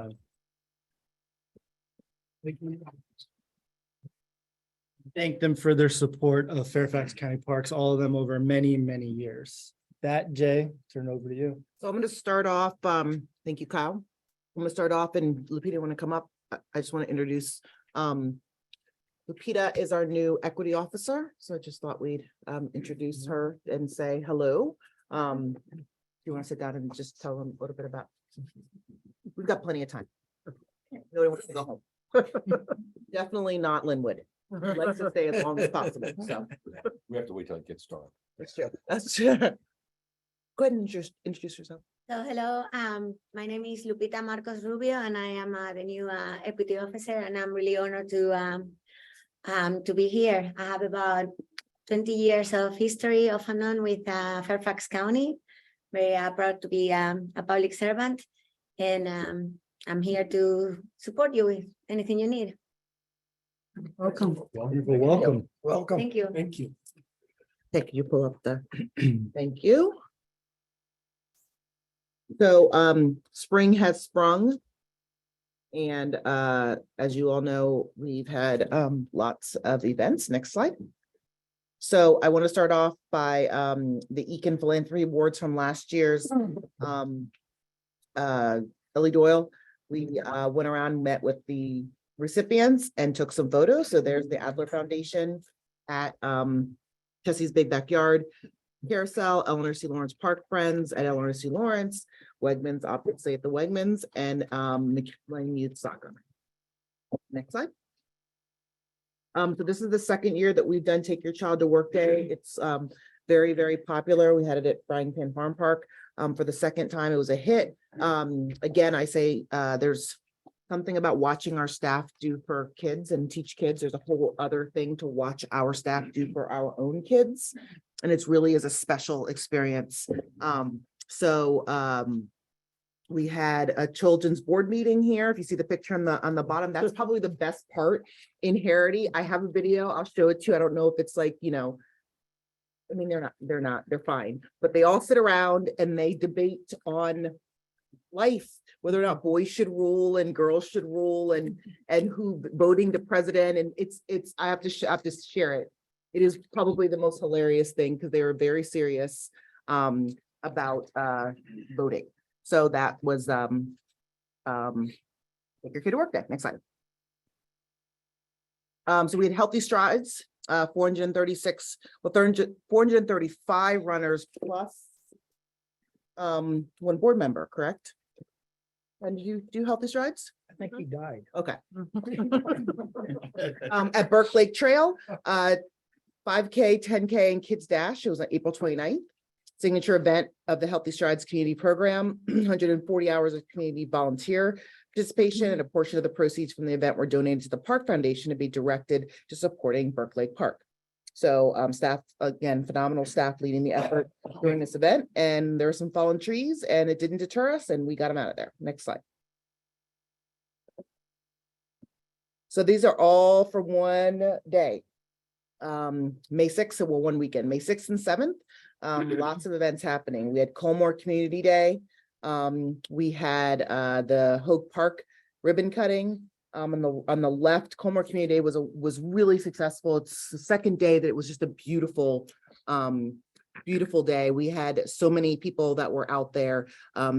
thank them for their support of Fairfax County Parks, all of them over many, many years. That, Jay, turn it over to you. So I'm gonna start off, thank you, Kyle. I'm gonna start off and Lupita, want to come up? I just want to introduce, Lupita is our new equity officer, so I just thought we'd introduce her and say hello. Do you want to sit down and just tell them a little bit about? We've got plenty of time. Nobody wants to go home. Definitely not Linwood. I'd like to stay as long as possible, so. We have to wait till it gets dark. That's true. That's true. Go ahead and just introduce yourself. So hello, my name is Lupita Marcos Rubio, and I am the new equity officer, and I'm really honored to be here. I have about 20 years of history off and on with Fairfax County. Very proud to be a public servant, and I'm here to support you with anything you need. Welcome. Welcome. Welcome. Thank you. Thank you. Thank you. Pull up the, thank you. So spring has sprung. And as you all know, we've had lots of events. Next slide. So I want to start off by the Eakin Philanthropy Awards from last year's Ellie Doyle. We went around, met with the recipients and took some photos. So there's the Adler Foundation at Jesse's Big Backyard, Carousel, Eleanor C. Lawrence Park Friends at Eleanor C. Lawrence, Wegmans, obviously at the Wegmans, and McLean Youth Soccer. Next slide. So this is the second year that we've done Take Your Child to Work Day. It's very, very popular. We had it at Frying Pan Farm Park for the second time. It was a hit. Again, I say there's something about watching our staff do for kids and teach kids. There's a whole other thing to watch our staff do for our own kids. And it's really is a special experience. We had a children's board meeting here. If you see the picture on the bottom, that's probably the best part in Harity. I have a video. I'll show it to you. I don't know if it's like, you know, I mean, they're fine, but they all sit around and they debate on life, whether or not boys should rule and girls should rule and who voting the president. And I have to share it. It is probably the most hilarious thing because they were very serious about voting. So that was Take Your Kid to Work Day. Next slide. So we had Healthy Strides, 435 runners plus one board member, correct? And did you do Healthy Strides? I think he died. Okay. At Burke Lake Trail, 5K, 10K, and Kids Dash. It was on April 29th. Signature event of the Healthy Strides Community Program, 140 hours of community volunteer participation, and a portion of the proceeds from the event were donated to the Park Foundation to be directed to supporting Burke Lake Park. So staff, again, phenomenal staff leading the effort during this event, and there were some fallen trees and it didn't deter us and we got them out of there. Next slide. So these are all for one day. May 6th, so well, one weekend, May 6th and 7th. Lots of events happening. We had Colmore Community Day. We had the Hoag Park ribbon cutting. On the left, Colmore Community Day was really successful. It's the second day that it was just a beautiful beautiful day. We had so many people that were out there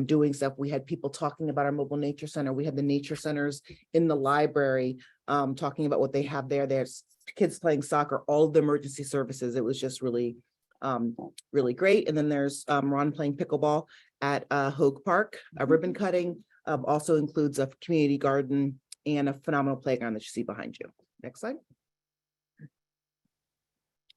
doing stuff. We had people talking about our mobile nature center. We had the nature centers in the library talking about what they have there. There's kids playing soccer, all of the emergency services. It was just really really great. And then there's Ron playing pickleball at Hoag Park. A ribbon cutting also includes a community garden and a phenomenal playground that you see behind you. Next slide.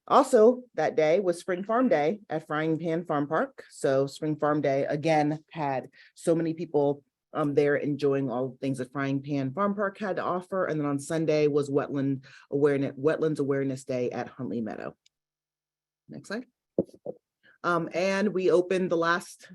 Also that day was Spring Farm Day at Frying Pan Farm Park. So Spring Farm Day again had so many people there enjoying all the things that Frying Pan Farm Park had to offer. And then on Sunday was Wetlands Awareness Day at Huntley Meadow. Next slide. And we opened the last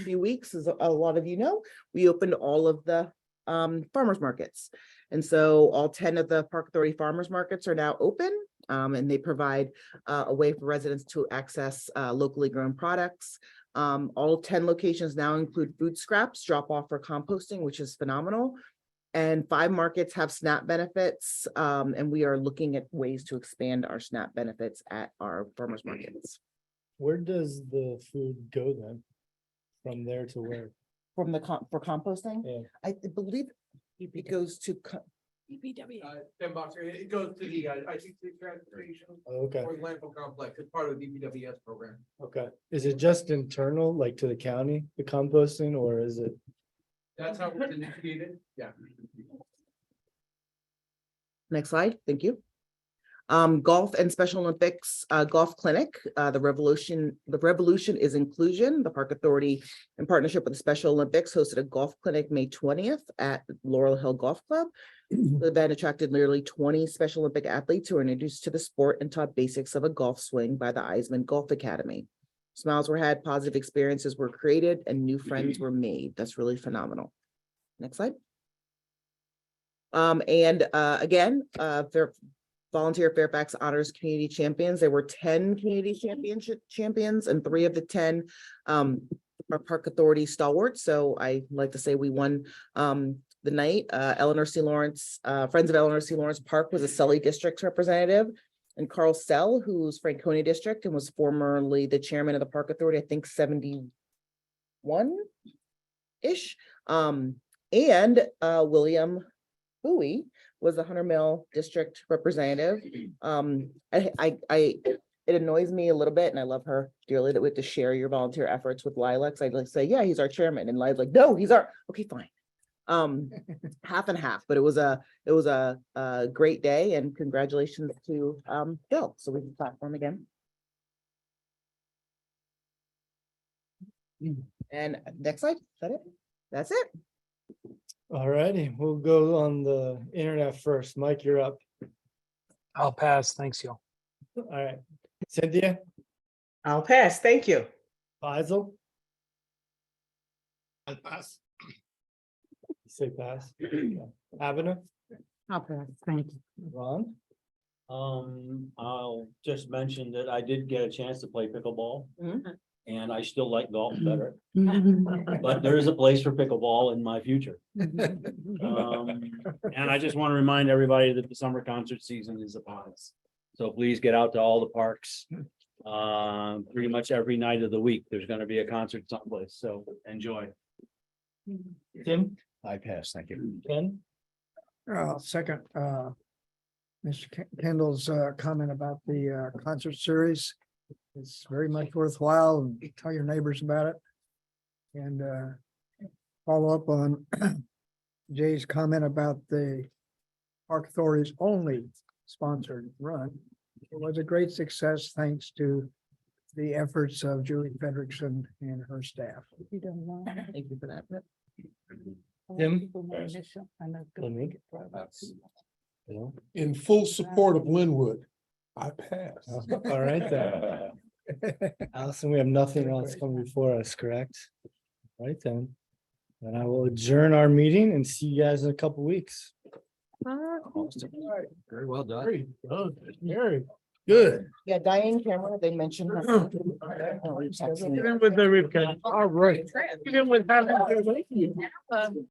few weeks, as a lot of you know, we opened all of the farmers markets. And so all 10 of the Park Authority farmers markets are now open, and they provide a way for residents to access locally grown products. All 10 locations now include food scraps, drop off for composting, which is phenomenal. And 5 markets have SNAP benefits, and we are looking at ways to expand our SNAP benefits at our farmers markets. Where does the food go then? From there to where? From the for composting? Yeah. I believe it goes to DPW. It goes to the ICC transportation. Okay. Or landfill complex. It's part of the DPWS program. Okay. Is it just internal, like to the county, the composting, or is it? That's how it's initiated. Yeah. Next slide, thank you. Golf and Special Olympics Golf Clinic. The revolution is inclusion. The Park Authority, in partnership with the Special Olympics, hosted a golf clinic May 20th at Laurel Hill Golf Club. The event attracted nearly 20 Special Olympic athletes who were introduced to the sport and taught basics of a golf swing by the Eisman Golf Academy. Smiles were had, positive experiences were created, and new friends were made. That's really phenomenal. Next slide. Again, Volunteer Fairfax Honors Community Champions. There were 10 community champions, and 3 of the 10 are Park Authority stalwarts. So I like to say we won the night. Eleanor C. Lawrence, Friends of Eleanor C. Lawrence Park was a Sully District's representative. And Carl Sell, who's Franconia District and was formerly the chairman of the Park Authority, I think 71-ish. And William Bowie was the Hunter Mill District Representative. It annoys me a little bit, and I love her dearly, that we have to share your volunteer efforts with Lilacs. I'd like to say, yeah, he's our chairman, and Lilacs like, no, he's our, okay, fine. Half and half, but it was a great day, and congratulations to Bill. So we can platform again. And next slide, is that it? That's it. All righty, we'll go on the internet first. Mike, you're up. I'll pass. Thanks, y'all. All right. Cynthia, I'll pass. Thank you. Faisal? I'll pass. Say pass. Abner, I'll pass, thank you. Ron, I'll just mention that I did get a chance to play pickleball. Mhm. And I still like golf better, but there is a place for pickleball in my future. And I just want to remind everybody that the summer concert season is upon us. So please get out to all the parks. Pretty much every night of the week, there's going to be a concert someplace, so enjoy. Tim, I pass, thank you. Ken, Second, Mr. Kendall's comment about the concert series. It's very much worthwhile, and tell your neighbors about it. And follow up on Jay's comment about the Park Authority's only sponsored run. It was a great success thanks to the efforts of Julie Frederickson and her staff. Thank you for that. Tim. In full support of Linwood, I pass. All right then. Allison, we have nothing else coming before us, correct? Right then. Then I will adjourn our meeting and see you guys in a couple weeks. Very well done. Very good. Very good. Yeah, Diane Cameron, they mentioned her. Even with the, all right. Even with having.